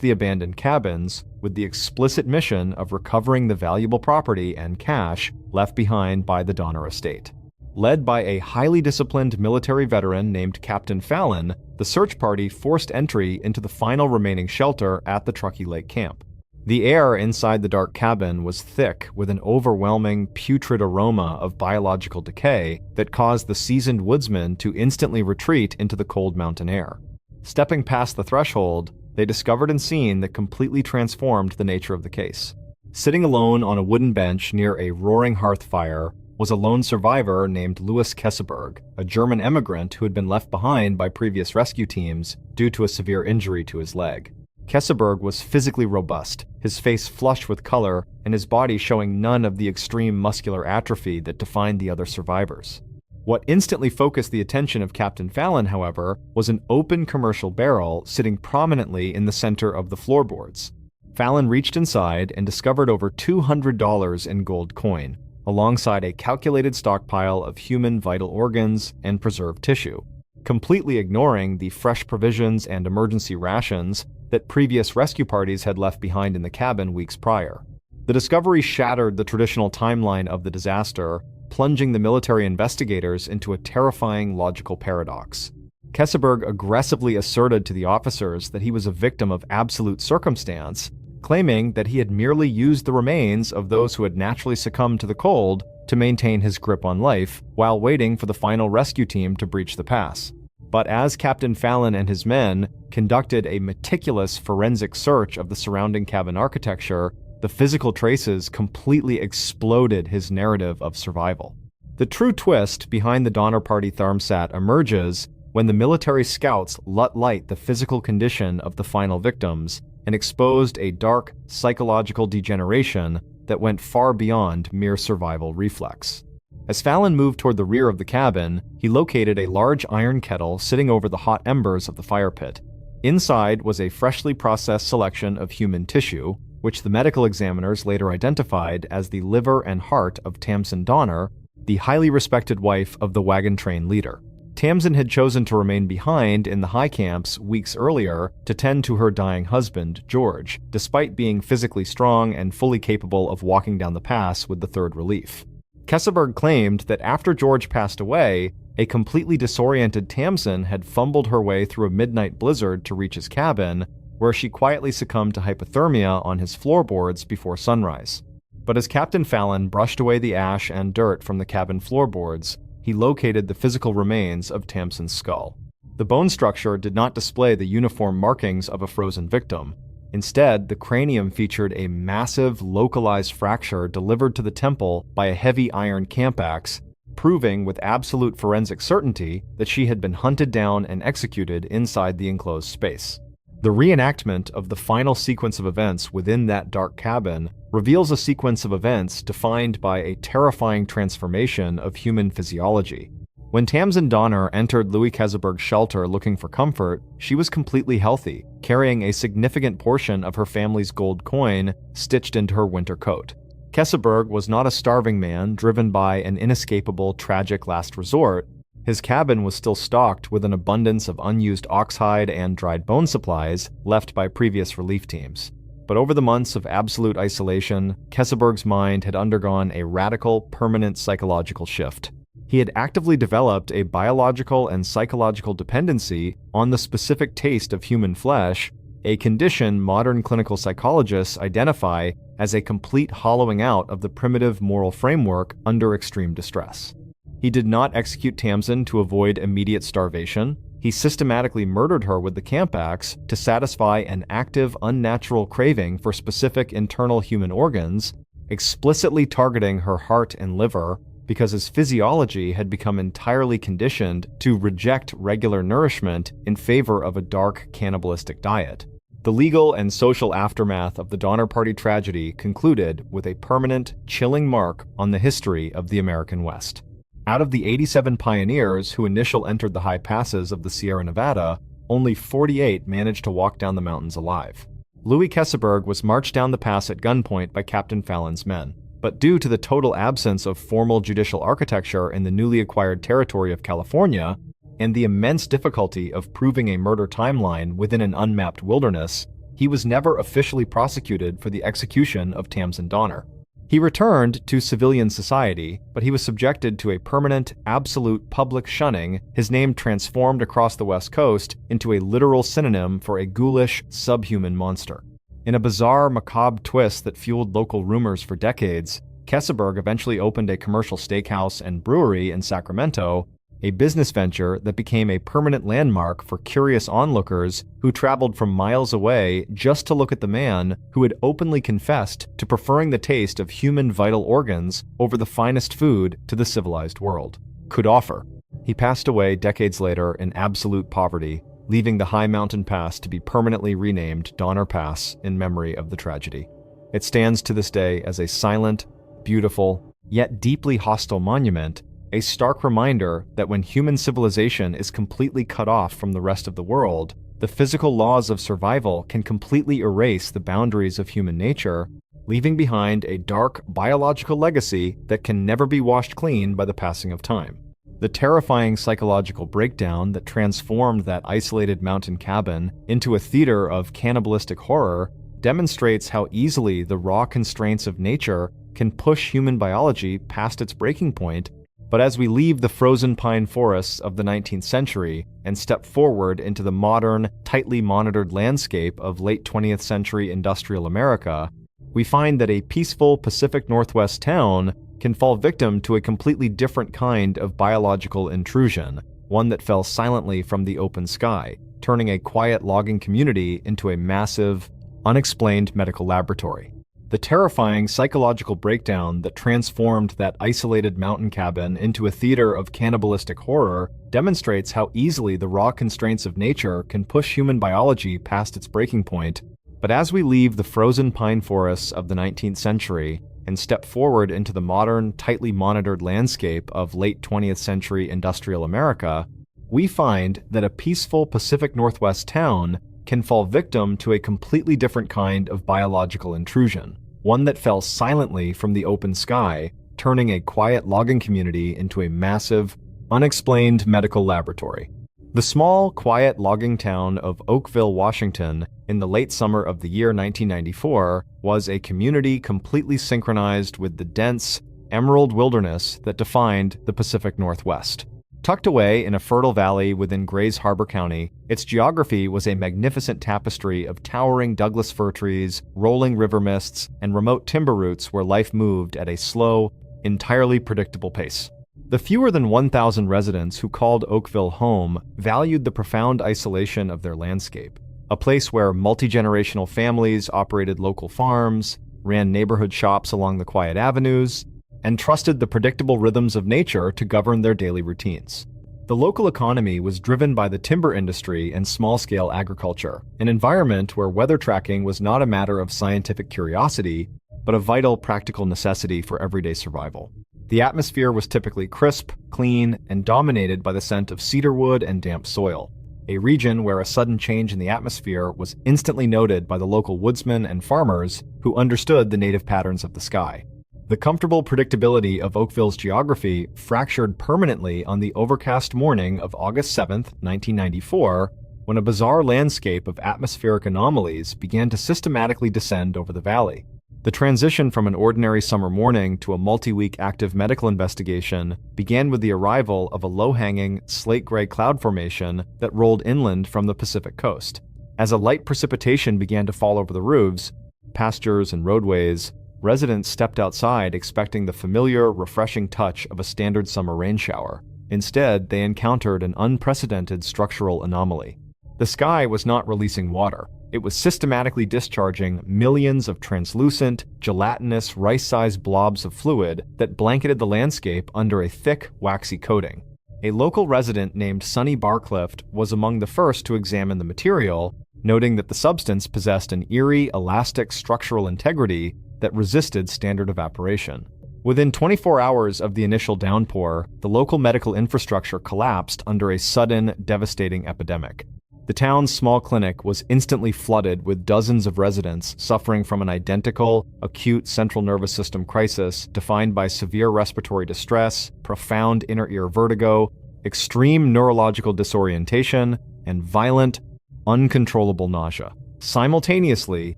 the abandoned cabins with the explicit mission of recovering the valuable property and cash left behind by the Donner estate. Led by a highly disciplined military veteran named Captain Fallon, the search party forced entry into the final remaining shelter at the Truckee Lake camp. The air inside the dark cabin was thick with an overwhelming, putrid aroma of biological decay that caused the seasoned woodsmen to instantly retreat into the cold mountain air. Stepping past the threshold, they discovered a scene that completely transformed the nature of the case. Sitting alone on a wooden bench near a roaring hearth fire was a lone survivor named Louis Kesselberg, a German immigrant who had been left behind by previous rescue teams due to a severe injury to his leg. Kesselberg was physically robust, his face flushed with color, and his body showing none of the extreme muscular atrophy that defined the other survivors. What instantly focused the attention of Captain Fallon, however, was an open commercial barrel sitting prominently in the center of the floorboards. Fallon reached inside and discovered over $200 in gold coin, alongside a calculated stockpile of human vital organs and preserved tissue, completely ignoring the fresh provisions and emergency rations that previous rescue parties had left behind in the cabin weeks prior. The discovery shattered the traditional timeline of the disaster, plunging the military investigators into a terrifying logical paradox. Kesselberg aggressively asserted to the officers that he was a victim of absolute circumstance, claiming that he had merely used the remains of those who had naturally succumbed to the cold to maintain his grip on life while waiting for the final rescue team to breach the pass. But as Captain Fallon and his men conducted a meticulous forensic search of the surrounding cabin architecture, the physical traces completely exploded his narrative of survival. The true twist behind the Donner Party thermostat emerges when the military scouts let light the physical condition of the final victims and exposed a dark psychological degeneration that went far beyond mere survival reflex. As Fallon moved toward the rear of the cabin, he located a large iron kettle sitting over the hot embers of the fire pit. Inside was a freshly processed selection of human tissue, which the medical examiners later identified as the liver and heart of Tamsin Donner, the highly respected wife of the wagon train leader. Tamsin had chosen to remain behind in the high camps weeks earlier to tend to her dying husband, George, despite being physically strong and fully capable of walking down the pass with the 3rd Relief. Kesselberg claimed that after George passed away, a completely disoriented Tamsin had fumbled her way through a midnight blizzard to reach his cabin, where she quietly succumbed to hypothermia on his floorboards before sunrise. But as Captain Fallon brushed away the ash and dirt from the cabin floorboards, he located the physical remains of Tamsin's skull. The bone structure did not display the uniform markings of a frozen victim. Instead, the cranium featured a massive, localized fracture delivered to the temple by a heavy iron camp axe, proving with absolute forensic certainty that she had been hunted down and executed inside the enclosed space. The reenactment of the final sequence of events within that dark cabin reveals a sequence of events defined by a terrifying transformation of human physiology. When Tamsin Donner entered Louis Kesselberg's shelter looking for comfort, she was completely healthy, carrying a significant portion of her family's gold coin stitched into her winter coat. Kesselberg was not a starving man driven by an inescapable tragic last resort. His cabin was still stocked with an abundance of unused oxhide and dried bone supplies left by previous relief teams. But over the months of absolute isolation, Kesselberg's mind had undergone a radical, permanent psychological shift. He had actively developed a biological and psychological dependency on the specific taste of human flesh, a condition modern clinical psychologists identify as a complete hollowing out of the primitive moral framework under extreme distress. He did not execute Tamsin to avoid immediate starvation. He systematically murdered her with the camp axe to satisfy an active, unnatural craving for specific internal human organs, explicitly targeting her heart and liver, because his physiology had become entirely conditioned to reject regular nourishment in favor of a dark, cannibalistic diet. The legal and social aftermath of the Donner Party tragedy concluded with a permanent, chilling mark on the history of the American West. Out of the 87 pioneers who initially entered the high passes of the Sierra Nevada, only 48 managed to walk down the mountains alive. Louis Kesselberg was marched down the pass at gunpoint by Captain Fallon's men. But due to the total absence of formal judicial architecture in the newly acquired territory of California, and the immense difficulty of proving a murder timeline within an unmapped wilderness, he was never officially prosecuted for the execution of Tamsin Donner. He returned to civilian society, but he was subjected to a permanent, absolute public shunning, his name transformed across the West Coast into a literal synonym for a ghoulish, subhuman monster. In a bizarre, macabre twist that fueled local rumors for decades, Keseberg eventually opened a commercial steakhouse and brewery in Sacramento, a business venture that became a permanent landmark for curious onlookers who traveled from miles away just to look at the man who had openly confessed to preferring the taste of human vital organs over the finest food to the civilized world could offer. He passed away decades later in absolute poverty, leaving the high mountain pass to be permanently renamed Donner Pass in memory of the tragedy. It stands to this day as a silent, beautiful, yet deeply hostile monument, a stark reminder that when human civilization is completely cut off from the rest of the world, the physical laws of survival can completely erase the boundaries of human nature, leaving behind a dark biological legacy that can never be washed clean by the passing of time. The terrifying psychological breakdown that transformed that isolated mountain cabin into a theater of cannibalistic horror demonstrates how easily the raw constraints of nature can push human biology past its breaking point. But as we leave the frozen pine forests of the 19th century and step forward into the modern, tightly monitored landscape of late 20th century industrial America, we find that a peaceful Pacific Northwest town can fall victim to a completely different kind of biological intrusion, one that fell silently from the open sky, turning a quiet logging community into a massive, unexplained medical laboratory. The terrifying psychological breakdown that transformed that isolated mountain cabin into a theater of cannibalistic horror demonstrates how easily the raw constraints of nature can push human biology past its breaking point. But as we leave the frozen pine forests of the 19th century and step forward into the modern, tightly monitored landscape of late 20th century industrial America, we find that a peaceful Pacific Northwest town can fall victim to a completely different kind of biological intrusion, one that fell silently from the open sky, turning a quiet logging community into a massive, unexplained medical laboratory. The small, quiet logging town of Oakville, Washington, in the late summer of the year 1994, was a community completely synchronized with the dense, emerald wilderness that defined the Pacific Northwest. Tucked away in a fertile valley within Grays Harbor County, its geography was a magnificent tapestry of towering Douglas fir trees, rolling river mists, and remote timber routes where life moved at a slow, entirely predictable pace. The fewer than 1,000 residents who called Oakville home valued the profound isolation of their landscape, a place where multi-generational families operated local farms, ran neighborhood shops along the quiet avenues, and trusted the predictable rhythms of nature to govern their daily routines. The local economy was driven by the timber industry and small-scale agriculture, an environment where weather tracking was not a matter of scientific curiosity, but a vital practical necessity for everyday survival. The atmosphere was typically crisp, clean, and dominated by the scent of cedarwood and damp soil, a region where a sudden change in the atmosphere was instantly noted by the local woodsmen and farmers who understood the native patterns of the sky. The comfortable predictability of Oakville's geography fractured permanently on the overcast morning of August 7, 1994, when a bizarre landscape of atmospheric anomalies began to systematically descend over the valley. The transition from an ordinary summer morning to a multi-week active medical investigation began with the arrival of a low-hanging, slate-gray cloud formation that rolled inland from the Pacific coast. As a light precipitation began to fall over the roofs, pastures, and roadways, residents stepped outside expecting the familiar, refreshing touch of a standard summer rain shower. Instead, they encountered an unprecedented structural anomaly. The sky was not releasing water. It was systematically discharging millions of translucent, gelatinous, rice-sized blobs of fluid that blanketed the landscape under a thick, waxy coating. A local resident named Sonny Barclift was among the first to examine the material, noting that the substance possessed an eerie, elastic structural integrity that resisted standard evaporation. Within 24 hours of the initial downpour, the local medical infrastructure collapsed under a sudden, devastating epidemic. The town's small clinic was instantly flooded with dozens of residents suffering from an identical, acute central nervous system crisis defined by severe respiratory distress, profound inner ear vertigo, extreme neurological disorientation, and violent, uncontrollable nausea. Simultaneously,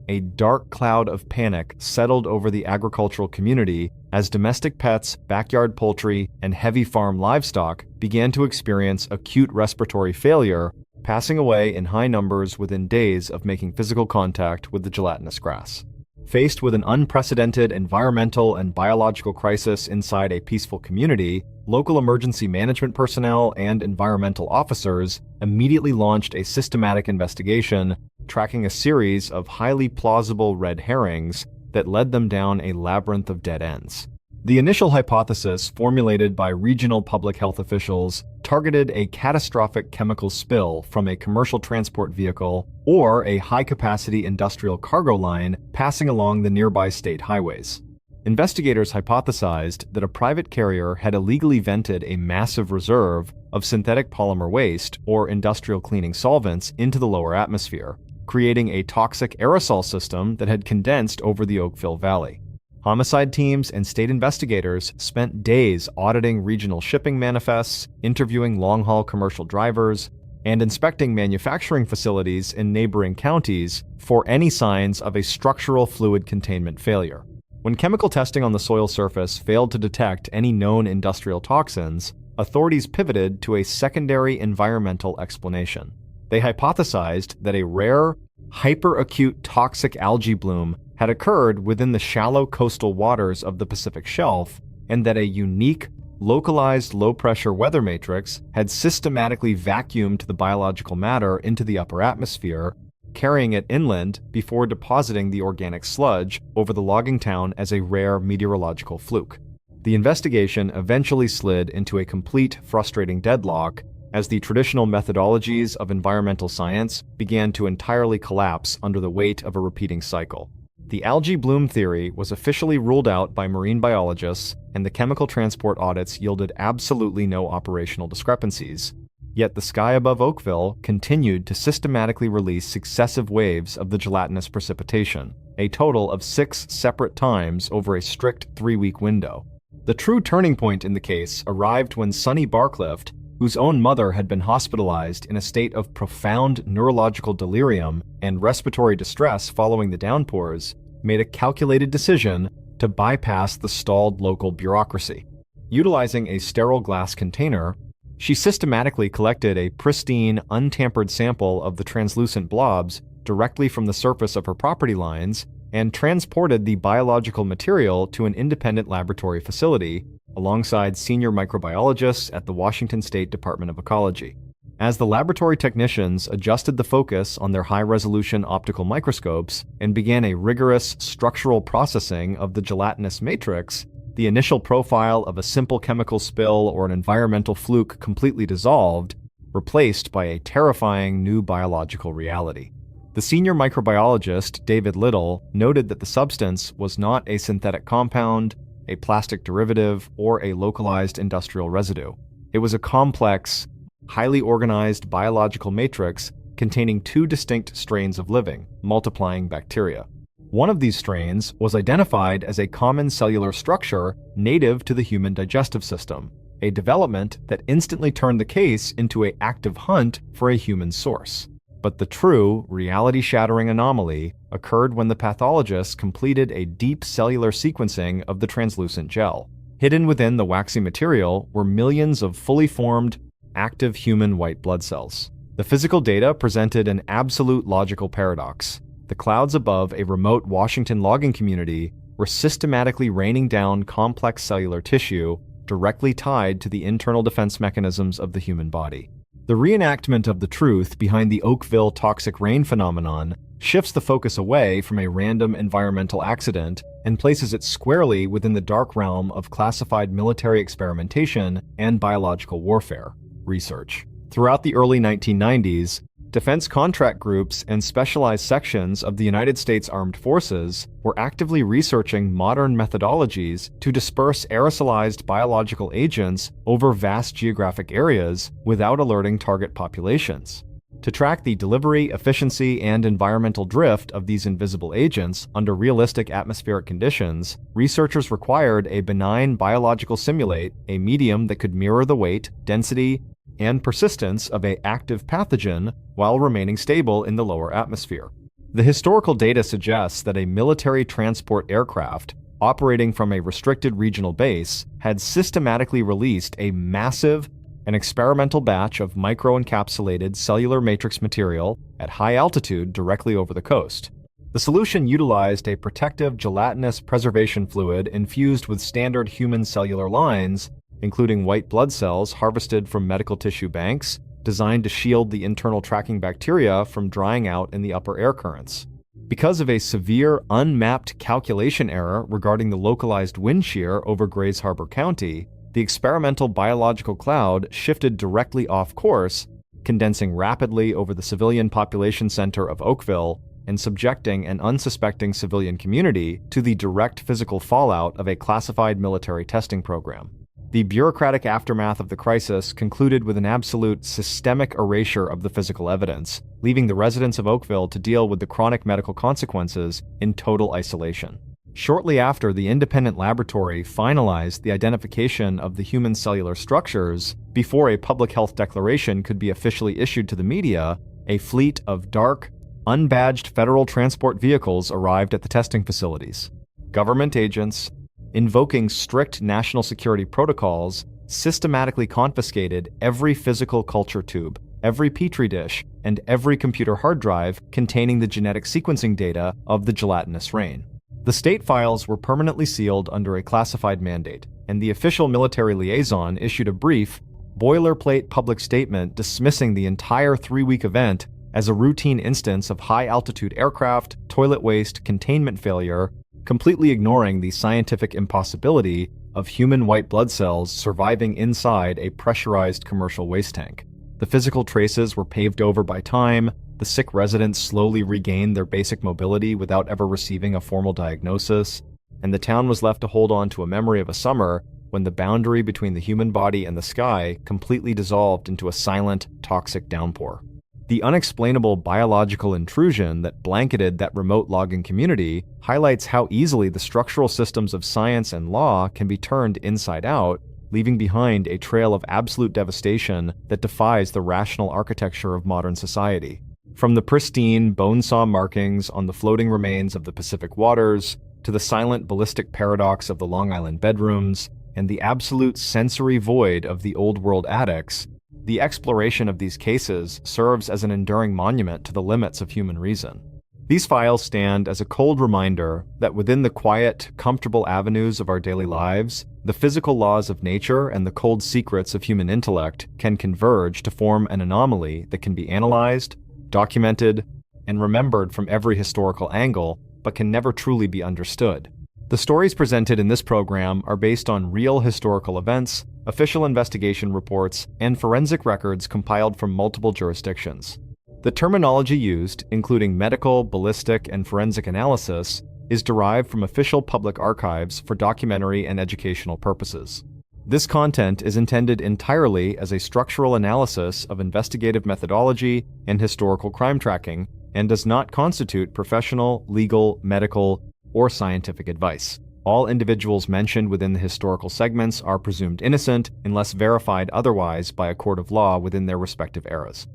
a dark cloud of panic settled over the agricultural community as domestic pets, backyard poultry, and heavy farm livestock began to experience acute respiratory failure, passing away in high numbers within days of making physical contact with the gelatinous grass. Faced with an unprecedented environmental and biological crisis inside a peaceful community, local emergency management personnel and environmental officers immediately launched a systematic investigation, tracking a series of highly plausible red herrings that led them down a labyrinth of dead ends. The initial hypothesis, formulated by regional public health officials, targeted a catastrophic chemical spill from a commercial transport vehicle or a high-capacity industrial cargo line passing along the nearby state highways. Investigators hypothesized that a private carrier had illegally vented a massive reserve of synthetic polymer waste or industrial cleaning solvents into the lower atmosphere, creating a toxic aerosol system that had condensed over the Oakville Valley. Homicide teams and state investigators spent days auditing regional shipping manifests, interviewing long-haul commercial drivers, and inspecting manufacturing facilities in neighboring counties for any signs of a structural fluid containment failure. When chemical testing on the soil surface failed to detect any known industrial toxins, authorities pivoted to a secondary environmental explanation. They hypothesized that a rare, hyperacute toxic algae bloom had occurred within the shallow coastal waters of the Pacific Shelf, and that a unique, localized low-pressure weather matrix had systematically vacuumed the biological matter into the upper atmosphere, carrying it inland before depositing the organic sludge over the logging town as a rare meteorological fluke. The investigation eventually slid into a complete, frustrating deadlock as the traditional methodologies of environmental science began to entirely collapse under the weight of a repeating cycle. The algae bloom theory was officially ruled out by marine biologists, and the chemical transport audits yielded absolutely no operational discrepancies. Yet the sky above Oakville continued to systematically release successive waves of the gelatinous precipitation, a total of 6 separate times over a strict 3-week window. The true turning point in the case arrived when Sonny Barclift, whose own mother had been hospitalized in a state of profound neurological delirium and respiratory distress following the downpours, made a calculated decision to bypass the stalled local bureaucracy. Utilizing a sterile glass container, she systematically collected a pristine, untampered sample of the translucent blobs directly from the surface of her property lines and transported the biological material to an independent laboratory facility, alongside senior microbiologists at the Washington State Department of Ecology. As the laboratory technicians adjusted the focus on their high-resolution optical microscopes and began a rigorous structural processing of the gelatinous matrix, the initial profile of a simple chemical spill or an environmental fluke completely dissolved, replaced by a terrifying new biological reality. The senior microbiologist, David Little, noted that the substance was not a synthetic compound, a plastic derivative, or a localized industrial residue. It was a complex, highly organized biological matrix containing 2 distinct strains of living, multiplying bacteria. One of these strains was identified as a common cellular structure native to the human digestive system, a development that instantly turned the case into an active hunt for a human source. But the true, reality-shattering anomaly occurred when the pathologists completed a deep cellular sequencing of the translucent gel. Hidden within the waxy material were millions of fully formed, active human white blood cells. The physical data presented an absolute logical paradox. The clouds above a remote Washington logging community were systematically raining down complex cellular tissue directly tied to the internal defense mechanisms of the human body. The reenactment of the truth behind the Oakville toxic rain phenomenon shifts the focus away from a random environmental accident and places it squarely within the dark realm of classified military experimentation and biological warfare research. Throughout the early 1990s, defense contract groups and specialized sections of the United States Armed Forces were actively researching modern methodologies to disperse aerosolized biological agents over vast geographic areas without alerting target populations. To track the delivery, efficiency, and environmental drift of these invisible agents under realistic atmospheric conditions, researchers required a benign biological simulate, a medium that could mirror the weight, density, and persistence of an active pathogen while remaining stable in the lower atmosphere. The historical data suggests that a military transport aircraft operating from a restricted regional base had systematically released a massive and experimental batch of microencapsulated cellular matrix material at high altitude directly over the coast. The solution utilized a protective gelatinous preservation fluid infused with standard human cellular lines, including white blood cells harvested from medical tissue banks, designed to shield the internal tracking bacteria from drying out in the upper air currents. Because of a severe unmapped calculation error regarding the localized wind shear over Grays Harbor County, the experimental biological cloud shifted directly off course, condensing rapidly over the civilian population center of Oakville and subjecting an unsuspecting civilian community to the direct physical fallout of a classified military testing program. The bureaucratic aftermath of the crisis concluded with an absolute systemic erasure of the physical evidence, leaving the residents of Oakville to deal with the chronic medical consequences in total isolation. Shortly after the independent laboratory finalized the identification of the human cellular structures, before a public health declaration could be officially issued to the media, a fleet of dark, unbadged federal transport vehicles arrived at the testing facilities. Government agents, invoking strict national security protocols, systematically confiscated every physical culture tube, every petri dish, and every computer hard drive containing the genetic sequencing data of the gelatinous rain. The state files were permanently sealed under a classified mandate, and the official military liaison issued a brief, boilerplate public statement dismissing the entire 3-week event as a routine instance of high-altitude aircraft, toilet waste, containment failure, completely ignoring the scientific impossibility of human white blood cells surviving inside a pressurized commercial waste tank. The physical traces were paved over by time, the sick residents slowly regained their basic mobility without ever receiving a formal diagnosis, and the town was left to hold on to a memory of a summer when the boundary between the human body and the sky completely dissolved into a silent, toxic downpour. The unexplainable biological intrusion that blanketed that remote logging community highlights how easily the structural systems of science and law can be turned inside out, leaving behind a trail of absolute devastation that defies the rational architecture of modern society. From the pristine bone-saw markings on the floating remains of the Pacific waters, to the silent ballistic paradox of the Long Island bedrooms, and the absolute sensory void of the old world attics, the exploration of these cases serves as an enduring monument to the limits of human reason. These files stand as a cold reminder that within the quiet, comfortable avenues of our daily lives, the physical laws of nature and the cold secrets of human intellect can converge to form an anomaly that can be analyzed, documented, and remembered from every historical angle, but can never truly be understood. The stories presented in this program are based on real historical events, official investigation reports, and forensic records compiled from multiple jurisdictions. The terminology used, including medical, ballistic, and forensic analysis, is derived from official public archives for documentary and educational purposes. This content is intended entirely as a structural analysis of investigative methodology and historical crime tracking, and does not constitute professional, legal, medical, or scientific advice. All individuals mentioned within the historical segments are presumed innocent unless verified otherwise by a court of law within their respective eras.